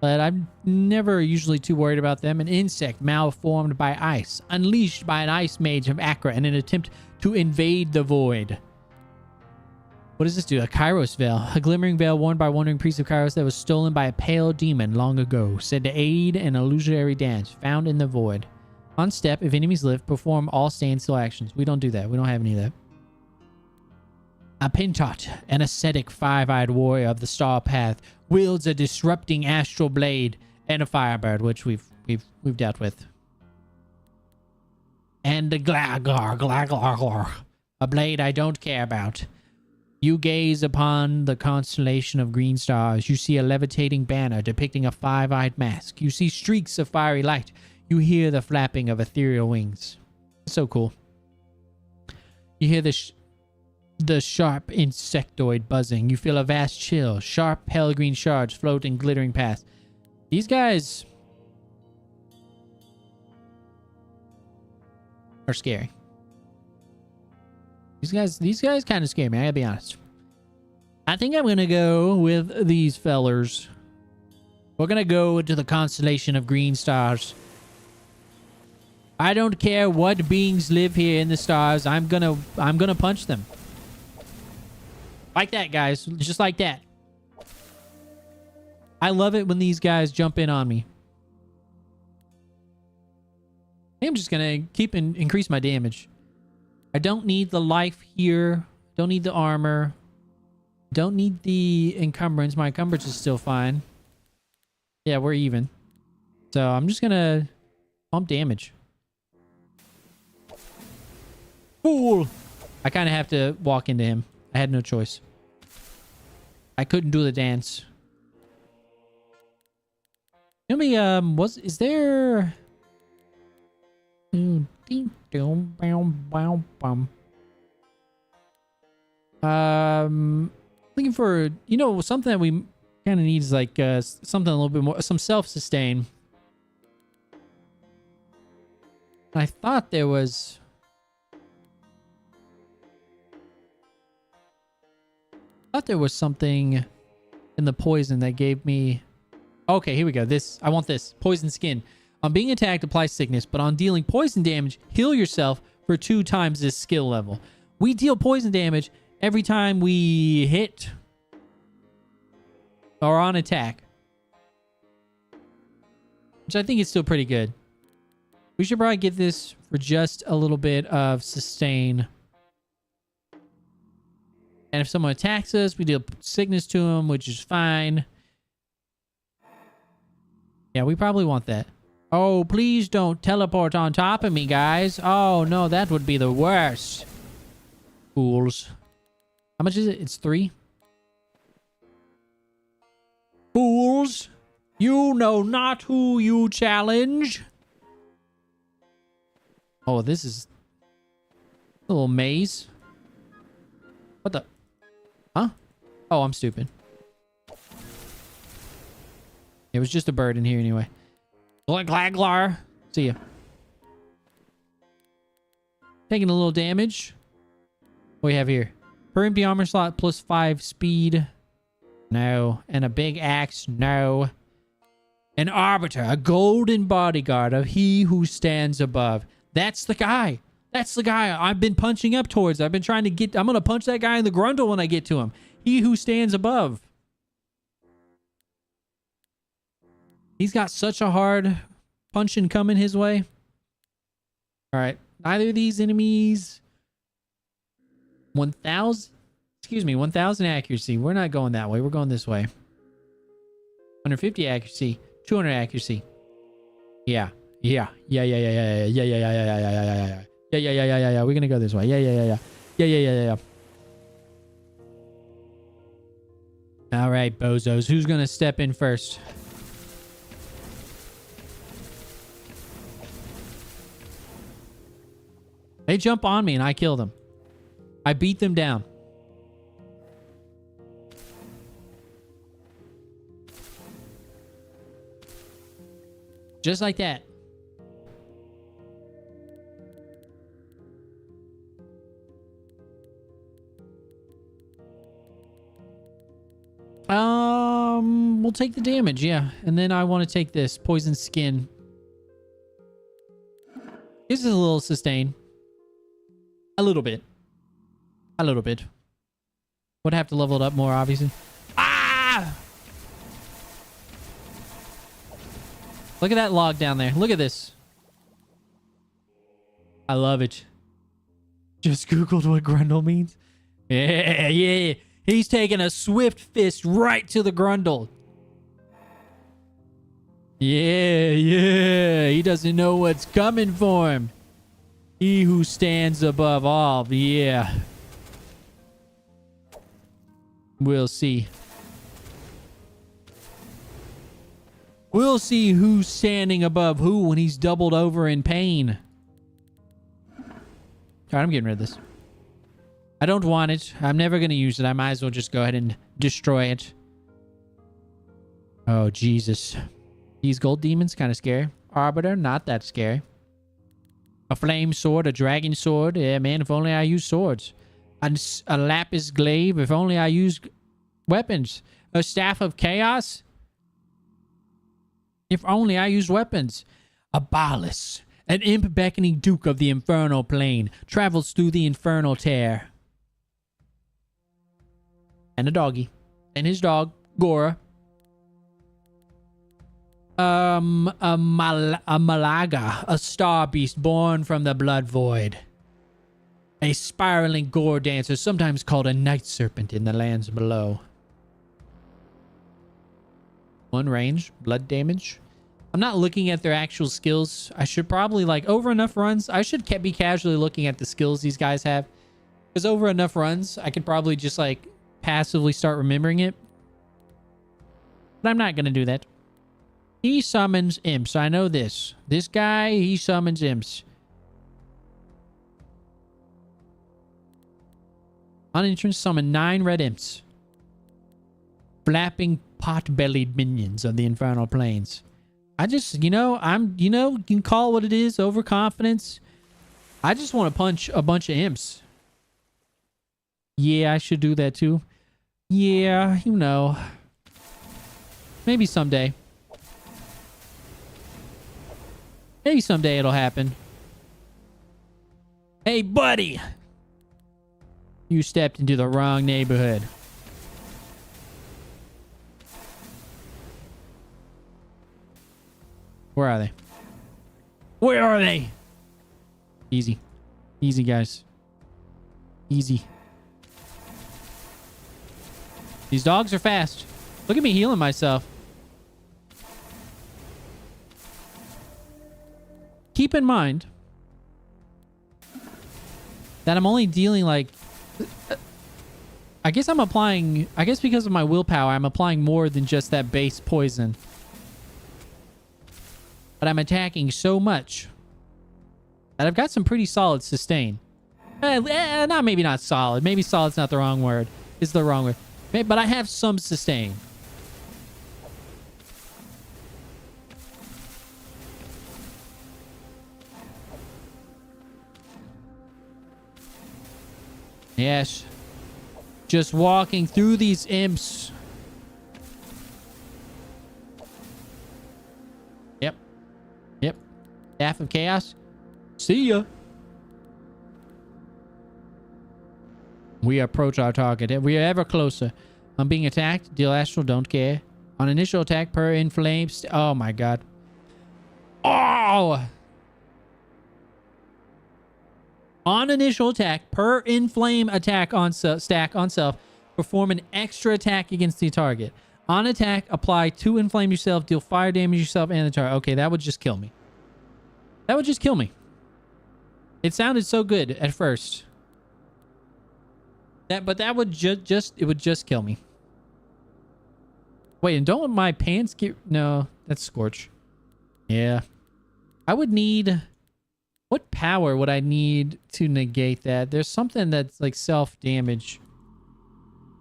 but I'm never usually too worried about them. An insect malformed by ice, unleashed by an ice mage of Accra in an attempt to invade the void. What does this do? A Kairos veil. A glimmering veil worn by wandering priests of Kairos that was stolen by a pale demon long ago, said to aid an illusionary dance found in the void. On step, if enemies live, perform all standstill actions. We don't do that. We don't have any of that. A Pintot, an ascetic five-eyed warrior of the Star Path, wields a disrupting astral blade and a firebird, which we've dealt with. And a glaglar, a blade I don't care about. You gaze upon the constellation of green stars. You see a levitating banner depicting a five-eyed mask. You see streaks of fiery light. You hear the flapping of ethereal wings. So cool. You hear the sharp insectoid buzzing. You feel a vast chill. Sharp pale green shards float in glittering paths. These guys are scary. These guys kind of scare me, I gotta be honest. I think I'm gonna go with these fellers. We're gonna go to the constellation of green stars. I don't care what beings live here in the stars. I'm gonna punch them. Like that, guys. Just like that. I love it when these guys jump in on me. I'm just gonna keep increase my damage. I don't need the life here. Don't need the armor. Don't need the encumbrance. My encumbrance is still fine. Yeah, we're even. So I'm just gonna pump damage. Fool! I kind of have to walk into him. I had no choice. I couldn't do the dance. Let me, is there... looking for, you know, something that we kind of need is like something a little bit more, some self-sustain. I thought there was something in the poison that gave me... Okay, here we go. This, I want this. Poison skin. On being attacked, apply sickness, but on dealing poison damage, heal yourself for 2 times this skill level. We deal poison damage every time we hit or on attack, which I think is still pretty good. We should probably get this for just a little bit of sustain. And if someone attacks us, we deal sickness to them, which is fine. Yeah, we probably want that. Oh, please don't teleport on top of me, guys. Oh, no, that would be the worst. Fools. How much is it? It's 3. Fools. You know not who you challenge. Oh, this is a little maze. What the? Huh? Oh, I'm stupid. It was just a bird in here anyway. Glaglar. See ya. Taking a little damage. What do we have here? Per empty armor slot plus 5 speed. No. And a big axe. No. An arbiter. A golden bodyguard of he who stands above. That's the guy. That's the guy I've been punching up towards. I've been trying to get... I'm going to punch that guy in the grundle when I get to him. He who stands above. He's got such a hard punching coming his way. All right. Neither of these enemies... 1,000... Excuse me, 1,000 accuracy. We're not going that way. We're going this way. 150 accuracy. 200 accuracy. Yeah. Yeah. Yeah, yeah, yeah, yeah, yeah, yeah, yeah, yeah, yeah, yeah, yeah, yeah, yeah. Yeah, yeah, yeah, yeah, yeah, yeah. We're gonna go this way. Yeah, yeah, yeah, yeah. Yeah, yeah, yeah, yeah, yeah. All right, bozos. Who's gonna step in first? They jump on me and I kill them. I beat them down. Just like that. We'll take the damage, yeah. And then I want to take this poison skin. This is a little sustain. A little bit. A little bit. Would have to level it up more, obviously. Ah! Look at that log down there. Look at this. I love it. Just Googled what grundle means. Yeah, yeah. He's taking a swift fist right to the grundle. Yeah, yeah. He doesn't know what's coming for him. He who stands above all. Yeah. We'll see. We'll see who's standing above who when he's doubled over in pain. Alright, I'm getting rid of this. I don't want it. I'm never going to use it. I might as well just go ahead and destroy it. Oh, Jesus. These gold demons, kind of scary. Arbiter, not that scary. A flame sword, a dragon sword. Yeah, man, if only I used swords. A lapis glaive, if only I used weapons. A staff of chaos. If only I used weapons. A Balus, an imp beckoning duke of the infernal plane, travels through the infernal tear. And a doggy. And his dog, Gora. A Malaga, a star beast born from the blood void. A spiraling gore dancer, sometimes called a night serpent in the lands below. 1 range, blood damage. I'm not looking at their actual skills. I should probably, like, over enough runs, I should be casually looking at the skills these guys have. Because over enough runs, I could probably just, like, passively start remembering it. But I'm not going to do that. He summons imps. I know this. This guy, he summons imps. On entrance, summon 9 red imps. Flapping pot-bellied minions of the infernal plains. I just, you can call it what it is, overconfidence. I just want to punch a bunch of imps. Yeah, I should do that too. Yeah, Maybe someday. Maybe someday it'll happen. Hey, buddy! You stepped into the wrong neighborhood. Where are they? Where are they? Easy. Easy, guys. Easy. These dogs are fast. Look at me healing myself. Keep in mind that I'm only dealing like... I guess because of my willpower, I'm applying more than just that base poison. But I'm attacking so much that I've got some pretty solid sustain. Maybe not solid. Maybe solid's not the wrong word. It's the wrong word. But I have some sustain. Yes. Just walking through these imps. Yep. Yep. Staff of Chaos. See ya. We approach our target. We are ever closer. I'm being attacked. Deal astral. Don't care. On initial attack per inflamed. Oh my god. Oh! On initial attack per inflame attack on stack on self. Perform an extra attack against the target. On attack, apply 2 inflame yourself. Deal fire damage yourself and the target. Okay, that would just kill me. That would just kill me. It sounded so good at first. But that would it would just kill me. Wait, and don't my pants get... No, that's Scorch. Yeah. I would need... What power would I need to negate that? There's something that's like self-damage.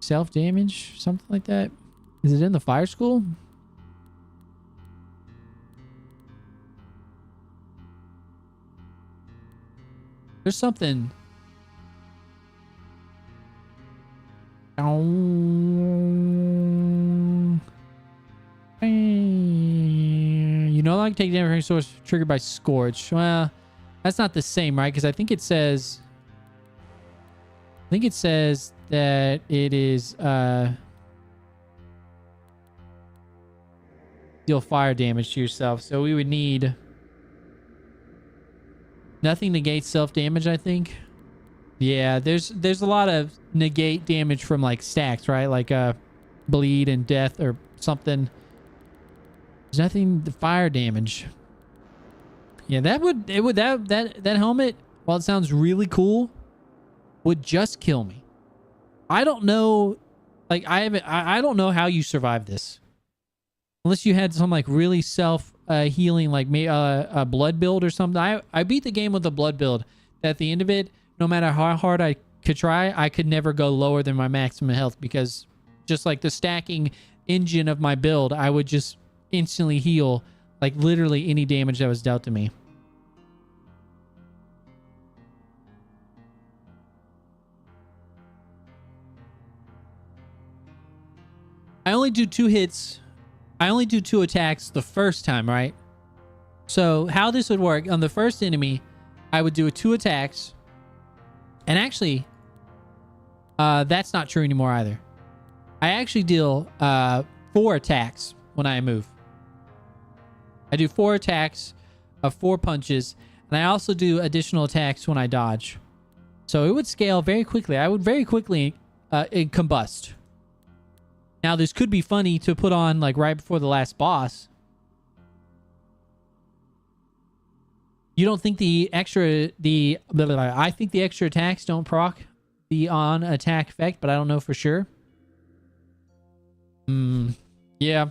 Self-damage? Something like that? Is it in the fire school? There's something... You no longer take damage from source triggered by Scorch. Well, that's not the same, right? Because I think it says that it is deal fire damage to yourself. So we would need Nothing negates self-damage, I think. Yeah, there's a lot of negate damage from like stacks, right? Like bleed and death or something. There's nothing the fire damage. Yeah, that helmet, while it sounds really cool, would just kill me. I don't know, like I don't know how you survive this. Unless you had some like really self healing, like a blood build or something. I beat the game with a blood build. At the end of it, no matter how hard I could try, I could never go lower than my maximum health, because just like the stacking engine of my build, I would just instantly heal like literally any damage that was dealt to me. I only do 2 hits. I only do 2 attacks the first time, right? So how this would work, on the first enemy, I would do 2 attacks. And actually, that's not true anymore either. I actually deal 4 attacks when I move. I do 4 attacks of 4 punches, and I also do additional attacks when I dodge. So it would scale very quickly. I would very quickly combust. Now, this could be funny to put on like right before the last boss. You don't think I think the extra attacks don't proc the on attack effect, but I don't know for sure. Yeah.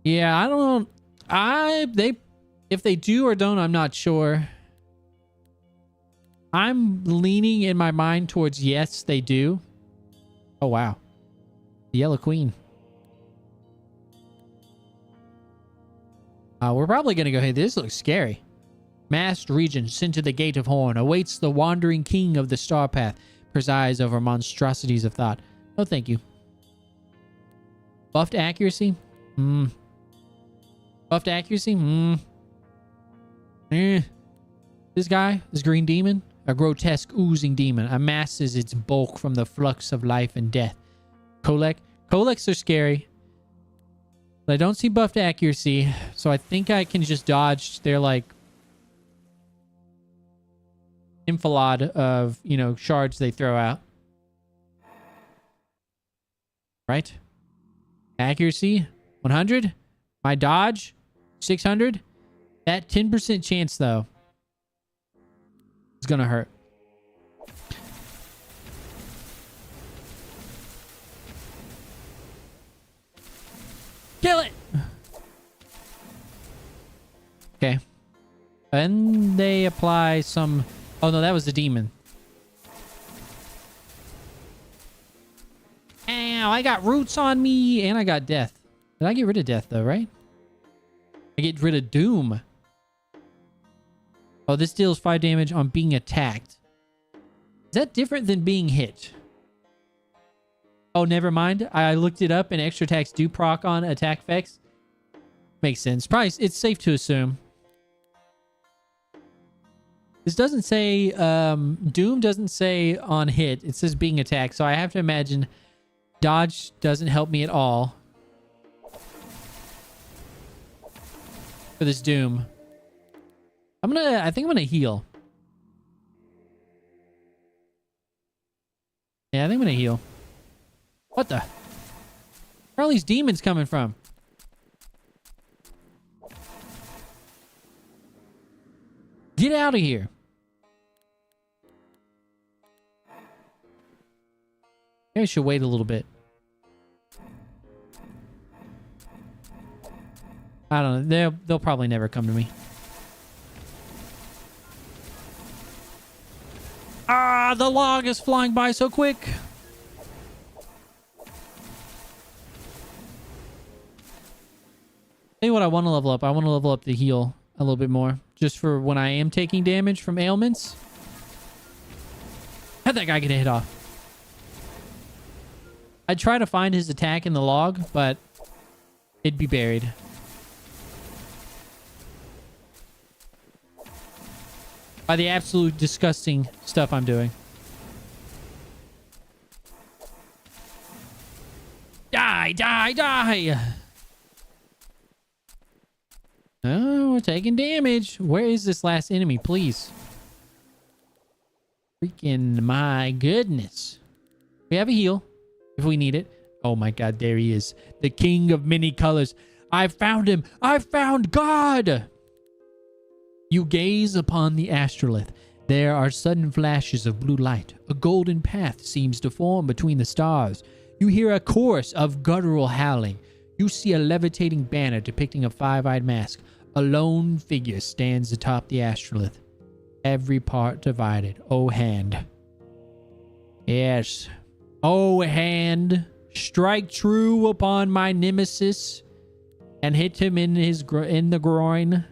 Yeah, I don't know. If they do or don't, I'm not sure. I'm leaning in my mind towards yes, they do. Oh, wow. The Yellow Queen. We're probably going to go, hey, this looks scary. Masked regent sent to the Gate of Horn awaits the wandering king of the Star Path, presides over monstrosities of thought. No, thank you. Buffed accuracy? Buffed accuracy? This guy, this green demon, a grotesque oozing demon, amasses its bulk from the flux of life and death. Koleks are scary. But I don't see buffed accuracy, so I think I can just dodge their, like, enfilade of, you know, shards they throw out. Right? Accuracy, 100. My dodge, 600. That 10% chance, though, is gonna hurt. Kill it! Okay. And they apply some... Oh, no, that was the demon. Ow, I got roots on me, and I got death. Did I get rid of death, though, right? I get rid of doom. Oh, this deals 5 damage on being attacked. Is that different than being hit? Oh, never mind. I looked it up, and extra attacks do proc on attack effects. Makes sense. Probably, it's safe to assume. This doesn't say... Doom doesn't say on hit. It says being attacked, so I have to imagine dodge doesn't help me at all for this Doom. I think I'm gonna heal. Yeah, I think I'm gonna heal. What the? Where are all these demons coming from? Get out of here. Maybe I should wait a little bit. I don't know. They'll probably never come to me. Ah, the log is flying by so quick. Tell you what, I want to level up. I want to level up the heal a little bit more, just for when I am taking damage from ailments. How'd that guy get a hit off? I'd try to find his attack in the log, but it'd be buried. By the absolute disgusting stuff I'm doing. Die, die, die! Oh, taking damage. Where is this last enemy, please? Freaking my goodness. We have a heal if we need it. Oh my god, there he is. The king of many colors. I found him. I found God. You gaze upon the astrolith. There are sudden flashes of blue light. A golden path seems to form between the stars. You hear a chorus of guttural howling. You see a levitating banner depicting a five-eyed mask. A lone figure stands atop the astrolith. Every part divided. O hand. Yes. O hand. Strike true upon my nemesis and hit him in the groin.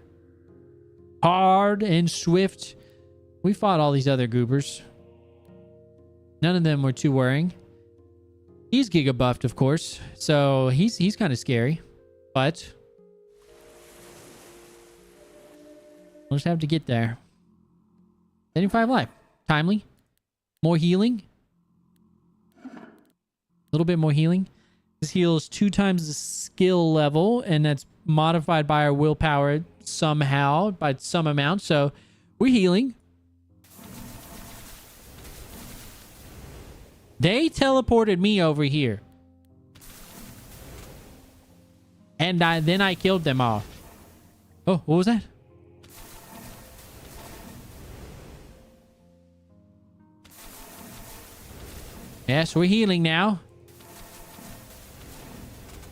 Hard and swift. We fought all these other goobers. None of them were too worrying. He's giga buffed, of course, so he's kind of scary, but we'll just have to get there. 75 life. Timely. More healing. A little bit more healing. This heals 2 times the skill level, and that's modified by our willpower somehow, by some amount, so we're healing. They teleported me over here. And then I killed them all. Oh, what was that? Yes, we're healing now.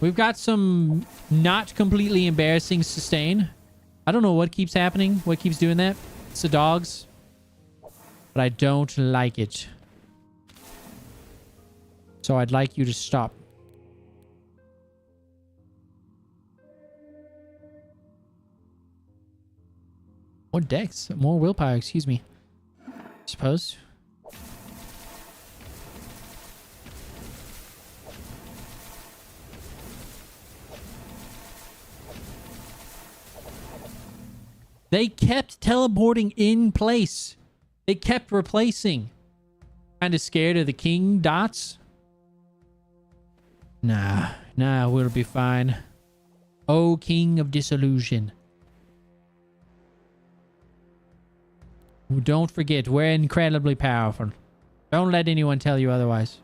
We've got some not completely embarrassing sustain. I don't know what keeps happening, what keeps doing that. It's the dogs. But I don't like it. So I'd like you to stop. More dex, more willpower, excuse me. I suppose. They kept teleporting in place. They kept replacing. Kind of scared of the king dots. Nah, we'll be fine. Oh, king of disillusion. Don't forget, we're incredibly powerful. Don't let anyone tell you otherwise.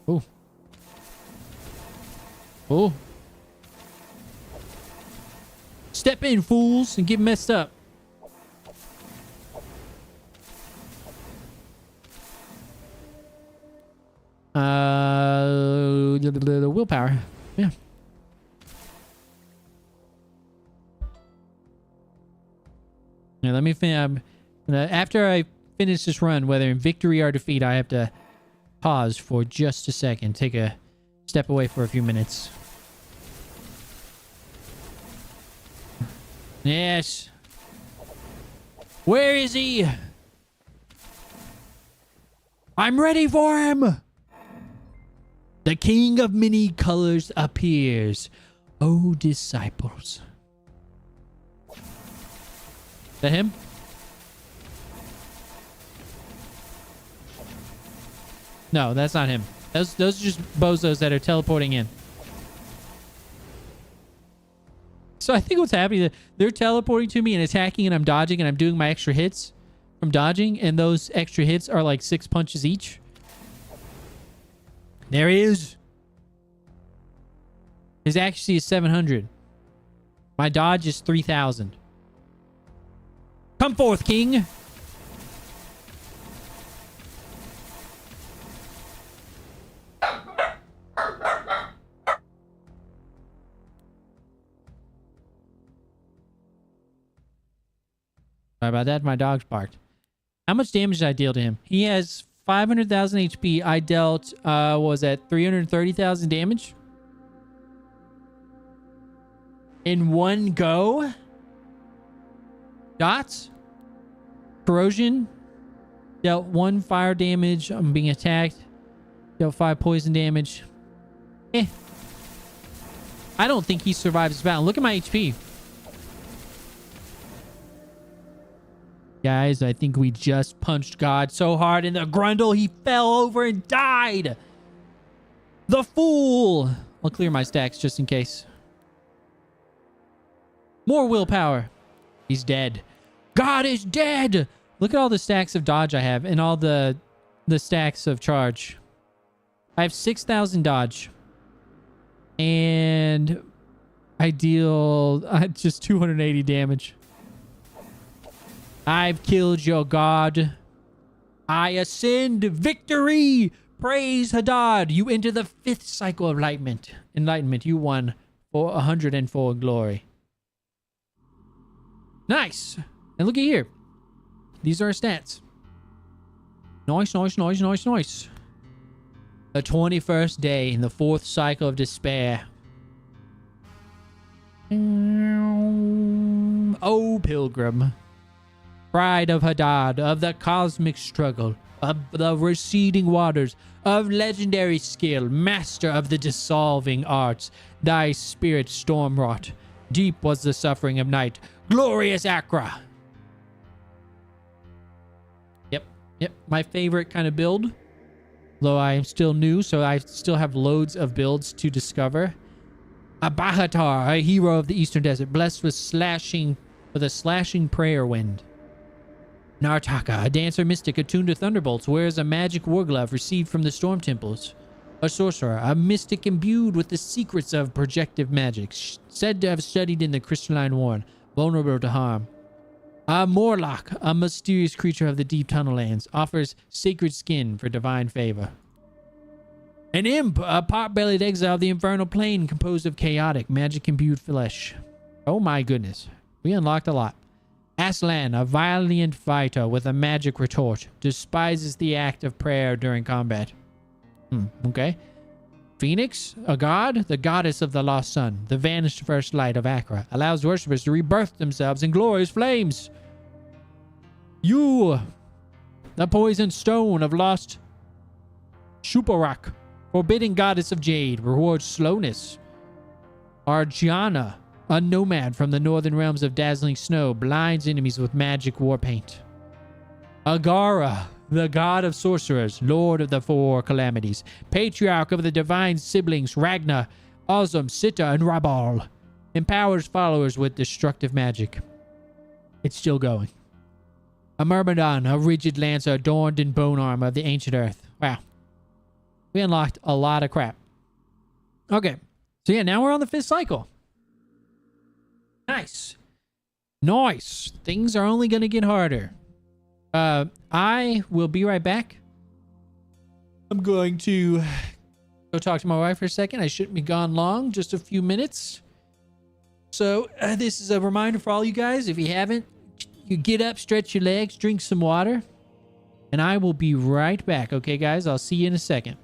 Oh. Oh. Step in, fools, and get messed up. The willpower. Yeah. Now let me after I finish this run, whether in victory or defeat, I have to pause for just a second, take a step away for a few minutes. Yes. Where is he? I'm ready for him. The king of many colors appears. O disciples. Is that him? No, that's not him. Those are just bozos that are teleporting in. So I think what's happening is they're teleporting to me and attacking, and I'm dodging, and I'm doing my extra hits from dodging, and those extra hits are like 6 punches each. There he is. His accuracy is 700. My dodge is 3,000. Come forth, king. Sorry about that. My dog's barked. How much damage did I deal to him? He has 500,000 HP. I dealt, what was that, 330,000 damage? In one go? Dots? Corrosion? Dealt 1 fire damage. I'm being attacked. Dealt 5 poison damage. I don't think he survives this battle. Look at my HP. Guys, I think we just punched God so hard in the grundle he fell over and died. The fool. I'll clear my stacks just in case. More willpower. He's dead. God is dead. Look at all the stacks of dodge I have and all the stacks of charge. I have 6,000 dodge. And I deal just 280 damage. I've killed your god. I ascend. Victory. Praise Hadad. You enter the 5th cycle of enlightenment. You won for 104 glory. Nice. And look at here. These are our stats. Nice, nice, nice, nice, nice. The 21st day in the 4th cycle of despair. O pilgrim. Pride of Hadad, of the cosmic struggle, of the receding waters, of legendary skill, master of the dissolving arts, thy spirit storm-wrought. Deep was the suffering of night. Glorious Accra. Yep, my favorite kind of build. Though I am still new, so I still have loads of builds to discover. Abahatar, a hero of the eastern desert, blessed with a slashing prayer wind. Nartaka, a dancer mystic attuned to thunderbolts, wears a magic war glove received from the storm temples. A sorcerer, a mystic imbued with the secrets of projective magic, said to have studied in the crystalline worn, vulnerable to harm. A Morlock, a mysterious creature of the deep tunnel lands, offers sacred skin for divine favor. An imp, a pot-bellied exile of the infernal plane composed of chaotic, magic-imbued flesh. Oh my goodness. We unlocked a lot. Aslan, a valiant fighter with a magic retort, despises the act of prayer during combat. Okay. Phoenix, a god, the goddess of the lost sun, the vanished first light of Accra, allows worshippers to rebirth themselves in glorious flames. You, the poisoned stone of lost Shuparak, forbidden goddess of jade, rewards slowness. Argiana, a nomad from the northern realms of dazzling snow, blinds enemies with magic war paint. Agara, the god of sorcerers, lord of the four calamities, patriarch of the divine siblings Ragna, Ozum, Sita, and Rabal, empowers followers with destructive magic. It's still going. A Myrmidon, a rigid lancer adorned in bone armor of the ancient earth. Wow. We unlocked a lot of crap. Okay. So yeah, now we're on the 5th cycle. Nice. Nice. Things are only going to get harder. I will be right back. I'm going to go talk to my wife for a second. I shouldn't be gone long, just a few minutes. So this is a reminder for all you guys. If you haven't, you get up, stretch your legs, drink some water, and I will be right back. Okay, guys? I'll see you in a second.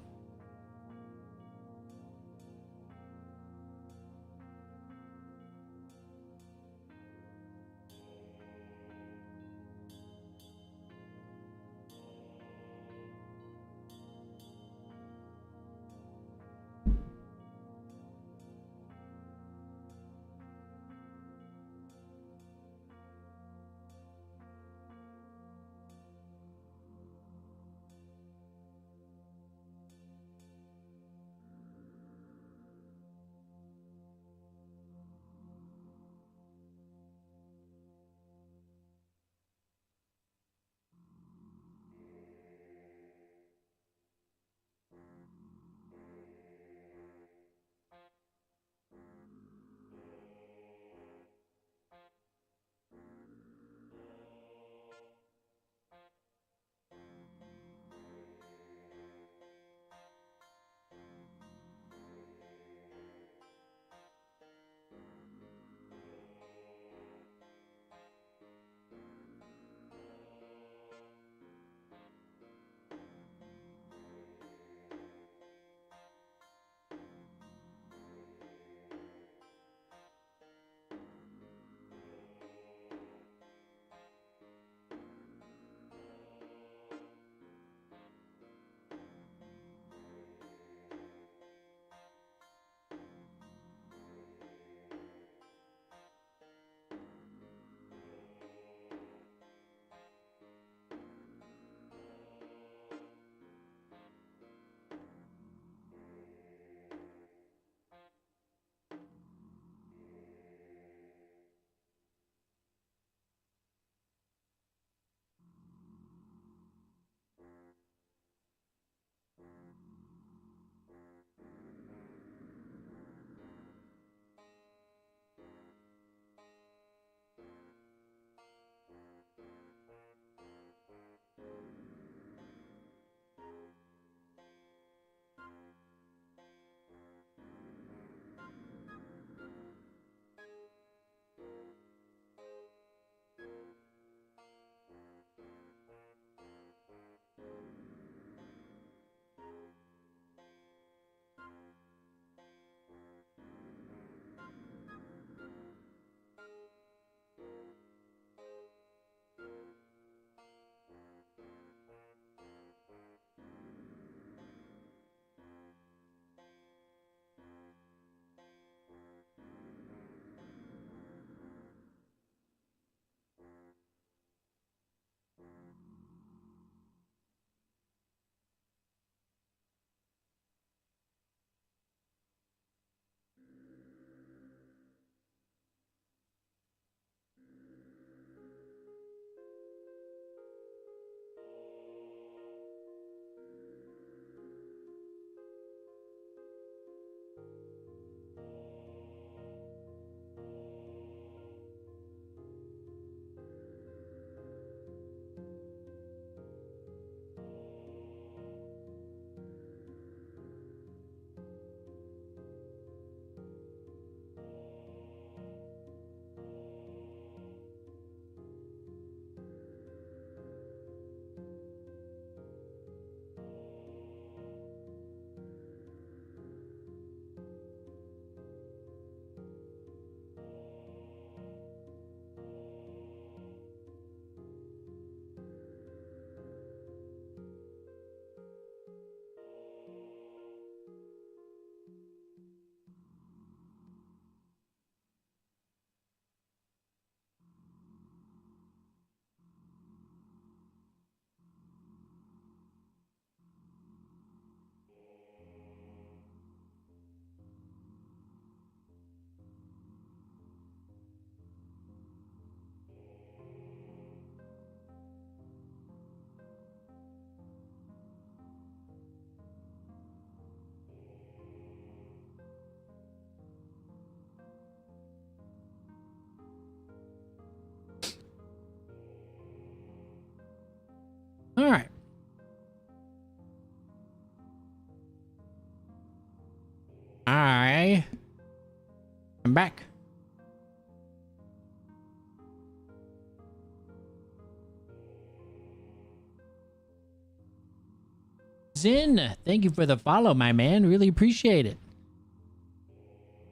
I'm back. Zin, thank you for the follow, my man. Really appreciate it.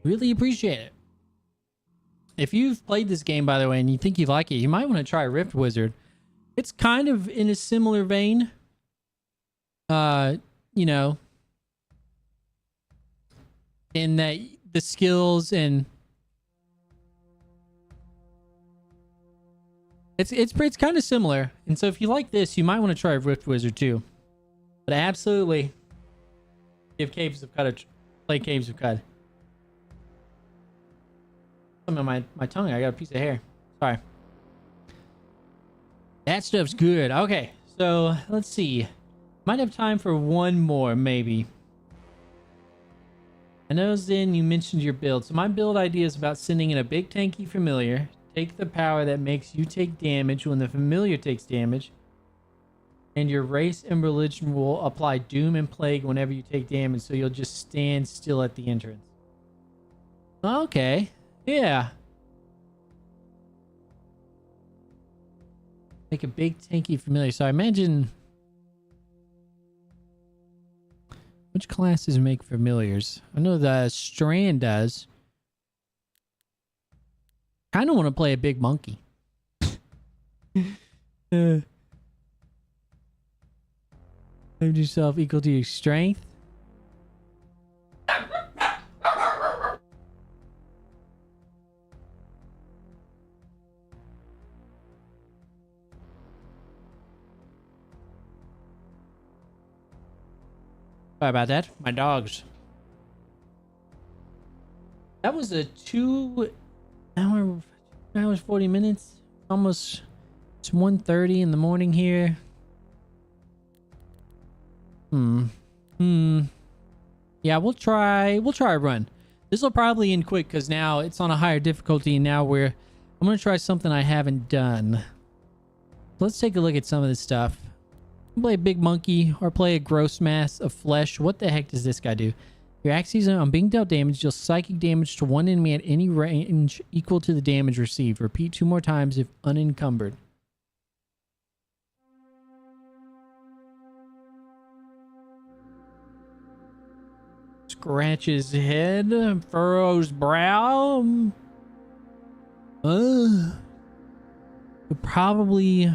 Really appreciate it. If you've played this game, by the way, and you think you like it, you might want to try Rift Wizard. It's kind of in a similar vein. You know, in that the skills and it's kind of similar. And so if you like this, you might want to try Rift Wizard too. But absolutely give Caves of Cud play Caves of Cud. Some of my tongue, I got a piece of hair. Sorry. That stuff's good. Okay, so let's see. Might have time for one more, maybe. I know, Zen, you mentioned your build. So my build idea is about sending in a big tanky familiar. Take the power that makes you take damage when the familiar takes damage. And your race and religion will apply doom and plague whenever you take damage, so you'll just stand still at the entrance. Okay. Yeah. Make a big tanky familiar. So I imagine... Which classes make familiars? I know the Strand does. Kind of want to play a big monkey. Have yourself equal to your strength. Sorry about that. My dogs. That was a 2 hours 40 minutes. Almost. It's 1:30 in the morning here. Yeah, we'll try a run. This will probably end quick because now it's on a higher difficulty, and now I'm gonna try something I haven't done. Let's take a look at some of this stuff. Play a big monkey or play a gross mass of flesh. What the heck does this guy do? Your axes on being dealt damage, deal psychic damage to one enemy at any range equal to the damage received. Repeat 2 more times if unencumbered. Scratches head, furrows brow. Would probably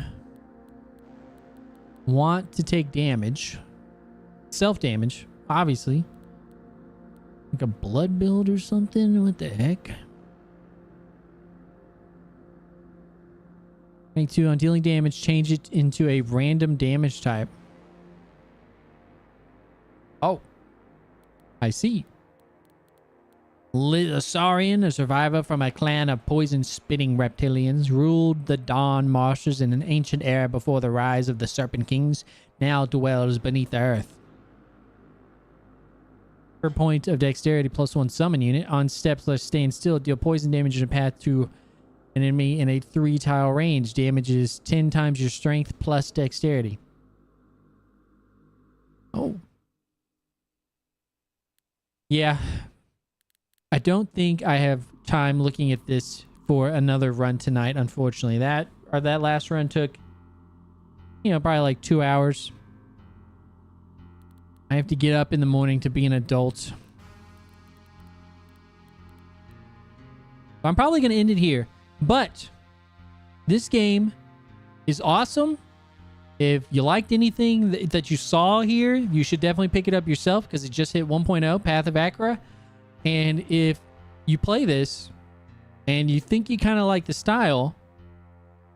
want to take damage. Self-damage, obviously. Like a blood build or something? What the heck? Rank 2 on dealing damage, change it into a random damage type. Oh. I see. Saurian, a survivor from a clan of poison-spitting reptilians, ruled the Dawn Marshes in an ancient era before the rise of the Serpent Kings, now dwells beneath the earth. Per point of dexterity +1 summon unit. On steps, let's stand still. Deal poison damage in a path to an enemy in a 3-tile range. Damage is 10 times your strength plus dexterity. Oh. Yeah. I don't think I have time looking at this for another run tonight, unfortunately. That last run took, probably like 2 hours. I have to get up in the morning to be an adult. I'm probably going to end it here. But this game is awesome. If you liked anything that you saw here, you should definitely pick it up yourself because it just hit 1.0, Path of Acra. And if you play this and you think you kind of like the style,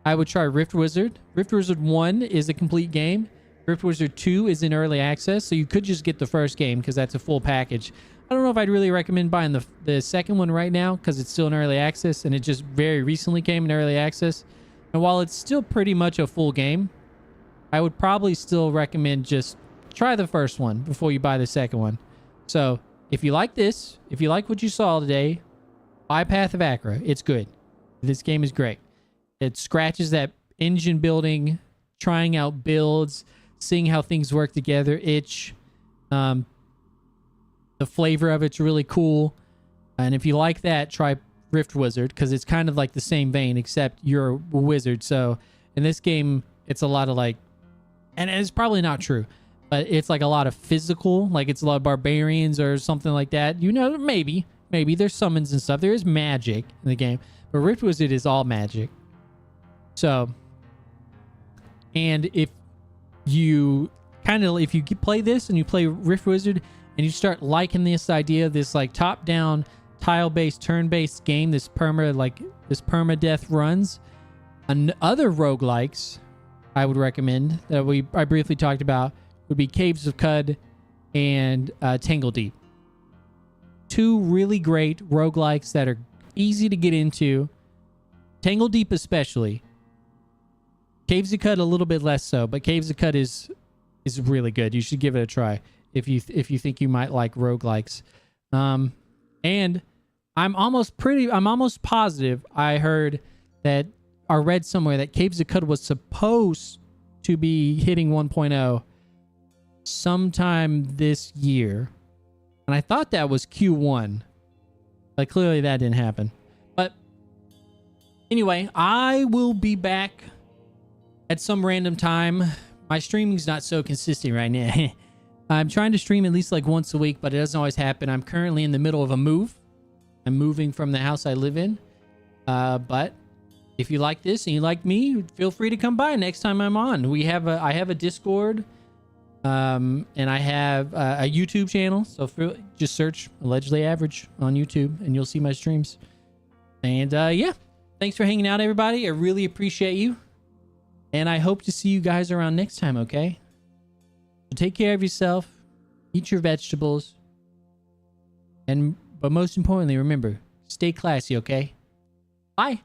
I would try Rift Wizard. Rift Wizard 1 is a complete game. Rift Wizard 2 is in early access, so you could just get the first game because that's a full package. I don't know if I'd really recommend buying the second one right now because it's still in early access and it just very recently came in early access. And while it's still pretty much a full game, I would probably still recommend just try the first one before you buy the second one. So if you like this, if you like what you saw today, buy Path of Acra. It's good. This game is great. It scratches that engine building, trying out builds, seeing how things work together itch. The flavor of it's really cool. And if you like that, try Rift Wizard, because it's kind of like the same vein, except you're a wizard. So in this game, it's a lot of like, and it's probably not true, but it's like a lot of physical, like it's a lot of barbarians or something like that. You know, maybe there's summons and stuff. There is magic in the game, but Rift Wizard is all magic. So, and if you play this and you play Rift Wizard and you start liking this idea of this like top-down, tile-based, turn-based game, this permadeath runs, and other roguelikes I would recommend that I briefly talked about would be Caves of Cud and Tangle Deep. Two really great roguelikes that are easy to get into. Tangle Deep especially. Caves of Cud a little bit less so, but Caves of Cud is really good. You should give it a try if you think you might like roguelikes. And I'm almost positive I heard that, or read somewhere that Caves of Cud was supposed to be hitting 1.0 sometime this year. And I thought that was Q1. But clearly that didn't happen. But anyway, I will be back at some random time. My streaming's not so consistent right now. I'm trying to stream at least like once a week, but it doesn't always happen. I'm currently in the middle of a move. I'm moving from the house I live in. But if you like this and you like me, feel free to come by next time I'm on. I have a Discord, and I have a YouTube channel. So just search Allegedly Average on YouTube, and you'll see my streams. And yeah, thanks for hanging out, everybody. I really appreciate you, and I hope to see you guys around next time. Okay, so take care of yourself, eat your vegetables, but most importantly, remember, stay classy. Okay, bye.